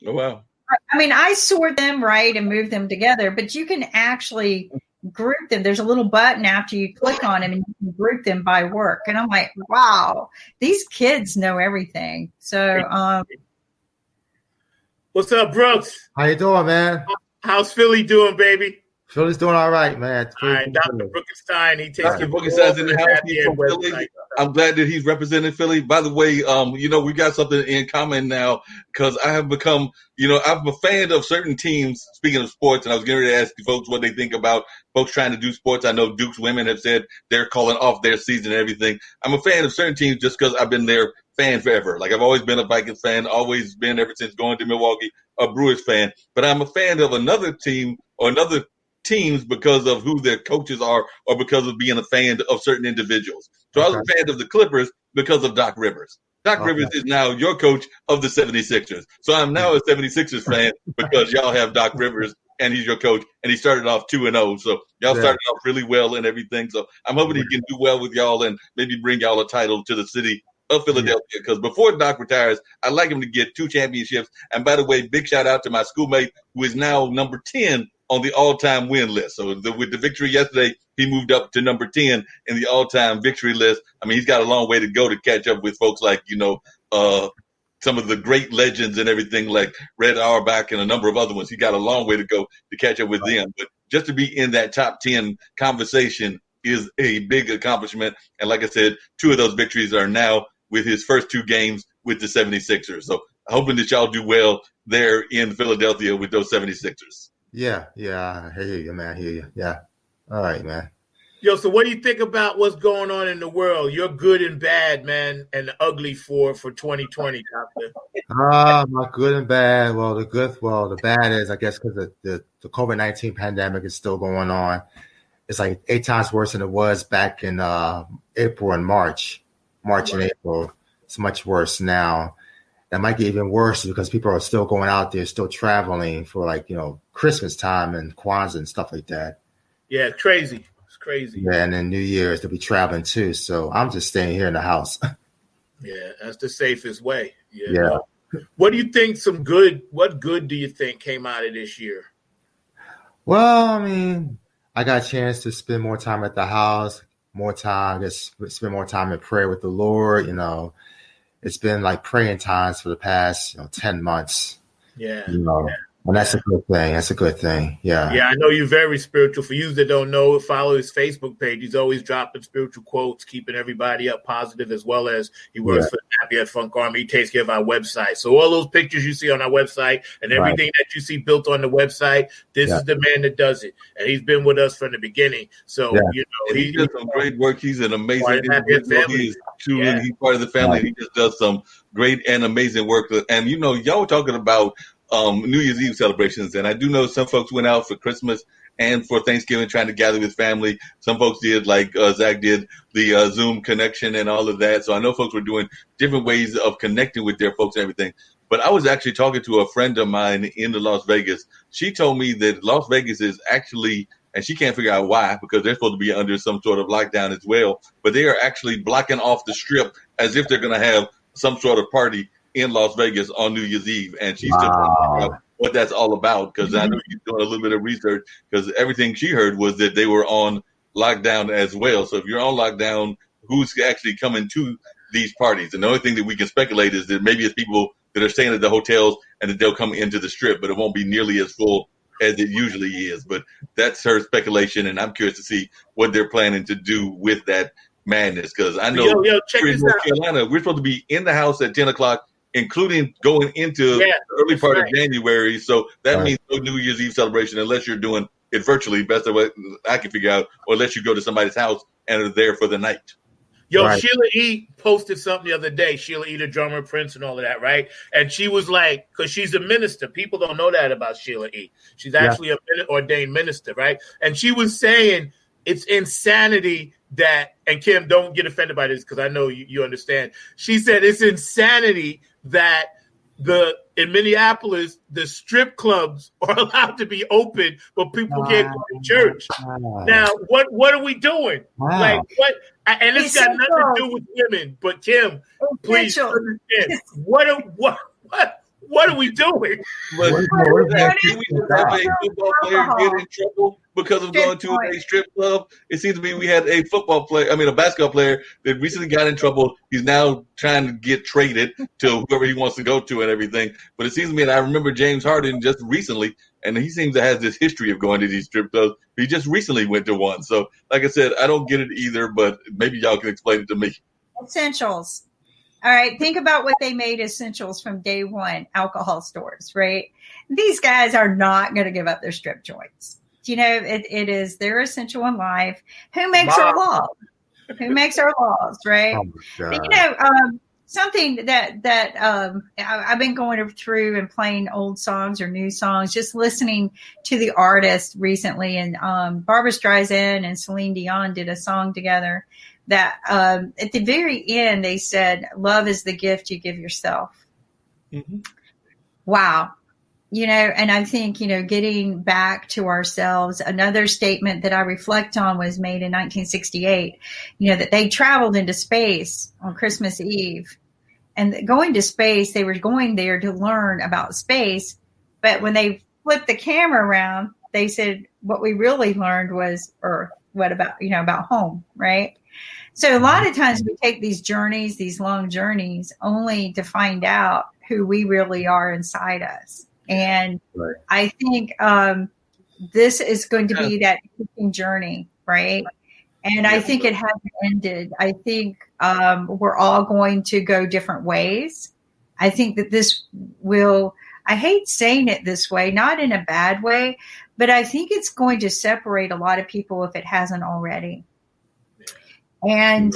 C: Oh wow!
D: I mean, I sort them right and move them together, but you can actually group them. There's a little button after you click on them and you can group them by work. And I'm like, wow, these kids know everything. So,
A: what's up, Brooks?
E: How you doing, man?
A: How's Philly doing, baby?
E: Philly's doing all right, man.
A: All right, Dr. Brookenstein, he takes
C: Dr. Brookenstein's in the house. He's from Philly. I'm glad that he's representing Philly. By the way, we got something in common now because I have become, I'm a fan of certain teams, speaking of sports, and I was getting ready to ask you folks what they think about folks trying to do sports. I know Duke's women have said they're calling off their season and everything. I'm a fan of certain teams just because I've been their fan forever. Like I've always been a Vikings fan, always been ever since going to Milwaukee, a Brewers fan. But I'm a fan of another team or another teams because of who their coaches are or because of being a fan of certain individuals. So I was a fan of the Clippers because of Doc Rivers. Doc Rivers is now your coach of the 76ers. So I'm now a 76ers fan because y'all have Doc Rivers and he's your coach, and he started off 2-0. So y'all started off really well and everything. So I'm hoping he can do well with y'all and maybe bring y'all a title to the city of Philadelphia, because before Doc retires, I'd like him to get 2 championships. And by the way, big shout out to my schoolmate who is now number 10 on the all-time win list. So with the victory yesterday, he moved up to number 10 in the all-time victory list. I mean, he's got a long way to go to catch up with folks like, some of the great legends and everything like Red Auerbach and a number of other ones. He got a long way to go to catch up with them. But just to be in that top 10 conversation is a big accomplishment. And like I said, 2 of those victories are now with his first 2 games with the 76ers. So hoping that y'all do well there in Philadelphia with those 76ers.
E: Yeah. I hear you, man. I hear you. Yeah. All right, man.
A: Yo, so what do you think about what's going on in the world? You're good and bad, man, and ugly for 2020, Doctor.
E: My good and bad. Well, the bad is, I guess, because the COVID-19 pandemic is still going on. It's like 8 times worse than it was back in April and March and April. It's much worse now. That might get even worse because people are still going out there, still traveling for Christmas time and Kwanzaa and stuff like that.
A: Yeah, it's crazy. It's crazy.
E: Yeah, and then New Year's, they'll be traveling too. So I'm just staying here in the house.
A: Yeah, that's the safest way.
E: Yeah.
A: What do you think what good do you think came out of this year?
E: Well, I mean, I got a chance to spend more time at the house, spend more time in prayer with the Lord. It's been like praying times for the past 10 months.
A: Yeah.
E: And that's a good thing. That's a good thing. Yeah.
A: Yeah, I know you're very spiritual. For you that don't know, follow his Facebook page. He's always dropping spiritual quotes, keeping everybody up positive, as well as he works for the Happy at Funk Army. He takes care of our website. So all those pictures you see on our website and everything that you see built on the website, this is the man that does it. And he's been with us from the beginning. So,
C: he does some great work. He's an amazing individual. He's part of the family. He just does some great and amazing work. And, y'all were talking about New Year's Eve celebrations. And I do know some folks went out for Christmas and for Thanksgiving trying to gather with family. Some folks did, like Zack did, the Zoom connection and all of that. So I know folks were doing different ways of connecting with their folks and everything. But I was actually talking to a friend of mine in Las Vegas. She told me that Las Vegas is actually, and she can't figure out why, because they're supposed to be under some sort of lockdown as well, but they are actually blocking off the strip as if they're going to have some sort of party in Las Vegas on New Year's Eve. And she's still trying to figure out what that's all about, because I know you're doing a little bit of research, because everything she heard was that they were on lockdown as well. So if you're on lockdown, who's actually coming to these parties? And the only thing that we can speculate is that maybe it's people that are staying at the hotels and that they'll come into the Strip, but it won't be nearly as full as it usually is. But that's her speculation, and I'm curious to see what they're planning to do with that madness, because I know
A: check
C: in
A: this
C: North
A: out.
C: Carolina, we're supposed to be in the house at 10 o'clock, including going into the early part of January. So that means no New Year's Eve celebration unless you're doing it virtually, best of what I can figure out, or unless you go to somebody's house and are there for the night.
A: Sheila E. posted something the other day. Sheila E., the drummer, Prince, and all of that, right? And she was like, because she's a minister. People don't know that about Sheila E. She's actually a ordained minister, right? And she was saying it's insanity that, and Kim, don't get offended by this because I know you understand. She said it's insanity that in Minneapolis, the strip clubs are allowed to be open, but people can't go to church. Now, what are we doing? Like what? And it's got nothing to do with women. But Kim, please understand what are we doing?
C: But can we just have a football player get in trouble because of going to a strip club? It seems to me we had a basketball player that recently got in trouble. He's now trying to get traded to whoever he wants to go to and everything. But it seems to me, and I remember James Harden just recently, and he seems to have this history of going to these strip clubs. He just recently went to one. So, like I said, I don't get it either, but maybe y'all can explain it to me.
D: Essentials. All right, think about what they made essentials from day one, alcohol stores, right? These guys are not going to give up their strip joints. You know, it is their essential in life. Who makes our laws? Who makes our laws, right? Oh but, you know, something that I've been going through and playing old songs or new songs, just listening to the artists recently. And Barbra Streisand and Celine Dion did a song together that at the very end, they said, love is the gift you give yourself. Mm-hmm. Wow. You know, and I think, you know, getting back to ourselves, another statement that I reflect on was made in 1968, you know, that they traveled into space on Christmas Eve. And going to space, they were going there to learn about space. But when they flipped the camera around, they said, what we really learned was Earth. What about, you know, about home, right? So a lot of times we take these journeys, these long journeys, only to find out who we really are inside us. And I think this is going to be that journey, right? And I think it hasn't ended. I think we're all going to go different ways. I think that this will, I hate saying it this way, not in a bad way, but I think it's going to separate a lot of people if it hasn't already. And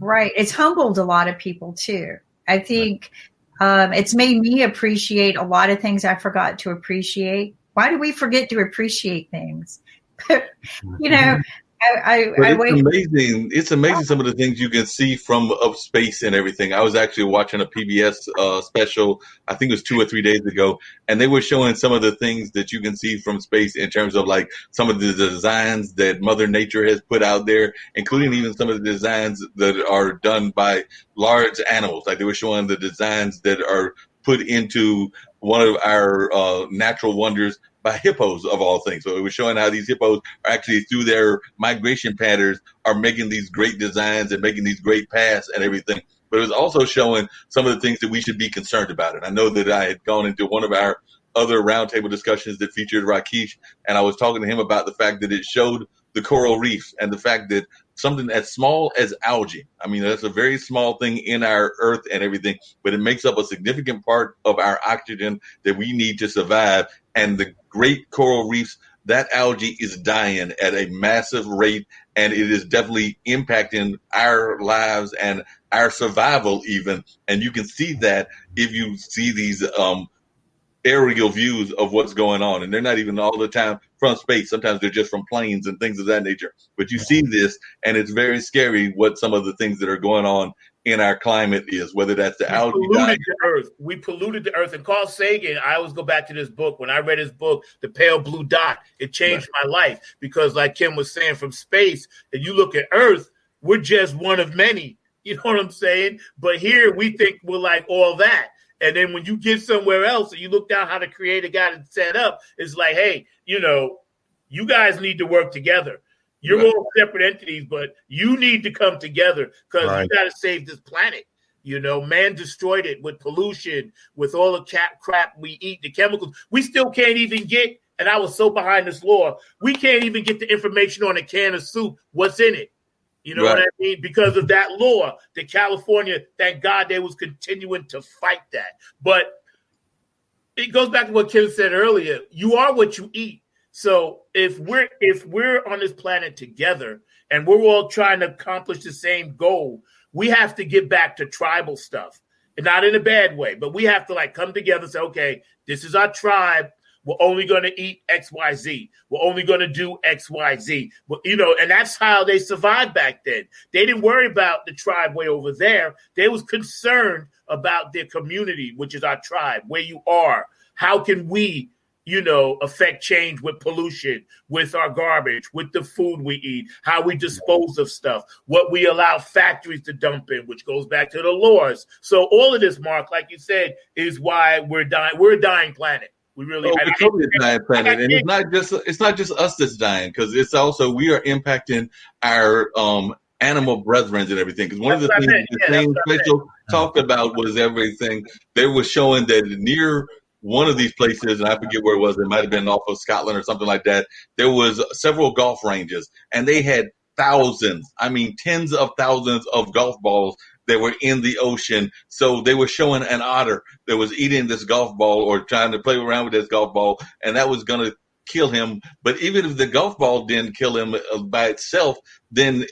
D: it's humbled a lot of people too. I think it's made me appreciate a lot of things I forgot to appreciate. Why do we forget to appreciate things? You know,
C: It's amazing some of the things you can see from up space and everything. I was actually watching a PBS special, I think it was 2 or 3 days ago, and they were showing some of the things that you can see from space in terms of like some of the designs that Mother Nature has put out there, including even some of the designs that are done by large animals. Like they were showing the designs that are put into one of our natural wonders by hippos of all things. So it was showing how these hippos are actually through their migration patterns are making these great designs and making these great paths and everything. But it was also showing some of the things that we should be concerned about. And I know that I had gone into one of our other roundtable discussions that featured Rakesh, and I was talking to him about the fact that it showed the coral reefs and the fact that something as small as algae, I mean, that's a very small thing in our earth and everything, but it makes up a significant part of our oxygen that we need to survive. And the great coral reefs, that algae is dying at a massive rate, and it is definitely impacting our lives and our survival even. And you can see that if you see these aerial views of what's going on. And they're not even all the time from space. Sometimes they're just from planes and things of that nature. But you see this, and it's very scary what some of the things that are going on in our climate is, whether that's the algae.
A: We polluted the earth. And Carl Sagan, I always go back to this book. When I read his book, The Pale Blue Dot, it changed my life. Because like Kim was saying, from space, and you look at Earth, we're just one of many. You know what I'm saying? But here we think we're like all that. And then when you get somewhere else and you look down how the creator got it set up, it's like, hey, you guys need to work together. You're all separate entities, but you need to come together because you got to save this planet. Man destroyed it with pollution, with all the crap we eat, the chemicals. We still can't even get, and I was so behind this law, we can't even get the information on a can of soup, what's in it. You know what I mean? Because of that law, the California, thank God they was continuing to fight that. But it goes back to what Kim said earlier. You are what you eat. So if we're on this planet together and we're all trying to accomplish the same goal, we have to get back to tribal stuff. And not in a bad way, but we have to come together and say, okay, this is our tribe. We're only going to eat X, Y, Z. We're only going to do X, Y, Z. Well, and that's how they survived back then. They didn't worry about the tribe way over there. They was concerned about their community, which is our tribe, where you are. How can we, affect change with pollution, with our garbage, with the food we eat, how we dispose of stuff, what we allow factories to dump in, which goes back to the laws. So all of this, Mark, like you said, is why we're dying. We're a dying planet. We really
C: we're totally a dying planet, and it's not just us that's dying, because it's also we are impacting our animal brethren and everything. Because one of the things the same special talked about was everything. They were showing that near one of these places, and I forget where it was, it might have been off of Scotland or something like that, there was several golf ranges, and they had thousands, tens of thousands of golf balls that were in the ocean. So they were showing an otter that was eating this golf ball or trying to play around with this golf ball, and that was going to kill him. But even if the golf ball didn't kill him by itself, then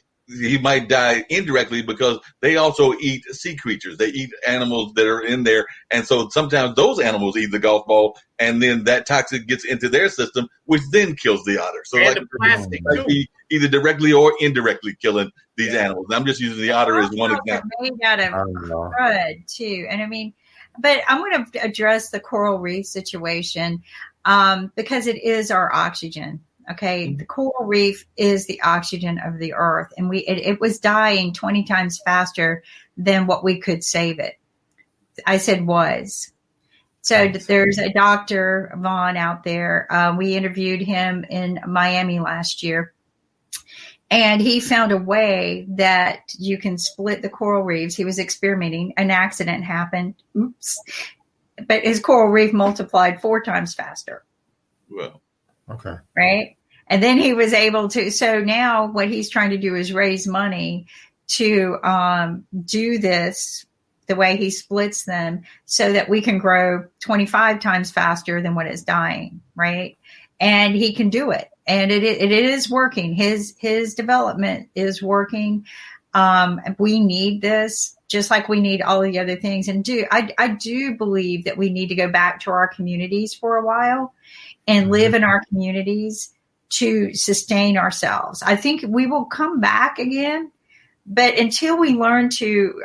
C: he might die indirectly, because they also eat sea creatures. They eat animals that are in there. And so sometimes those animals eat the golf ball, and then that toxic gets into their system, which then kills the otter. So
A: the plastic too.
C: Either directly or indirectly killing these animals. I'm just using the otter as one example.
D: Made out of crud too. And but I'm going to address the coral reef situation because it is our oxygen. Okay, the coral reef is the oxygen of the earth, and it was dying 20 times faster than what we could save it. I said was. So there's a Dr. Vaughn out there. We interviewed him in Miami last year, and he found a way that you can split the coral reefs. He was experimenting. An accident happened. Oops. But his coral reef multiplied 4 times faster.
C: Well,
E: okay.
D: Right. And then he was able to, so now what he's trying to do is raise money to do this the way he splits them so that we can grow 25 times faster than what is dying, right? And he can do it. And it is working. His development is working. We need this just like we need all the other things. And I do believe that we need to go back to our communities for a while and live in our communities to sustain ourselves. I think we will come back again, but until we learn to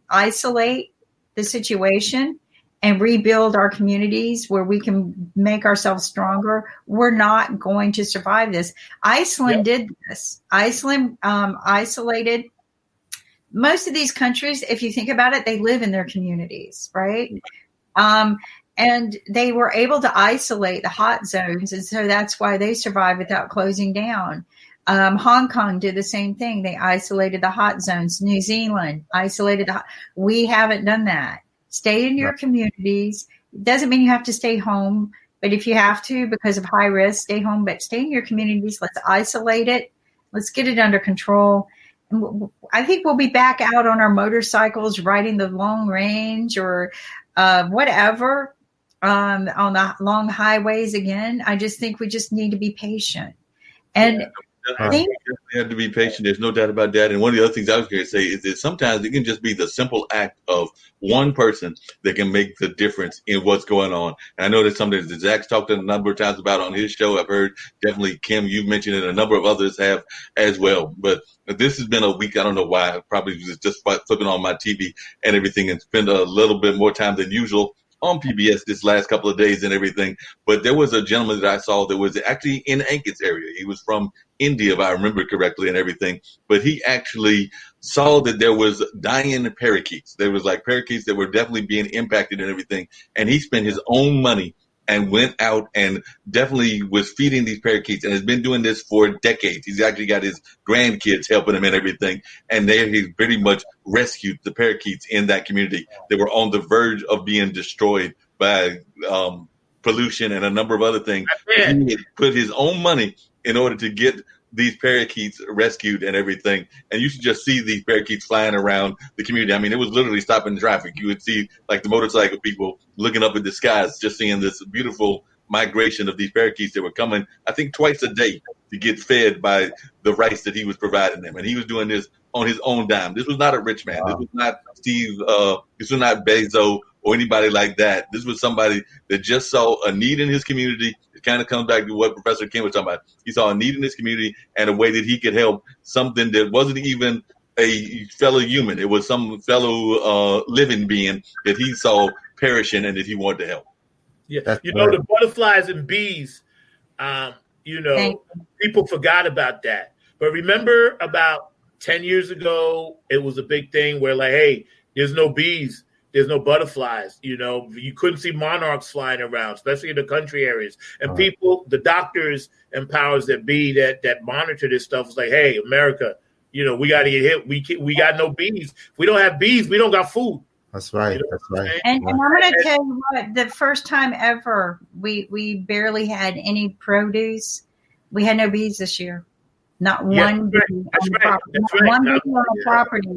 D: isolate the situation and rebuild our communities where we can make ourselves stronger, we're not going to survive this. Iceland did this. Iceland isolated. Most of these countries, if you think about it, they live in their communities, right? And they were able to isolate the hot zones. And so that's why they survived without closing down. Hong Kong did the same thing. They isolated the hot zones. New Zealand isolated we haven't done that. Stay in your communities. It doesn't mean you have to stay home, but if you have to, because of high risk, stay home, but stay in your communities. Let's isolate it. Let's get it under control. And I think we'll be back out on our motorcycles, riding the long range or whatever. On the long highways again. I just think we just need to be patient. And
C: we have to be patient. There's no doubt about that. And one of the other things I was going to say is that sometimes it can just be the simple act of one person that can make the difference in what's going on. And I know that's something that Zack's talked a number of times about on his show. I've heard definitely Kim, you've mentioned it. A number of others have as well. But this has been a week. I don't know why. I probably was just flipping on my TV and everything and spend a little bit more time than usual on PBS this last couple of days and everything. But there was a gentleman that I saw that was actually in Ankett's area. He was from India, if I remember correctly, and everything. But he actually saw that there was dying parakeets. There was like parakeets that were definitely being impacted and everything. And he spent his own money and went out and definitely was feeding these parakeets and has been doing this for decades. He's actually got his grandkids helping him and everything. And he's pretty much rescued the parakeets in that community that were on the verge of being destroyed by pollution and a number of other things. He had put his own money in order to get these parakeets rescued and everything. And you should just see these parakeets flying around the community. I mean, it was literally stopping traffic. You would see like the motorcycle people looking up at the skies, just seeing this beautiful migration of these parakeets that were coming, I think, twice a day to get fed by the rice that he was providing them. And he was doing this on his own dime. This was not a rich man. This was not Steve, this was not Bezos or anybody like that. This was somebody that just saw a need in his community. It kind of comes back to what Professor Kim was talking about. He saw a need in his community and a way that he could help something that wasn't even a fellow human. It was some fellow living being that he saw perishing and that he wanted to help.
A: Yeah, the butterflies and bees, people forgot about that. But remember about 10 years ago, it was a big thing where like, hey, there's no bees. There's no butterflies, you couldn't see monarchs flying around, especially in the country areas. And people, the doctors and powers that be that monitor this stuff was like, hey, America, we got to get hit. We got no bees. If we don't have bees, we don't got food.
E: That's right. That's right.
D: And I'm going to tell you what, the first time ever, we barely had any produce. We had no bees this year. Not one bee on the property. One bee on the property.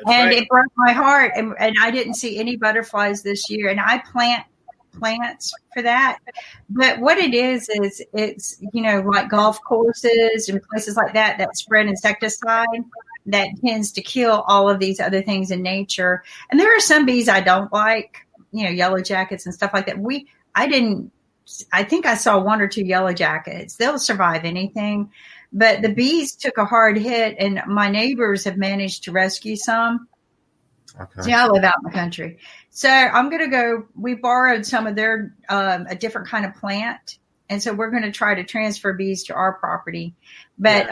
D: And it broke my heart. And I didn't see any butterflies this year. And I plant plants for that. But what it is it's, like golf courses and places like that spread insecticide that tends to kill all of these other things in nature. And there are some bees I don't like, yellow jackets and stuff like that. I think I saw one or two yellow jackets. They'll survive anything. But the bees took a hard hit, and my neighbors have managed to rescue some. Okay. See, I live out in the country. So I'm going to go. We borrowed some of their a different kind of plant. And so we're going to try to transfer bees to our property. But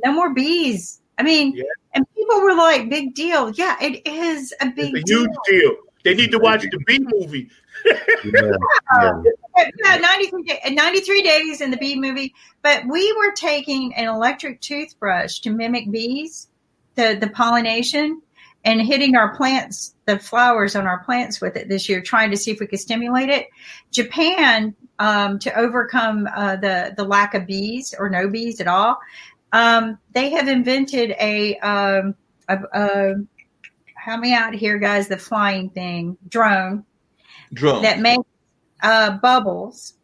D: no more bees. I mean, and people were like, big deal. Yeah, it is a big deal.
A: It's a huge deal. They need to watch the bee movie.
D: 93 days in the bee movie. But we were taking an electric toothbrush to mimic bees, the pollination, and hitting our plants, the flowers on our plants with it this year, trying to see if we could stimulate it. Japan, to overcome the lack of bees or no bees at all, they have invented a help me out here, guys, the flying thing, drone. That makes bubbles,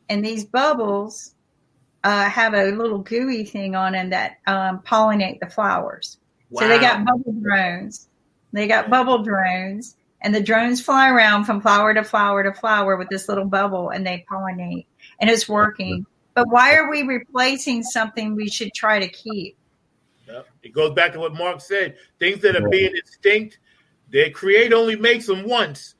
D: and these bubbles have a little gooey thing on them that pollinate the flowers. Wow. So they got bubble drones. And the drones fly around from flower to flower to flower with this little bubble, and they pollinate, and it's working. But why are we replacing something we should try to keep?
A: Yep. It goes back to what Mark said. Things that are being extinct, they create only makes them once.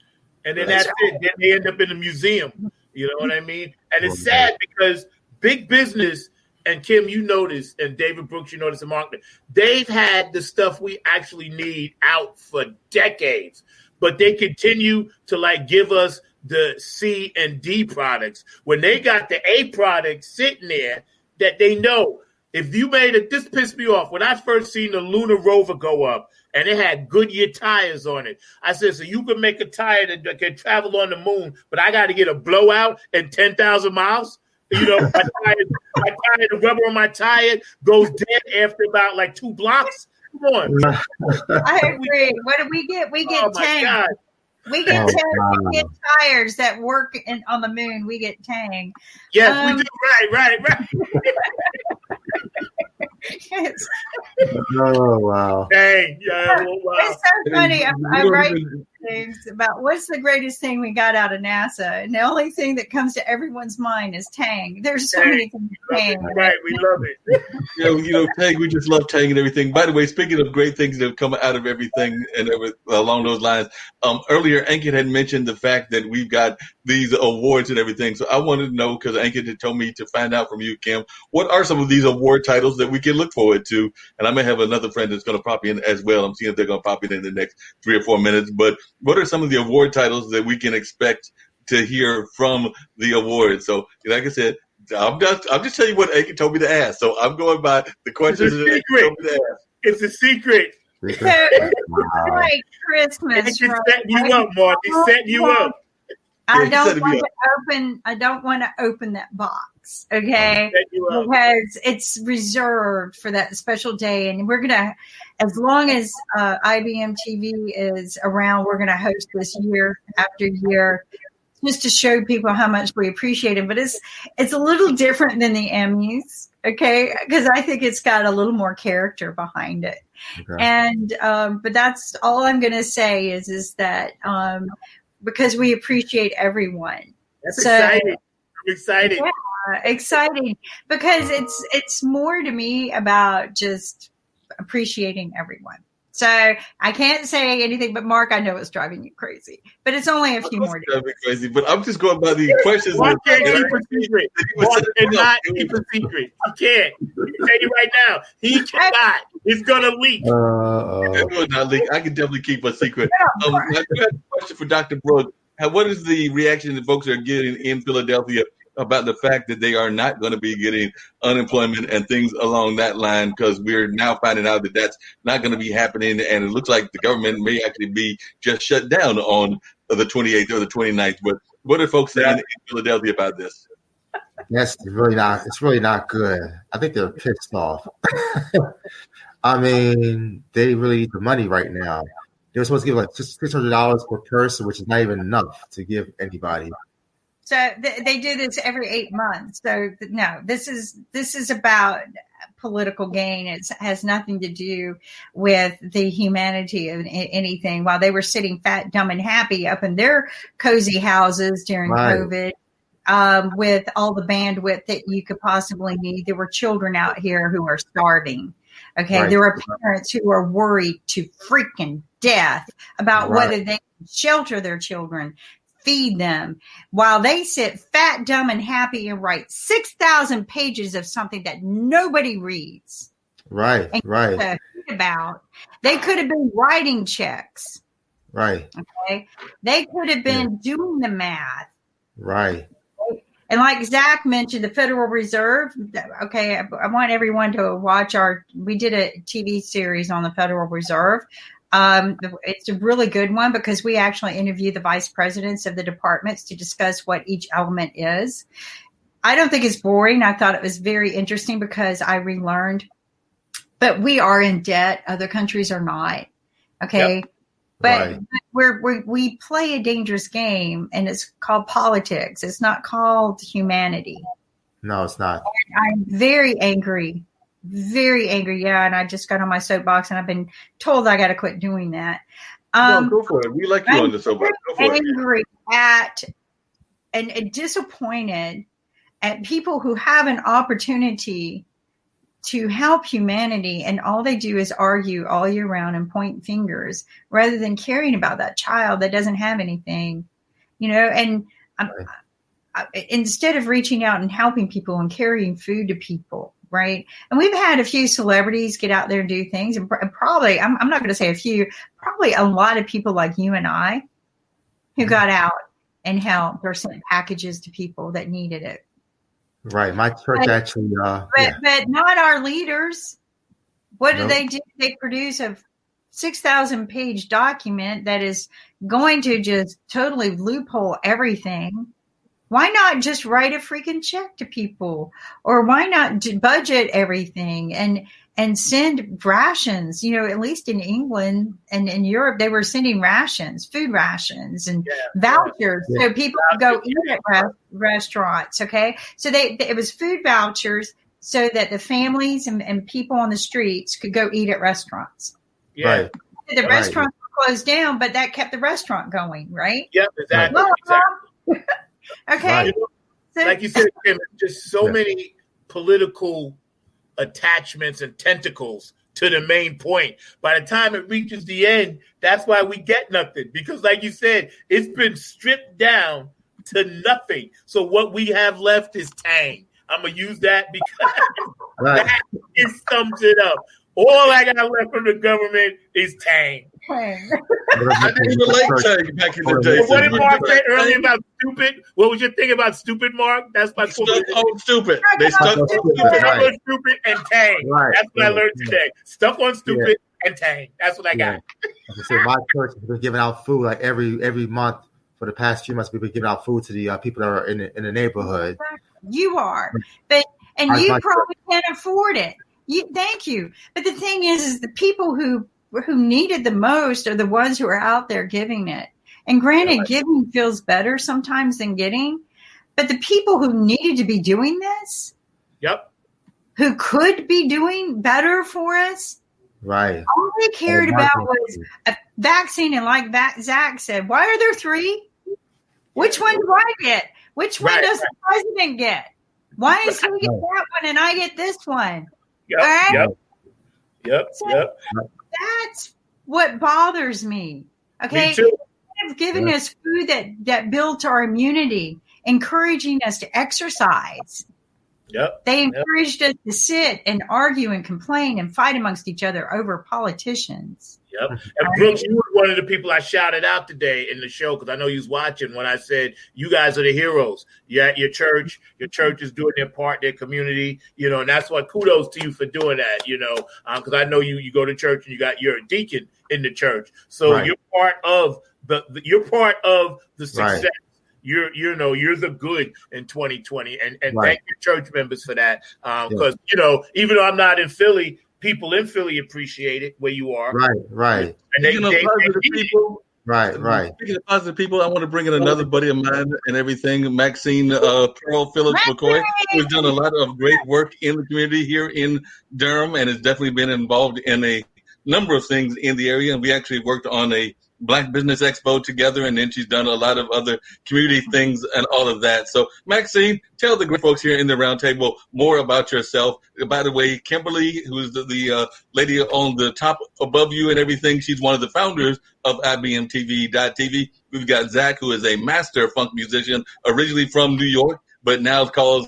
A: And then that's it. Then they end up in a museum. You know what I mean? And it's sad because big business, and Kim, you notice, and David Brooks, you notice, and Mark, they've had the stuff we actually need out for decades. But they continue to give us the C and D products when they got the A products sitting there that they know. If you made it, this pissed me off. When I first seen the lunar rover go up and it had Goodyear tires on it, I said, so you can make a tire that can travel on the moon, but I got to get a blowout and 10,000 miles? My tire, the rubber on my tire goes dead after about 2 blocks. Come on.
D: I agree. What do we get? We get tanks. We get we get tires that work on the moon. We get Tang.
A: Yes, we do. Right.
E: Oh wow!
A: Dang, yeah, wow.
D: It's so funny. things about what's the greatest thing we got out of NASA, and the only thing that comes to everyone's mind is Tang. There's so many things. Tang,
A: right? We love it.
C: Tang, we just love Tang and everything. By the way, speaking of great things that have come out of everything and along those lines, earlier Ankit had mentioned the fact that we've got these awards and everything. So I wanted to know, because Ankit had told me to find out from you, Kim, what are some of these award titles that we can look forward to? And I may have another friend that's going to pop in as well. I'm seeing if they're going to pop in the next 3 or 4 minutes. But what are some of the award titles that we can expect to hear from the awards? So, like I said, I'm just telling you what Ankit told me to ask. So I'm going by the questions that Ankit told me to ask.
A: It's a secret.
D: So it's like Christmas.
A: He's setting you up, Mark. He's setting you up.
D: I don't want to open that box, okay? Because it's reserved for that special day, and we're gonna, as long as IBM TV is around, we're gonna host this year after year, just to show people how much we appreciate it. But it's a little different than the Emmys, okay? Because I think it's got a little more character behind it. Okay. And but that's all I'm gonna say is that. Because we appreciate everyone.
A: That's exciting. I'm excited.
D: Yeah, exciting. Because it's more to me about just appreciating everyone. So I can't say anything, but Mark, I know it's driving you crazy. But it's only a few more days.
C: Driving crazy, but I'm just going by the questions.
A: Mark can't keep a secret. Mark cannot keep a secret. He can't. I'm telling you right now, he cannot. It's gonna leak.
C: It will not leak. I can definitely keep a secret. I have a question for Dr. Brooks. What is the reaction that folks are getting in Philadelphia about the fact that they are not going to be getting unemployment and things along that line? Because we're now finding out that that's not going to be happening, and it looks like the government may actually be just shut down on the 28th or the 29th. But what are folks saying in Philadelphia about this?
E: Yes, it's really not good. I think they're pissed off. I mean, they really need the money right now. They're supposed to give like $600 per person, which is not even enough to give anybody.
D: So they do this every 8 months. So no, this is about political gain. It has nothing to do with the humanity of anything. While they were sitting fat, dumb, and happy up in their cozy houses during COVID, with all the bandwidth that you could possibly need, there were children out here who are starving. Okay, there are parents who are worried to freaking death about whether they can shelter their children, feed them, while they sit fat, dumb, and happy and write 6,000 pages of something that nobody reads.
E: Right.
D: About they could have been writing checks.
E: Right.
D: Okay, they could have been doing the math.
E: Right.
D: And like Zack mentioned, the Federal Reserve, okay, I want everyone to watch we did a TV series on the Federal Reserve. It's a really good one because we actually interview the vice presidents of the departments to discuss what each element is. I don't think it's boring. I thought it was very interesting because I relearned, but we are in debt. Other countries are not. Okay. Yep. But we play a dangerous game, and it's called politics. It's not called humanity.
E: No, it's not.
D: I'm very angry. Very angry. Yeah. And I just got on my soapbox, and I've been told I got to quit doing that.
C: No, go for it. We like you on the soapbox. Go for
D: angry at and disappointed at people who have an opportunity to help humanity, and all they do is argue all year round and point fingers rather than caring about that child that doesn't have anything, and instead of reaching out and helping people and carrying food to people. Right. And we've had a few celebrities get out there and do things, and probably, I'm not going to say a few, probably a lot of people like you and I who got out and helped or sent packages to people that needed it.
E: Right. My church actually.
D: But not our leaders. What do they do? They produce a 6,000 page document that is going to just totally loophole everything. Why not just write a freaking check to people? Or why not budget everything and send rations? At least in England and in Europe, they were sending rations, food rations and vouchers. Yeah. So people could go eat at restaurants. Okay. So it was food vouchers so that the families and people on the streets could go eat at restaurants.
A: Yeah.
D: The restaurants were closed down, but that kept the restaurant going, right?
A: Yep, exactly.
D: Okay.
E: Right.
A: You know, like you said, Kim, just so many political attachments and tentacles to the main point. By the time it reaches the end, that's why we get nothing. Because like you said, it's been stripped down to nothing. So what we have left is tang. I'm going to use that because that sums it up. All I got left from the government is tang.
C: I didn't relate tang back in the day.
A: What did Mark say earlier about stupid? What was your thing about stupid, Mark? That's my
C: stuck on stupid. They stuck on
A: stupid and tang.
E: Right.
A: That's what I learned today. Stuck on stupid and tang. That's what I got.
E: Like I said, my church has been giving out food like every month for the past few months. We've been giving out food to the people that are in the neighborhood.
D: You are, but you probably can't afford it. Thank you. But the thing is the people who need it the most are the ones who are out there giving it. And granted, giving feels better sometimes than getting. But the people who needed to be doing this, who could be doing better for us,
E: right?
D: All they cared about was a vaccine. And like Zack said, why are there 3? Which one do I get? Which one does the president get? Why does he get that one and I get this one?
A: Yep.
D: That's what bothers me. Okay.
A: Me too.
D: Instead of giving us food that builds our immunity, encouraging us to exercise. They encouraged us to sit and argue and complain and fight amongst each other over politicians.
A: And Brooks, you were one of the people I shouted out today in the show because I know you was watching when I said, you guys are the heroes. You're at your church is doing their part, their community, and that's why kudos to you for doing that, because I know you go to church and you're a deacon in the church. So you're part of the success. Right. You're the good in 2020 and thank your church members for that. Because, even though I'm not in Philly, people in Philly appreciate it where you are.
E: Right.
A: And Speaking of
C: positive people, I want to bring in another buddy of mine and everything, Maxine Phillips McKoy, who's done a lot of great work in the community here in Durham and has definitely been involved in a number of things in the area. And we actually worked on a Black Business Expo together, and then she's done a lot of other community things and all of that. So, Maxine, tell the great folks here in the Roundtable more about yourself. By the way, Kimberly, who's the lady on the top above you and everything, she's one of the founders of IBMTV.tv. We've got Zack, who is a master funk musician, originally from New York, but now calls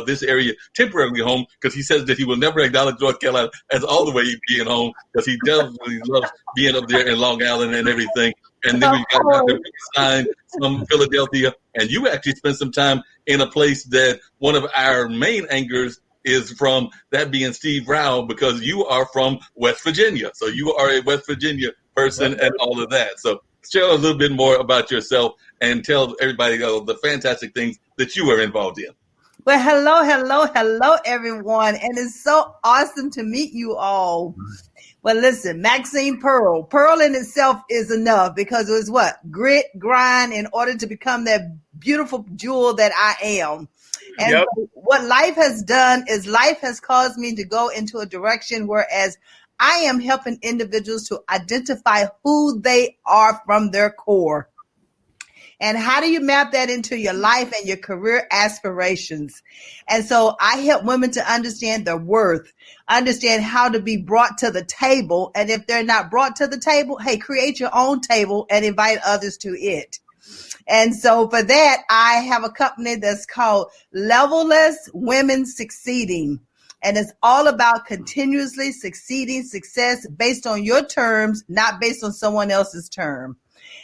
C: this area temporarily home because he says that he will never acknowledge North Carolina as all the way being home because he definitely loves being up there in Long Island and everything. And then we've got Dr. Stein from Philadelphia. And you actually spent some time in a place that one of our main anchors is from, that being Steve Rao, because you are from West Virginia. So you are a West Virginia person and all of that. So share a little bit more about yourself and tell everybody the fantastic things that you are involved in.
F: Well, hello, everyone. And it's so awesome to meet you all. Well, listen, Maxine Pearl in itself is enough because it was what? Grit, grind in order to become that beautiful jewel that I am. And what life has done is life has caused me to go into a direction whereas I am helping individuals to identify who they are from their core. And how do you map that into your life and your career aspirations? And so I help women to understand their worth, understand how to be brought to the table. And if they're not brought to the table, hey, create your own table and invite others to it. And so for that, I have a company that's called Levelless Women Succeeding. And it's all about continuously succeeding success based on your terms, not based on someone else's term.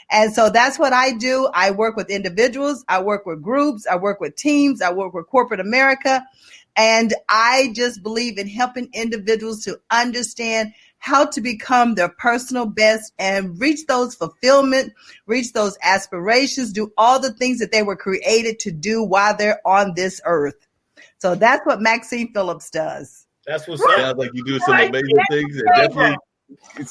F: And so that's what I do. I work with individuals. I work with groups. I work with teams. I work with corporate America. And I just believe in helping individuals to understand how to become their personal best and reach those fulfillment, reach those aspirations, do all the things that they were created to do while they're on this earth. So that's what Maxine Phillips does.
A: That's what's up.
C: Sounds like you do some amazing things. And definitely,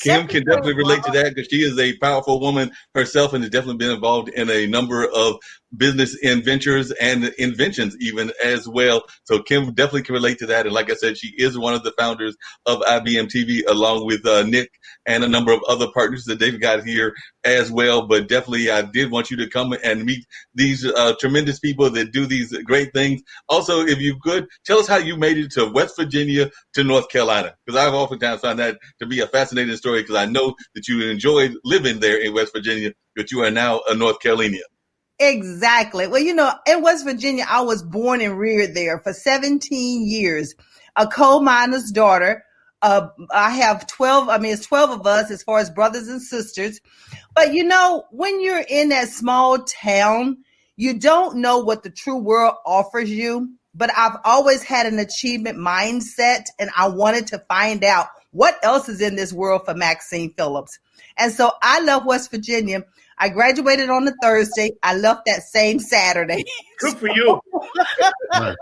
C: Kim can definitely relate to that because she is a powerful woman herself and has definitely been involved in a number of business ventures and inventions even as well. So Kim definitely can relate to that. And like I said, she is one of the founders of IBM TV, along with Nick and a number of other partners that they've got here as well. But definitely, I did want you to come and meet these tremendous people that do these great things. Also, if you could, tell us how you made it to West Virginia to North Carolina, because I've oftentimes found that to be a fascinating story, because I know that you enjoyed living there in West Virginia, but you are now a North Carolinian.
F: Exactly. Well, in West Virginia, I was born and reared there for 17 years, a coal miner's daughter. I have 12. I mean, it's 12 of us as far as brothers and sisters. But, when you're in that small town, you don't know what the true world offers you. But I've always had an achievement mindset, and I wanted to find out what else is in this world for Maxine Phillips. And so I love West Virginia. I graduated on a Thursday. I left that same Saturday.
A: Good for you.
F: So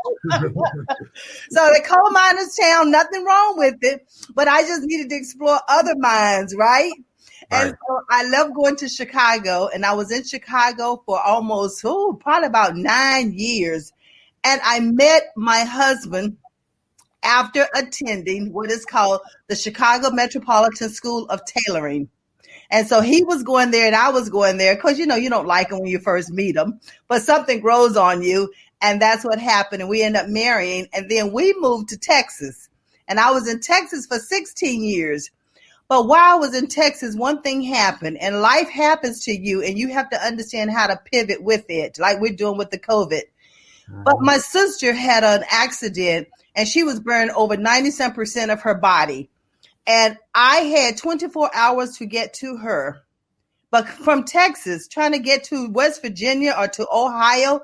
F: the coal miners town, nothing wrong with it, but I just needed to explore other mines, right? And so I love going to Chicago, and I was in Chicago for almost, probably about 9 years. And I met my husband after attending what is called the Chicago Metropolitan School of Tailoring. And so he was going there and I was going there because, you don't like him when you first meet him, but something grows on you. And that's what happened. And we ended up marrying. And then we moved to Texas. And I was in Texas for 16 years. But while I was in Texas, one thing happened, and life happens to you, and you have to understand how to pivot with it, like we're doing with the COVID. But my sister had an accident, and she was burned over 97% of her body. And I had 24 hours to get to her. But from Texas, trying to get to West Virginia or to Ohio,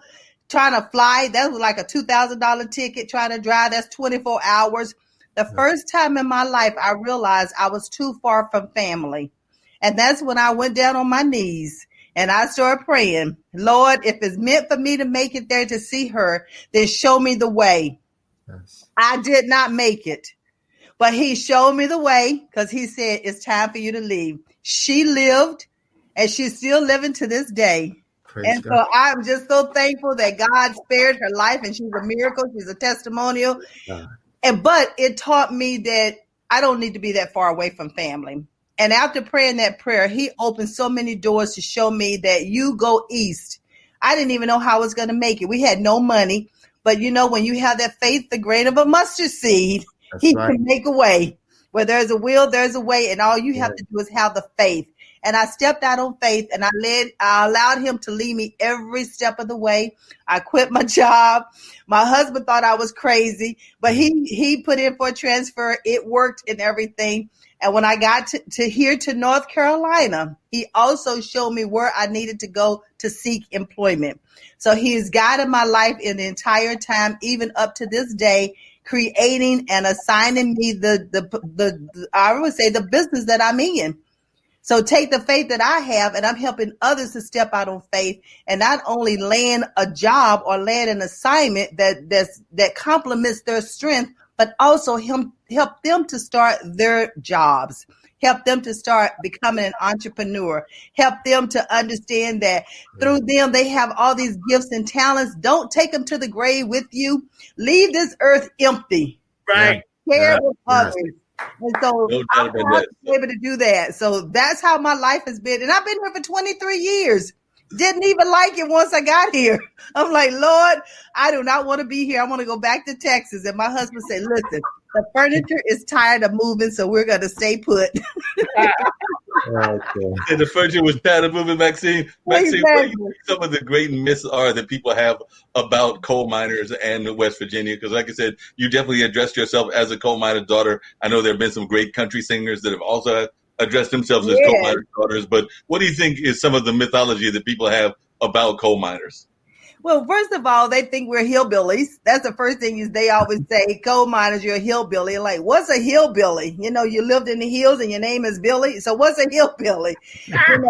F: trying to fly, that was like a $2,000 ticket. Trying to drive, that's 24 hours. The first time in my life, I realized I was too far from family. And that's when I went down on my knees and I started praying, Lord, if it's meant for me to make it there to see her, then show me the way. Yes. I did not make it. But he showed me the way because he said, it's time for you to leave. She lived, and she's still living to this day. Praise God. So I'm just so thankful that God spared her life, and she's a miracle. She's a testimonial. But it taught me that I don't need to be that far away from family. And after praying that prayer, he opened so many doors to show me that you go east. I didn't even know how I was going to make it. We had no money. But, when you have that faith, the grain of a mustard seed, that's he right. Can make a way. Where there's a will, there's a way. And all you have to do is have the faith. And I stepped out on faith, and I allowed him to lead me every step of the way. I quit my job. My husband thought I was crazy, but he put in for a transfer. It worked and everything. And when I got to here to North Carolina, he also showed me where I needed to go to seek employment. So he's guided my life in the entire time, even up to this day, creating and assigning me I would say the business that I'm in. So take the faith that I have, and I'm helping others to step out on faith and not only land a job or land an assignment that complements their strength, but also help them to start their jobs, help them to start becoming an entrepreneur, help them to understand that through them, they have all these gifts and talents. Don't take them to the grave with you. Leave this earth empty.
A: Right.
F: Share with others. And so I'm able to do that. So that's how my life has been. And I've been here for 23 years. Didn't even like it once I got here. I'm like, Lord, I do not want to be here. I want to go back to Texas. And my husband said, listen, the furniture is tired of moving, so we're going to stay put.
C: Okay. And the furniture was tired of moving, Maxine. Maxine, what do you think some of the great myths are that people have about coal miners and West Virginia? Because like I said, you definitely addressed yourself as a coal miner's daughter. I know there have been some great country singers that have also addressed themselves as coal miners' daughters. But what do you think is some of the mythology that people have about coal miners?
F: Well, first of all, they think we're hillbillies. That's the first thing is they always say, coal miners, you're a hillbilly. Like, what's a hillbilly? You lived in the hills and your name is Billy. So what's a hillbilly? And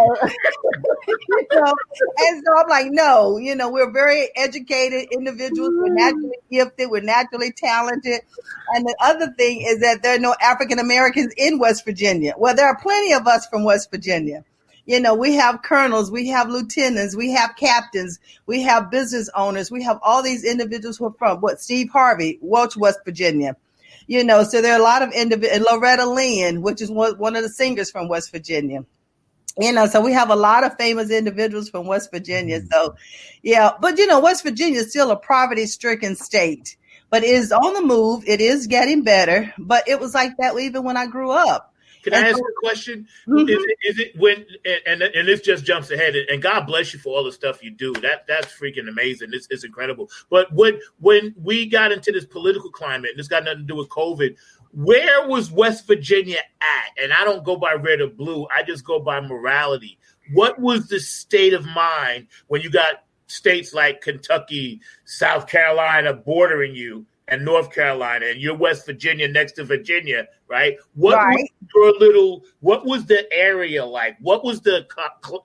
F: so I'm like, no, we're very educated individuals. We're naturally gifted. We're naturally talented. And the other thing is that there are no African Americans in West Virginia. Well, there are plenty of us from West Virginia. We have colonels, we have lieutenants, we have captains, we have business owners, we have all these individuals who are from Steve Harvey, Welch, West Virginia. So there are a lot of individuals, Loretta Lynn, which is one of the singers from West Virginia. So we have a lot of famous individuals from West Virginia. So, yeah, but West Virginia is still a poverty-stricken state, but it is on the move. It is getting better, but it was like that even when I grew up.
A: Can I ask you a question?
F: Mm-hmm.
A: Is it when and this just jumps ahead, and God bless you for all the stuff you do. That's freaking amazing. It's incredible. But when we got into this political climate, and this got nothing to do with COVID, where was West Virginia at? And I don't go by red or blue. I just go by morality. What was the state of mind when you got states like Kentucky, South Carolina bordering you, and North Carolina, and you're West Virginia next to Virginia, right? What was the area like? What was the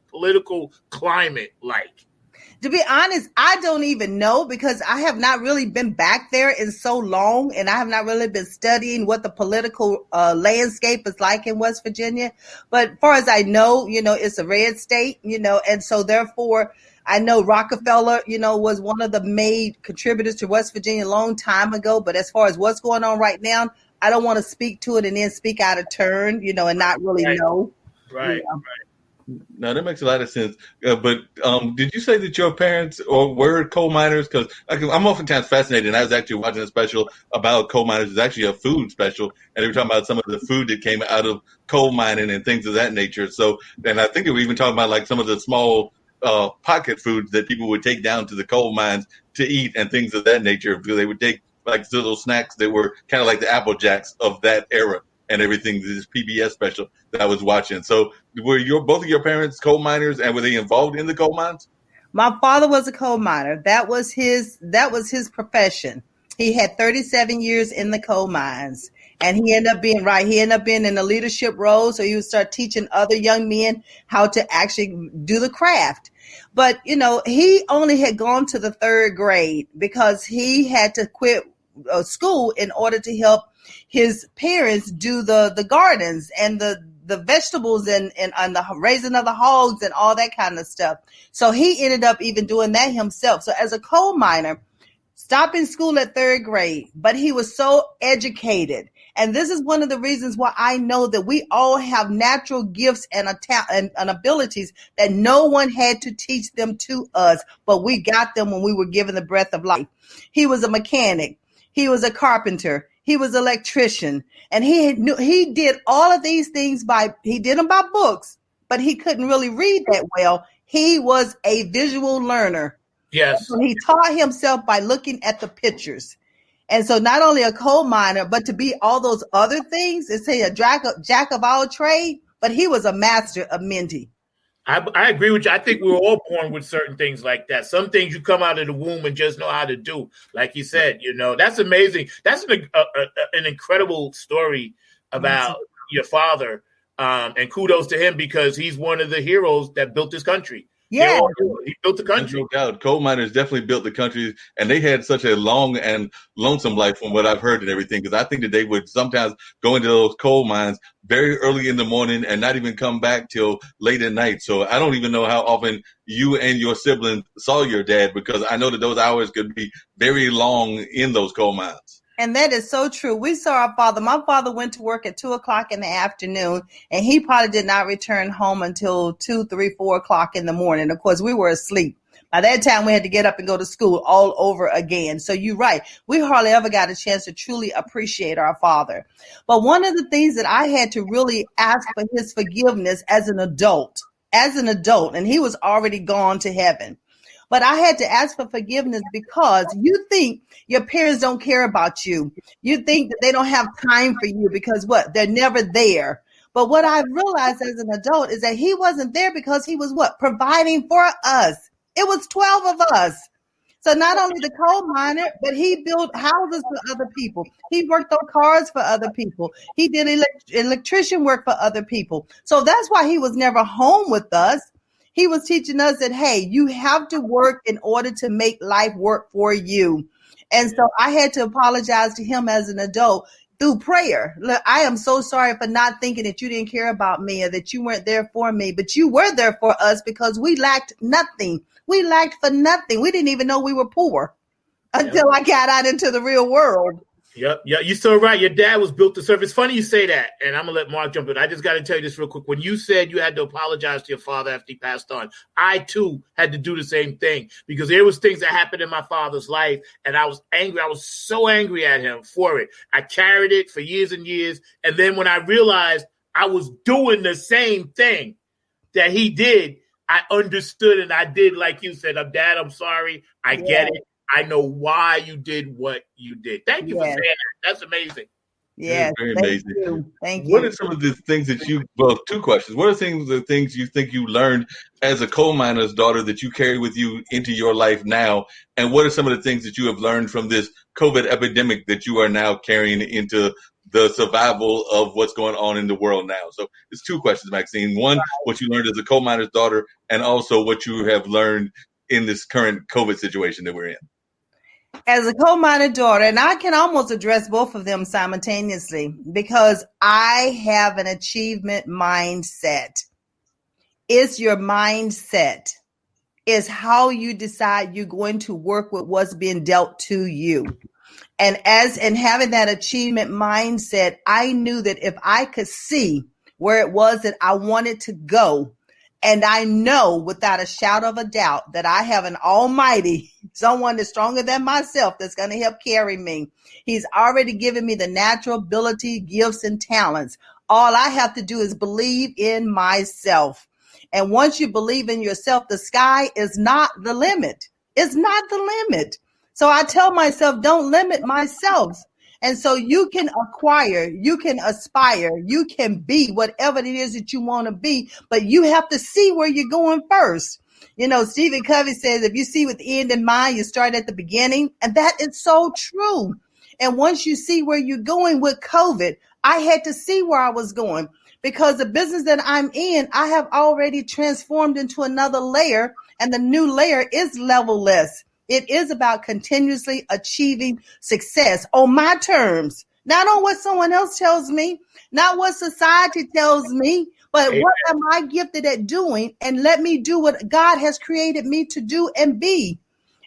A: political climate like?
F: To be honest, I don't even know, because I have not really been back there in so long, and I have not really been studying what the political landscape is like in West Virginia. But as far as I know, it's a red state, and so therefore I know Rockefeller, was one of the main contributors to West Virginia a long time ago. But as far as what's going on right now, I don't want to speak to it and then speak out of turn, and not really know.
A: Right.
C: No, that makes a lot of sense. But did you say that your parents were coal miners? Because I'm oftentimes fascinated. And I was actually watching a special about coal miners. It's actually a food special, and they were talking about some of the food that came out of coal mining and things of that nature. So, and I think they were even talking about like some of the small pocket foods that people would take down to the coal mines to eat and things of that nature. Because they would take like little snacks that were kind of like the Apple Jacks of that era and everything. This PBS special that I was watching. So were both of your parents coal miners, and were they involved in the coal mines?
F: My father was a coal miner. That was his profession. He had 37 years in the coal mines, and he ended up being in a leadership role. So he would start teaching other young men how to actually do the craft. But, he only had gone to the 3rd grade because he had to quit school in order to help his parents do the gardens and the vegetables and the raising of the hogs and all that kind of stuff. So he ended up even doing that himself. So as a coal miner, stopping school at 3rd grade, but he was so educated. And this is one of the reasons why I know that we all have natural gifts and abilities that no one had to teach them to us, but we got them when we were given the breath of life. He was a mechanic. He was a carpenter. He was an electrician. And he did all of these things he did them by books, but he couldn't really read that well. He was a visual learner.
A: Yes.
F: So he taught himself by looking at the pictures. And so not only a coal miner, but to be all those other things, it's a jack of all trade, but he was a master of mending.
A: I agree with you. I think we were all born with certain things like that. Some things you come out of the womb and just know how to do. Like you said, that's amazing. That's an incredible story about your father. And kudos to him, because he's one of the heroes that built this country.
F: Yeah,
A: he built the country.
C: No doubt. Coal miners definitely built the country, and they had such a long and lonesome life from what I've heard and everything, because I think that they would sometimes go into those coal mines very early in the morning and not even come back till late at night. So I don't even know how often you and your siblings saw your dad, because I know that those hours could be very long in those coal mines.
F: And that is so true. We saw our father. My father went to work at 2:00 in the afternoon, and he probably did not return home until 2, 3, 4 o'clock in the morning. Of course, we were asleep. By that time, we had to get up and go to school all over again. So you're right. We hardly ever got a chance to truly appreciate our father. But one of the things that I had to really ask for his forgiveness as an adult, and he was already gone to heaven. But I had to ask for forgiveness because you think your parents don't care about you. You think that they don't have time for you because they're never there. But what I realized as an adult is that he wasn't there because he was providing for us. It was 12 of us. So not only the coal miner, but he built houses for other people. He worked on cars for other people. He did electrician work for other people. So that's why he was never home with us. He was teaching us that, hey, you have to work in order to make life work for you. And so I had to apologize to him as an adult. through prayer. Look, I am so sorry for not thinking that you didn't care about me or that you weren't there for me, but you were there for us because we lacked nothing. We lacked for nothing. We didn't even know we were poor until I got out into the real world.
A: Yep. Yeah, you're so right. Your dad was built to serve. It's funny you say that, and I'm going to let Mark jump in. I just got to tell you this real quick. When you said you had to apologize to your father after he passed on, I, too, had to do the same thing because there was things that happened in my father's life, and I was angry. I was so angry at him for it. I carried it for years and years, and then when I realized I was doing the same thing that he did, I understood, and I did like you said. Dad, I'm sorry. I get it. I know why you did what you did. Thank you for saying that. That's amazing.
F: Yeah,
C: very amazing.
F: Thank you.
C: What are some of the things that two questions. What are the things you think you learned as a coal miner's daughter that you carry with you into your life now? And what are some of the things that you have learned from this COVID epidemic that you are now carrying into the survival of what's going on in the world now? So it's two questions, Maxine. One, what you learned as a coal miner's daughter, and also what you have learned in this current COVID situation that we're in.
F: As a coal miner daughter, and I can almost address both of them simultaneously because I have an achievement mindset. It's your mindset. It's how you decide you're going to work with what's being dealt to you. And having that achievement mindset, I knew that if I could see where it was that I wanted to go, and I know without a shadow of a doubt that I have an almighty, someone that's stronger than myself that's going to help carry me. He's already given me the natural ability, gifts, and talents. All I have to do is believe in myself. And once you believe in yourself, the sky is not the limit. It's not the limit. So I tell myself, don't limit myself. And so you can acquire, you can aspire, you can be whatever it is that you want to be, but you have to see where you're going first. You know, Stephen Covey says, if you see with the end in mind, you start at the beginning. And that is so true. And once you see where you're going with COVID, I had to see where I was going because the business that I'm in, I have already transformed into another layer, and the new layer is level-less. It is about continuously achieving success on my terms, not on what someone else tells me, not what society tells me, but Amen. What am I gifted at doing? And let me do what God has created me to do and be.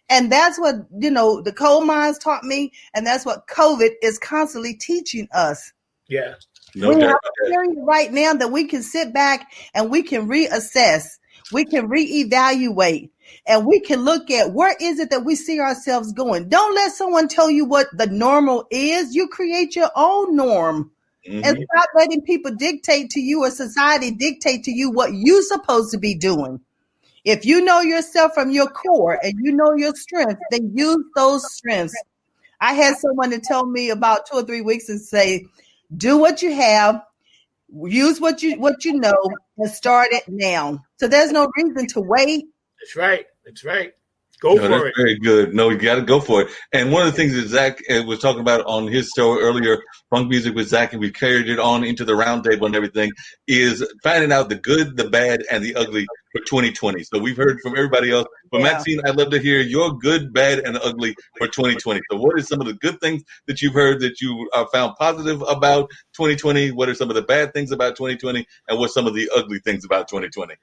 F: And that's what, the coal mines taught me. And that's what COVID is constantly teaching us.
A: Yeah.
C: No
F: we
C: doubt.
F: have a period right now that we can sit back and we can reassess. We can reevaluate. And we can look at where is it that we see ourselves going. Don't let someone tell you what the normal is. You create your own norm. Mm-hmm. And stop letting people dictate to you or society dictate to you what you're supposed to be doing. If you know yourself from your core and you know your strengths, then use those strengths. I had someone to tell me about 2 or 3 weeks and say, do what you have, use what you know, and start it now. So there's no reason to wait.
A: That's right. That's right. Go for it.
C: Very good. No, you got to go for it. And one of the things that Zack was talking about on his show earlier, Funk Music with Zack, and we carried it on into the roundtable and everything, is finding out the good, the bad, and the ugly for 2020. So we've heard from everybody else. But Maxine, I'd love to hear your good, bad, and ugly for 2020. So what are some of the good things that you've heard that you found positive about 2020? What are some of the bad things about 2020? And what's some of the ugly things about 2020?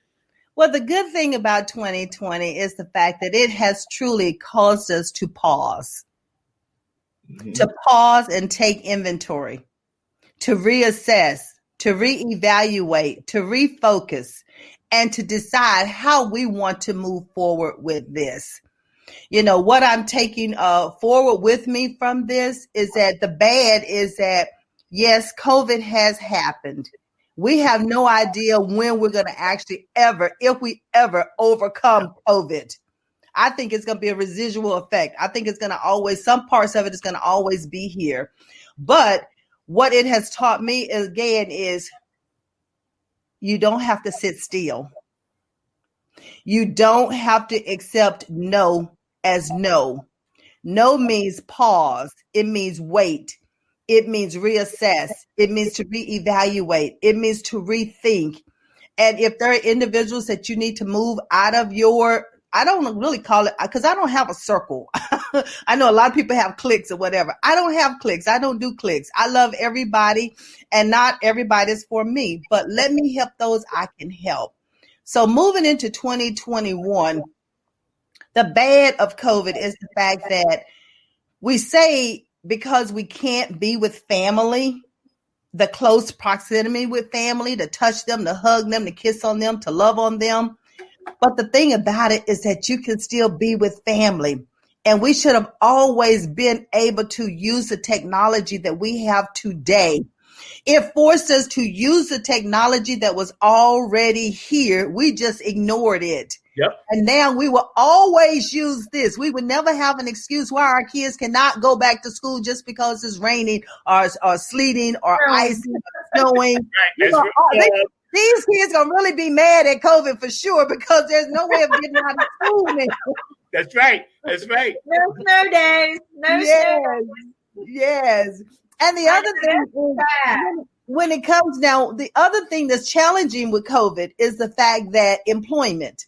F: Well, the good thing about 2020 is the fact that it has truly caused us to pause, to pause and take inventory, to reassess, to reevaluate, to refocus, and to decide how we want to move forward with this. What I'm taking forward with me from this is that the bad is that, yes, COVID has happened. We have no idea when we're going to actually if we ever overcome COVID. I think it's going to be a residual effect. I think it's going to some parts of it is going to always be here. But what it has taught me again is you don't have to sit still. You don't have to accept no as no. No means pause. It means wait. It means reassess. It means to reevaluate. It means to rethink. And if there are individuals that you need to move out of I don't really call it, because I don't have a circle. I know a lot of people have clicks or whatever. I don't have clicks. I don't do clicks. I love everybody, and not everybody's for me, but let me help those I can help. So moving into 2021, the bad of COVID is the fact that we say because we can't be with family, the close proximity with family, to touch them, to hug them, to kiss on them, to love on them. But the thing about it is that you can still be with family. And we should have always been able to use the technology that we have today. It forced us to use the technology that was already here. We just ignored it.
A: Yep.
F: And now we will always use this. We would never have an excuse why our kids cannot go back to school just because it's raining or sleeting or icing or snowing. These kids gonna really be mad at COVID for sure, because there's no way of getting out of school now.
A: That's right. That's right.
D: No snow days. No snow days.
F: Yes. And the other thing is, when it comes now, the other thing that's challenging with COVID is the fact that employment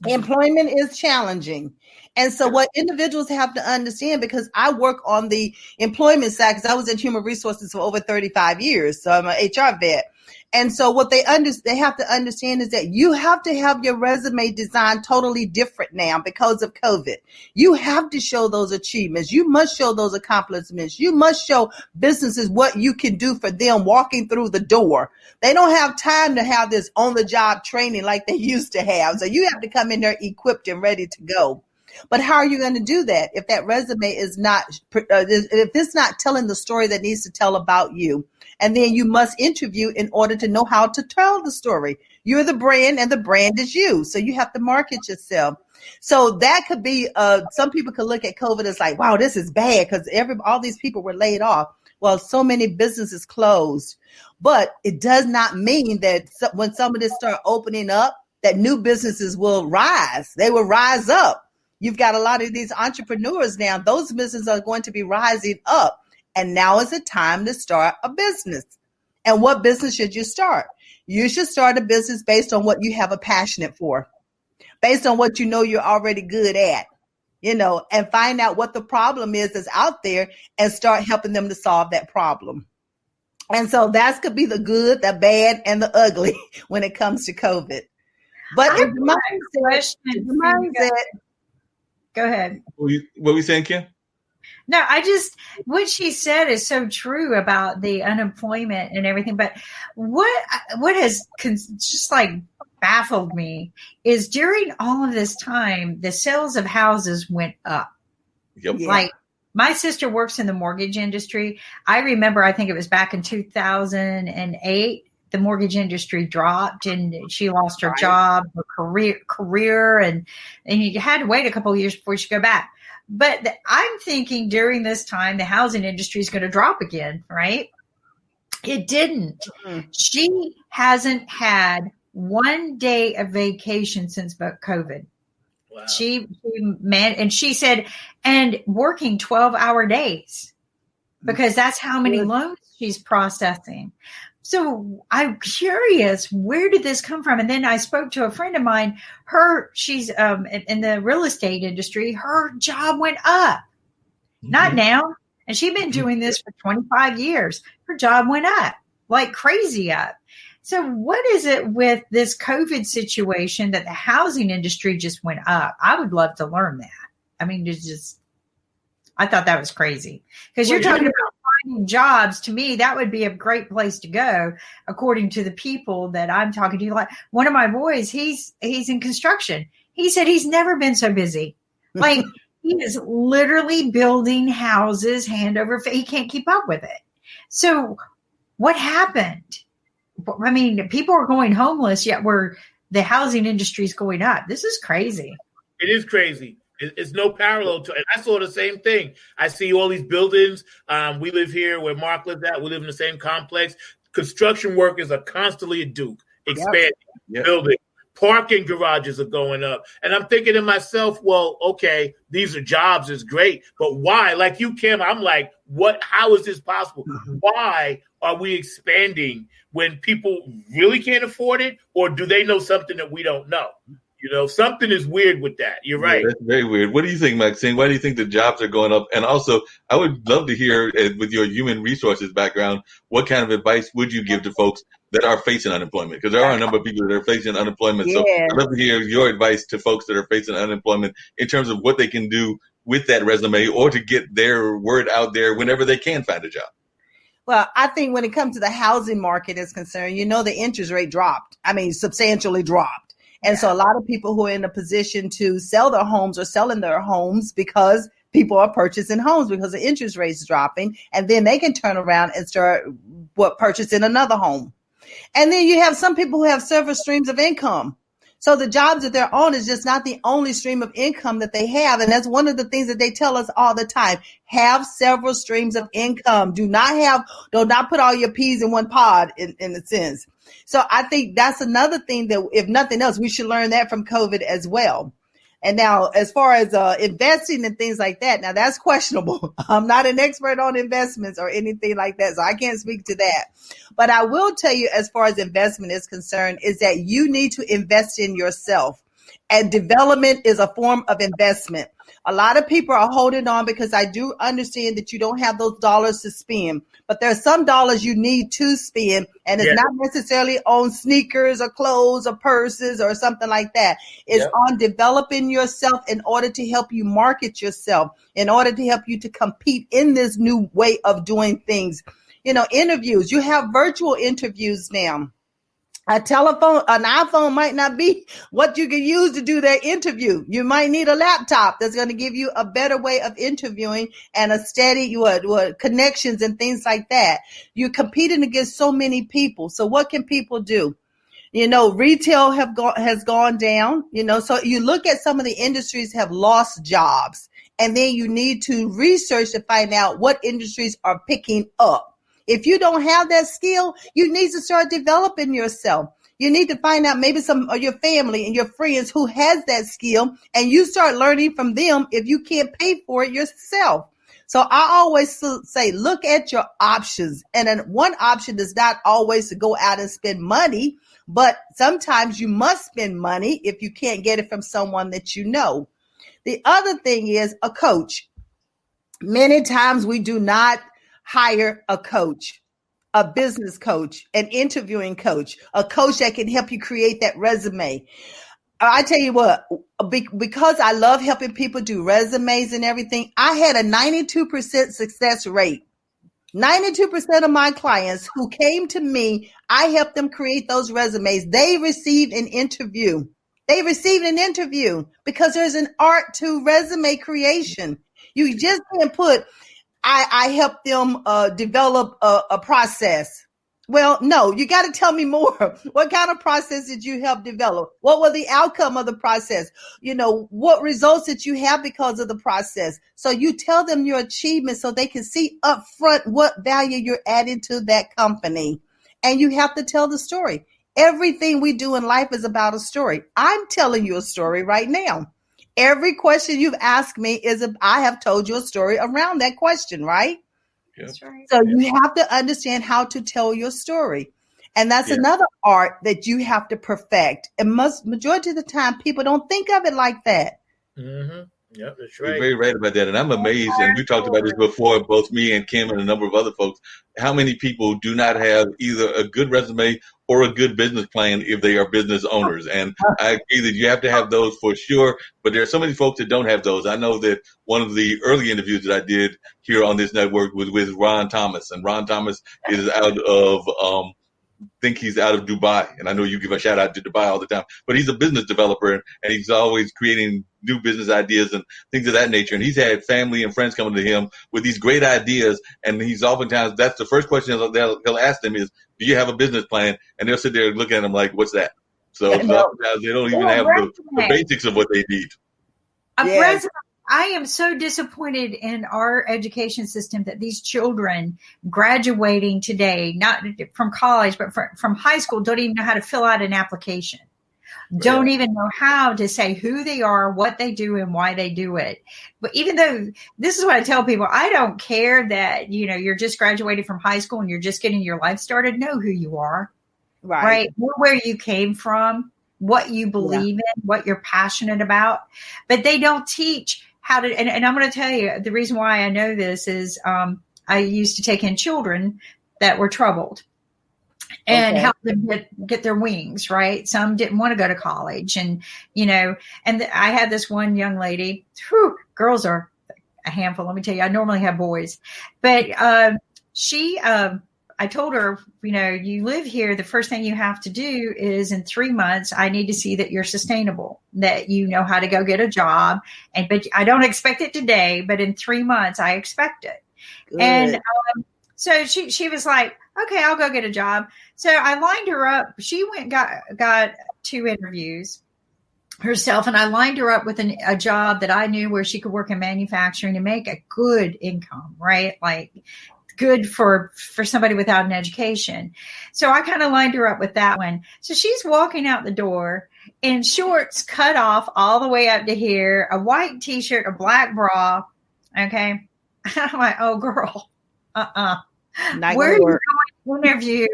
F: is challenging. And so what individuals have to understand, because I work on the employment side, because I was in human resources for over 35 years. So I'm an HR vet. And so what they have to understand is that you have to have your resume designed totally different now because of COVID. You have to show those achievements. You must show those accomplishments. You must show businesses what you can do for them walking through the door. They don't have time to have this on-the-job training like they used to have. So you have to come in there equipped and ready to go. But how are you going to do that if that resume is not, if it's not telling the story that needs to tell about you? And then you must interview in order to know how to tell the story. You're the brand and the brand is you. So you have to market yourself. So that could be, some people could look at COVID as like, wow, this is bad because all these people were laid off. Well, so many businesses closed. But it does not mean that when some of this start opening up, that new businesses will rise. They will rise up. You've got a lot of these entrepreneurs now. Those businesses are going to be rising up. And now is the time to start a business. And what business should you start? You should start a business based on what you have a passion for, based on what you know you're already good at, and find out what the problem is that's out there and start helping them to solve that problem. And so that could be the good, the bad, and the ugly when it comes to COVID. But if the mindset,
D: go ahead.
C: What were we saying, Kim?
D: No, what she said is so true about the unemployment and everything. But what has just like baffled me is during all of this time, the sales of houses went up.
C: Yep.
D: Like my sister works in the mortgage industry. I remember, I think it was back in 2008, the mortgage industry dropped and she lost her job, her career, and you had to wait a couple of years before she could go back. But I'm thinking during this time, the housing industry is going to drop again, right? It didn't. Mm-hmm. She hasn't had one day of vacation since COVID. Wow. She said, and working 12-hour days because that's how many loans she's processing. So I'm curious, where did this come from? And then I spoke to a friend of mine. She's in the real estate industry. Her job went up, not now. And she'd been doing this for 25 years. Her job went up like crazy up. So what is it with this COVID situation that the housing industry just went up? I would love to learn that. I mean, I thought that was crazy because you're talking about finding jobs. To me, that would be a great place to go, according to the people that I'm talking to. Like one of my boys, he's in construction. He said he's never been so busy. Like he is literally building houses hand over face. He can't keep up with it. So what happened? I mean, people are going homeless, yet the housing industry is going up. This is crazy.
A: It is crazy. It's no parallel to it. I saw the same thing. I see all these buildings. We live here where Mark lives at. We live in the same complex. Construction workers are constantly at Duke, expanding, building. Parking garages are going up. And I'm thinking to myself, well, okay, these are jobs, is great. But why? Like you, Kim, I'm like, how is this possible? Why are we expanding when people really can't afford it? Or do they know something that we don't know? Something is weird with that. You're right.
C: Yeah, that's very weird. What do you think, Maxine? Why do you think the jobs are going up? And also, I would love to hear, with your human resources background, what kind of advice would you give to folks that are facing unemployment? Because there are a number of people that are facing unemployment. So I'd love to hear your advice to folks that are facing unemployment in terms of what they can do with that resume or to get their word out there whenever they can find a job.
F: Well, I think when it comes to the housing market is concerned, the interest rate dropped. I mean, substantially dropped. And so a lot of people who are in a position to sell their homes are selling their homes because people are purchasing homes because the interest rate's dropping. And then they can turn around and start purchasing another home. And then you have some people who have several streams of income. So the jobs that they're on is just not the only stream of income that they have. And that's one of the things that they tell us all the time. Have several streams of income. Do not put all your peas in one pod in a sense. So I think that's another thing that, if nothing else, we should learn that from COVID as well. And now, as far as investing and things like that, now that's questionable. I'm not an expert on investments or anything like that, so I can't speak to that. But I will tell you, as far as investment is concerned, is that you need to invest in yourself. And development is a form of investment. A lot of people are holding on because I do understand that you don't have those dollars to spend, but there are some dollars you need to spend, and it's not necessarily on sneakers or clothes or purses or something like that. It's on developing yourself in order to help you market yourself, in order to help you to compete in this new way of doing things. Interviews, you have virtual interviews now. An iPhone might not be what you can use to do that interview. You might need a laptop that's going to give you a better way of interviewing and a steady connections and things like that. You're competing against so many people. So what can people do? Retail has gone down, so you look at some of the industries have lost jobs, and then you need to research to find out what industries are picking up. If you don't have that skill, you need to start developing yourself. You need to find out maybe some of your family and your friends who has that skill, and you start learning from them if you can't pay for it yourself. So I always say, look at your options. And then one option is not always to go out and spend money, but sometimes you must spend money if you can't get it from someone that you know. The other thing is a coach. Many times we do not hire a coach, a business coach, an interviewing coach, a coach that can help you create that resume. I tell you what, because I love helping people do resumes and everything, I had a 92% success rate. 92% of my clients who came to me, I helped them create those resumes. They received an interview. Because there's an art to resume creation. You just can't put, I helped them develop a process. Well, no, you got to tell me more. What kind of process did you help develop? What was the outcome of the process? What results did you have because of the process? So you tell them your achievements so they can see up front what value you're adding to that company. And you have to tell the story. Everything we do in life is about a story. I'm telling you a story right now. Every question you've asked me I have told you a story around that question, right?
D: That's right.
F: So you have to understand how to tell your story. And that's another art that you have to perfect. And majority of the time, people don't think of it like that.
A: Mm-hmm. Yep, that's right.
C: You're very right about that. And I'm amazed, and we talked about this before, both me and Kim and a number of other folks, how many people do not have either a good resume or a good business plan if they are business owners. And I agree that you have to have those for sure, but there are so many folks that don't have those. I know that one of the early interviews that I did here on this network was with Ron Thomas, and Ron Thomas is out of think he's out of Dubai, and I know you give a shout out to Dubai all the time, but he's a business developer, and he's always creating new business ideas and things of that nature. And he's had family and friends coming to him with these great ideas, and he's oftentimes, that's the first question he'll ask them is, do you have a business plan? And they'll sit there looking at him like, what's that? So oftentimes they don't even have the basics of what they need.
D: I am so disappointed in our education system that these children graduating today, not from college, but from high school, don't even know how to fill out an application. Don't even know how to say who they are, what they do, and why they do it. But even though, this is what I tell people, I don't care that, you're just graduating from high school and you're just getting your life started. Know who you are, right? Know where you came from. what you believe in, what you're passionate about, but they don't teach how to, and I'm going to tell you, the reason why I know this is I used to take in children that were troubled and help them get their wings, right? Some didn't want to go to college, and, I had this one young lady, girls are a handful. Let me tell you, I normally have boys, but I told her, you live here. The first thing you have to do is in 3 months, I need to see that you're sustainable, that you know how to go get a job. But I don't expect it today, but in 3 months, I expect it. Good. And so she was like, okay, I'll go get a job. So I lined her up. She went, got 2 interviews herself, and I lined her up with a job that I knew where she could work in manufacturing and make a good income, right? Like good for somebody without an education. So I kind of lined her up with that one. So she's walking out the door in shorts cut off all the way up to here, a white t-shirt, a black bra. Okay. I'm like, oh girl, where are you going to interview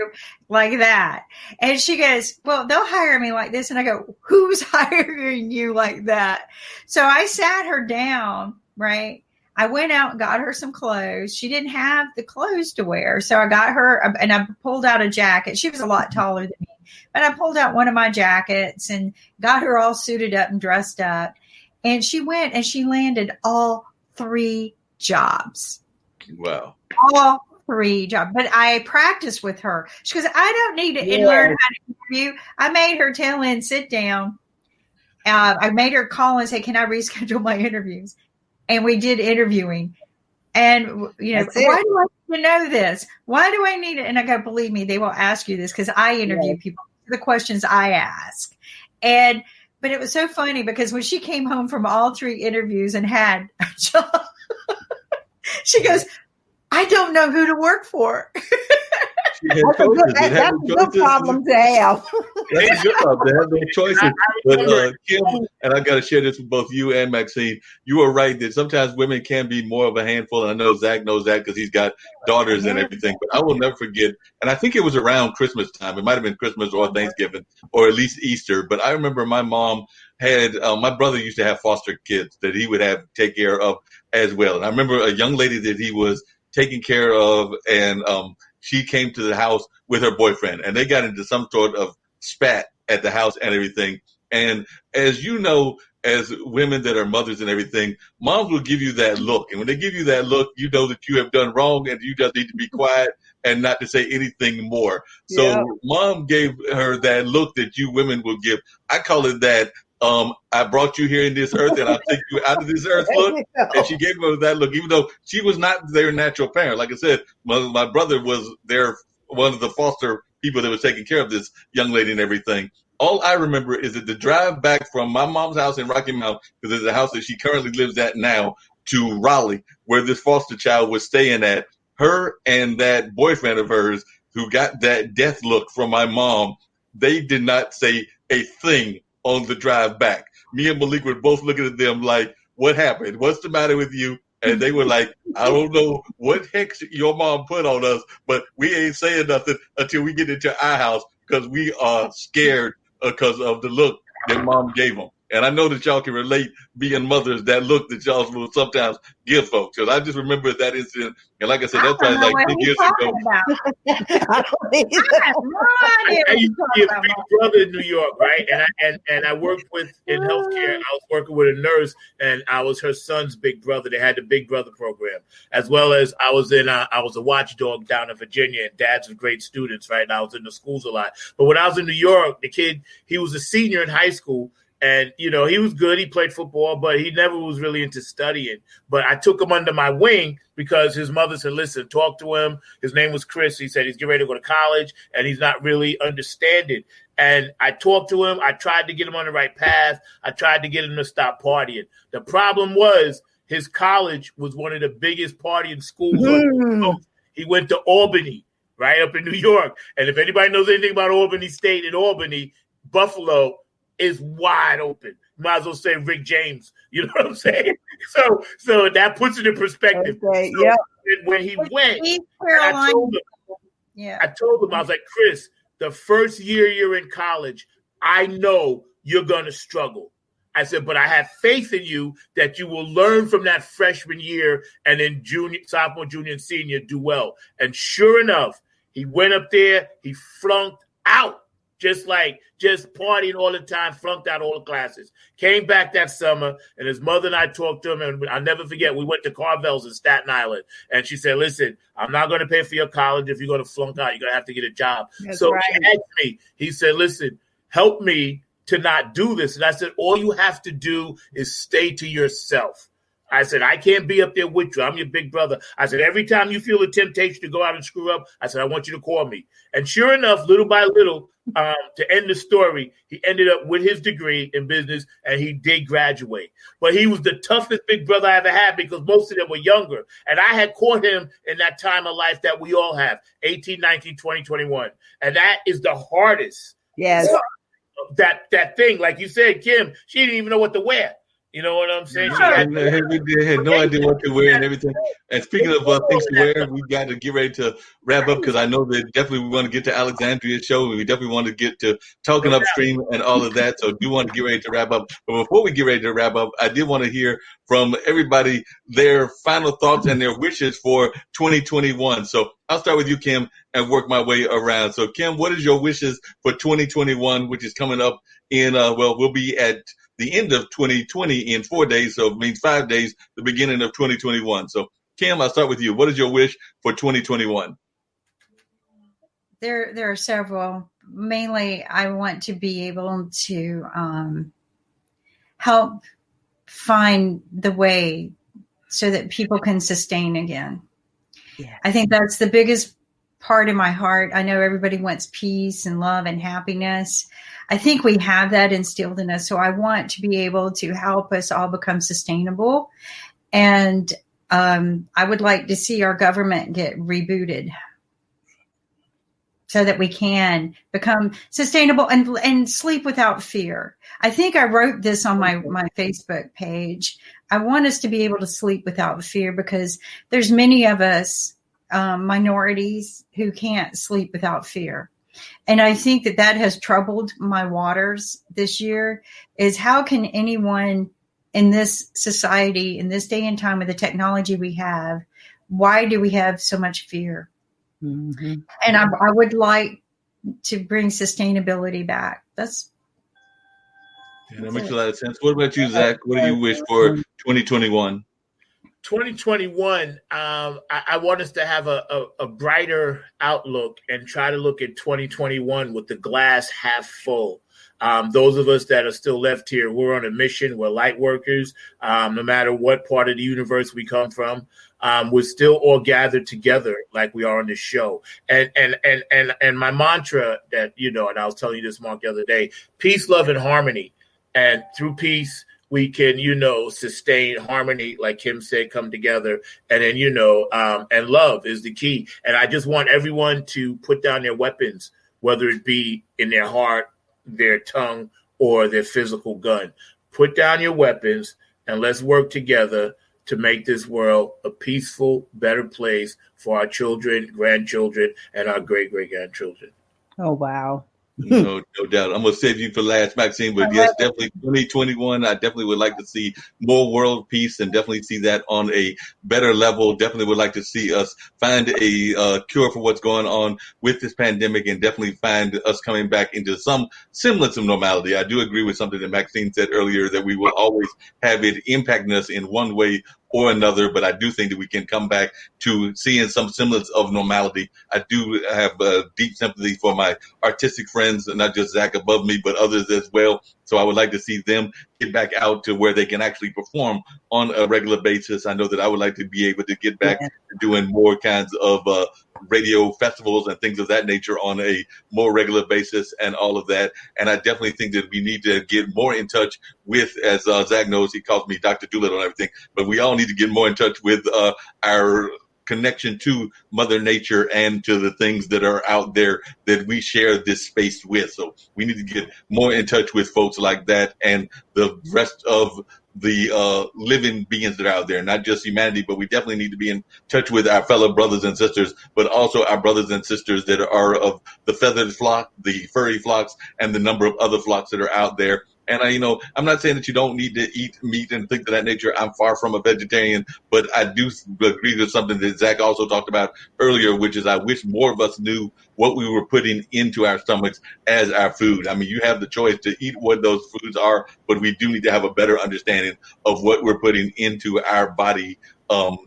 D: like that? And she goes, well, they'll hire me like this. And I go, who's hiring you like that? So I sat her down, right? I went out and got her some clothes. She didn't have the clothes to wear. So I got her, and I pulled out a jacket. She was a lot taller than me, but I pulled out one of my jackets and got her all suited up and dressed up. And she went and she landed all 3 jobs.
C: Wow.
D: All 3 jobs. But I practiced with her. She goes, I don't need to learn how to interview. I made her tell in, sit down. I made her call and say, can I reschedule my interviews? And we did interviewing. And, why do I need to know this? Why do I need it? And I go, believe me, they will ask you this because I interview people. The questions I ask. But it was so funny because when she came home from all 3 interviews and had a job, she goes, I don't know who to work for.
F: That's a good problem to have.
C: That's a good problem to have those choices. But Kim, and I got to share this with both you and Maxine. You are right that sometimes women can be more of a handful. And I know Zach knows that because he's got daughters and everything. But I will never forget, and I think it was around Christmas time. It might have been Christmas or Thanksgiving or at least Easter. But I remember my mom had, my brother used to have foster kids that he would have take care of as well. And I remember a young lady that he was taking care of, and she came to the house with her boyfriend, and they got into some sort of spat at the house and everything. And as you know, as women that are mothers and everything, moms will give you that look. And when they give you that look, you know that you have done wrong and you just need to be quiet and not to say anything more. So mom gave her that look that you women will give. I call it that. I brought you here in this earth and I'll take you out of this earth look. And she gave her that look, even though she was not their natural parent. Like I said, my brother was one of the foster people that was taking care of this young lady and everything. All I remember is that the drive back from my mom's house in Rocky Mount, because it's the house that she currently lives at now, to Raleigh, where this foster child was staying at, her and that boyfriend of hers who got that death look from my mom, they did not say a thing on the drive back. Me and Malik were both looking at them like, what happened? What's the matter with you? And they were like, I don't know what heck your mom put on us, but we ain't saying nothing until we get into our house because we are scared because of the look that mom gave them. And I know that y'all can relate, being mothers, that look that y'all will sometimes give folks. Because I just remember that incident. And like I said, that's probably like 10 years ago.
A: I used to be a big brother in New York, right? And I worked in healthcare. I was working with a nurse, and I was her son's big brother. They had the Big Brother program, as well as I was a watchdog down in Virginia, and dads were great students, right? And I was in the schools a lot. But when I was in New York, the kid, he was a senior in high school. And, he was good. He played football, but he never was really into studying. But I took him under my wing because his mother said, listen, talk to him. His name was Chris. He said he's getting ready to go to college, and he's not really understanding. And I talked to him. I tried to get him on the right path. I tried to get him to stop partying. The problem was his college was one of the biggest partying schools on the coast. He went to Albany, right up in New York. And if anybody knows anything about Albany State and Albany, Buffalo is wide open. Might as well say Rick James. You know what I'm saying? So that puts it in perspective. Okay, so when he went, I told him, I was like, Chris, the first year you're in college, I know you're going to struggle. I said, but I have faith in you that you will learn from that freshman year and then sophomore, junior, and senior do well. And sure enough, he went up there, he flunked out, just partying all the time, flunked out all the classes. Came back that summer, and his mother and I talked to him, and I'll never forget, we went to Carvel's in Staten Island, and she said, listen, I'm not going to pay for your college. If you're going to flunk out, you're going to have to get a job.
F: That's
A: so
F: right.
A: he asked me, he said, listen, help me to not do this. And I said, all you have to do is stay to yourself. I said, I can't be up there with you. I'm your big brother. I said, every time you feel a temptation to go out and screw up, I said, I want you to call me. And sure enough, little by little, to end the story, he ended up with his degree in business, and he did graduate. But he was the toughest big brother I ever had because most of them were younger. And I had caught him in that time of life that we all have, 18, 19, 20, 21. And that is the hardest.
F: Yes.
A: That thing, like you said, Kim, she didn't even know what to wear. You know what I'm saying? She
C: had no idea what to wear and everything. And speaking of things to wear, we got to get ready to wrap up because I know that definitely we want to get to Alexandria's show. We definitely want to get to Talking Upstream and all of that. So do want to get ready to wrap up. But before we get ready to wrap up, I did want to hear from everybody their final thoughts and their wishes for 2021. So I'll start with you, Kim, and work my way around. So, Kim, what is your wishes for 2021, which is coming up in, we'll be at the end of 2020 in 4 days, so it means 5 days, the beginning of 2021. So, Kim, I'll start with you. What is your wish for 2021?
D: There are several. Mainly, I want to be able to help find the way so that people can sustain again. Yeah. I think that's the biggest part of my heart. I know everybody wants peace and love and happiness. I think we have that instilled in us. So I want to be able to help us all become sustainable. And I would like to see our government get rebooted so that we can become sustainable and sleep without fear. I think I wrote this on my Facebook page. I want us to be able to sleep without fear because there's many of us, minorities, who can't sleep without fear. And I think that has troubled my waters this year, is how can anyone in this society, in this day and time with the technology we have, why do we have so much fear? Mm-hmm. And I would like to bring sustainability back.
C: That makes a lot of sense. What about you, Zach? What do you wish for 2021?
A: 2021, I want us to have a brighter outlook and try to look at 2021 with the glass half full. Those of us that are still left here, we're on a mission. We're light workers. No matter what part of the universe we come from, we're still all gathered together like we are on this show. And my mantra that, and I was telling you this, Mark, the other day, peace, love, and harmony. And through peace, we can, sustain harmony, like Kim said, come together. And then, and love is the key. And I just want everyone to put down their weapons, whether it be in their heart, their tongue, or their physical gun. Put down your weapons and let's work together to make this world a peaceful, better place for our children, grandchildren, and our great-great-grandchildren.
F: Oh, wow.
C: No doubt. I'm going to save you for last, Maxine, but yes, definitely 2021. I definitely would like to see more world peace and definitely see that on a better level. Definitely would like to see us find a cure for what's going on with this pandemic and definitely find us coming back into some semblance of normality. I do agree with something that Maxine said earlier, that we will always have it impacting us in one way or another, but I do think that we can come back to seeing some semblance of normality. I do have deep sympathy for my artistic friends, not just Zack above me, but others as well. So I would like to see them get back out to where they can actually perform on a regular basis. I know that I would like to be able to get back to doing more kinds of radio festivals and things of that nature on a more regular basis and all of that. And I definitely think that we need to get more in touch with, as Zack knows, he calls me Dr. Doolittle and everything, but we all need to get more in touch with our connection to Mother Nature and to the things that are out there that we share this space with. So we need to get more in touch with folks like that and the rest of the living beings that are out there, not just humanity, but we definitely need to be in touch with our fellow brothers and sisters, but also our brothers and sisters that are of the feathered flock, the furry flocks, and the number of other flocks that are out there. And I'm not saying that you don't need to eat meat and things of that nature. I'm far from a vegetarian, but I do agree with something that Zach also talked about earlier, which is I wish more of us knew what we were putting into our stomachs as our food. I mean, you have the choice to eat what those foods are, but we do need to have a better understanding of what we're putting into our body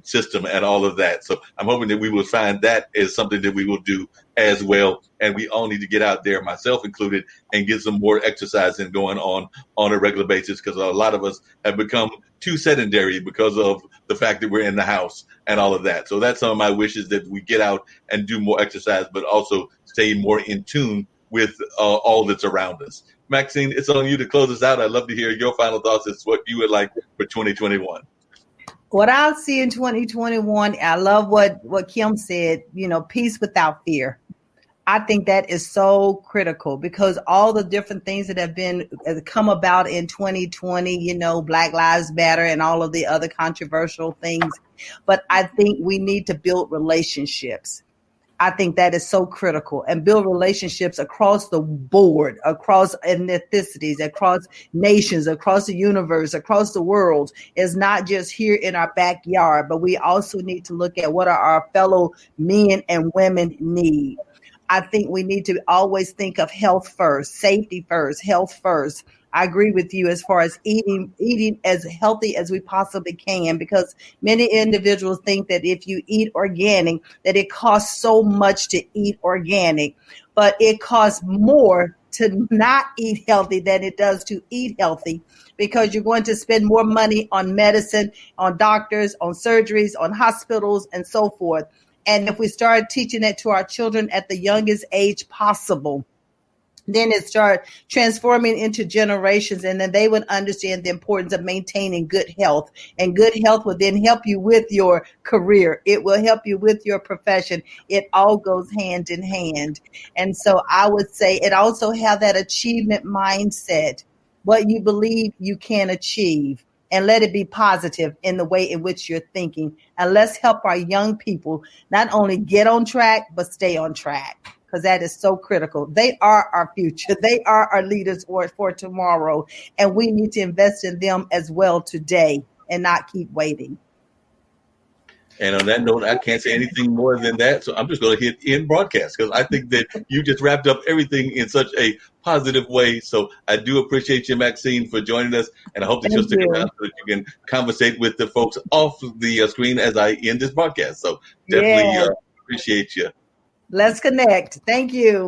C: system and all of that. So I'm hoping that we will find that as something that we will do as well. And we all need to get out there, myself included, and get some more exercise and going on a regular basis, because a lot of us have become too sedentary because of the fact that we're in the house and all of that. So that's some of my wishes, that we get out and do more exercise, but also stay more in tune with all that's around us. Maxine, it's on you to close us out. I'd love to hear your final thoughts as what you would like for 2021.
F: What I'll see in 2021, I love what Kim said, peace without fear. I think that is so critical, because all the different things that have come about in 2020, Black Lives Matter and all of the other controversial things. But I think we need to build relationships. I think that is so critical, and build relationships across the board, across ethnicities, across nations, across the universe, across the world. Is not just here in our backyard, but we also need to look at what our fellow men and women need. I think we need to always think of health first, safety first, health first. I agree with you as far as eating as healthy as we possibly can, because many individuals think that if you eat organic, that it costs so much to eat organic, but it costs more to not eat healthy than it does to eat healthy, because you're going to spend more money on medicine, on doctors, on surgeries, on hospitals, and so forth. And if we start teaching it to our children at the youngest age possible, then it start transforming into generations, and then they would understand the importance of maintaining good health. And good health will then help you with your career. It will help you with your profession. It all goes hand in hand. And so I would say it also have that achievement mindset, what you believe you can achieve, and let it be positive in the way in which you're thinking. And let's help our young people not only get on track, but stay on track, because that is so critical. They are our future. They are our leaders for tomorrow. And we need to invest in them as well today and not keep waiting.
C: And on that note, I can't say anything more than that. So I'm just going to hit end broadcast, because I think that you just wrapped up everything in such a positive way. So I do appreciate you, Maxine, for joining us. And I hope that you'll stick around so that you can conversate with the folks off the screen as I end this broadcast. So definitely appreciate you.
F: Let's connect. Thank you.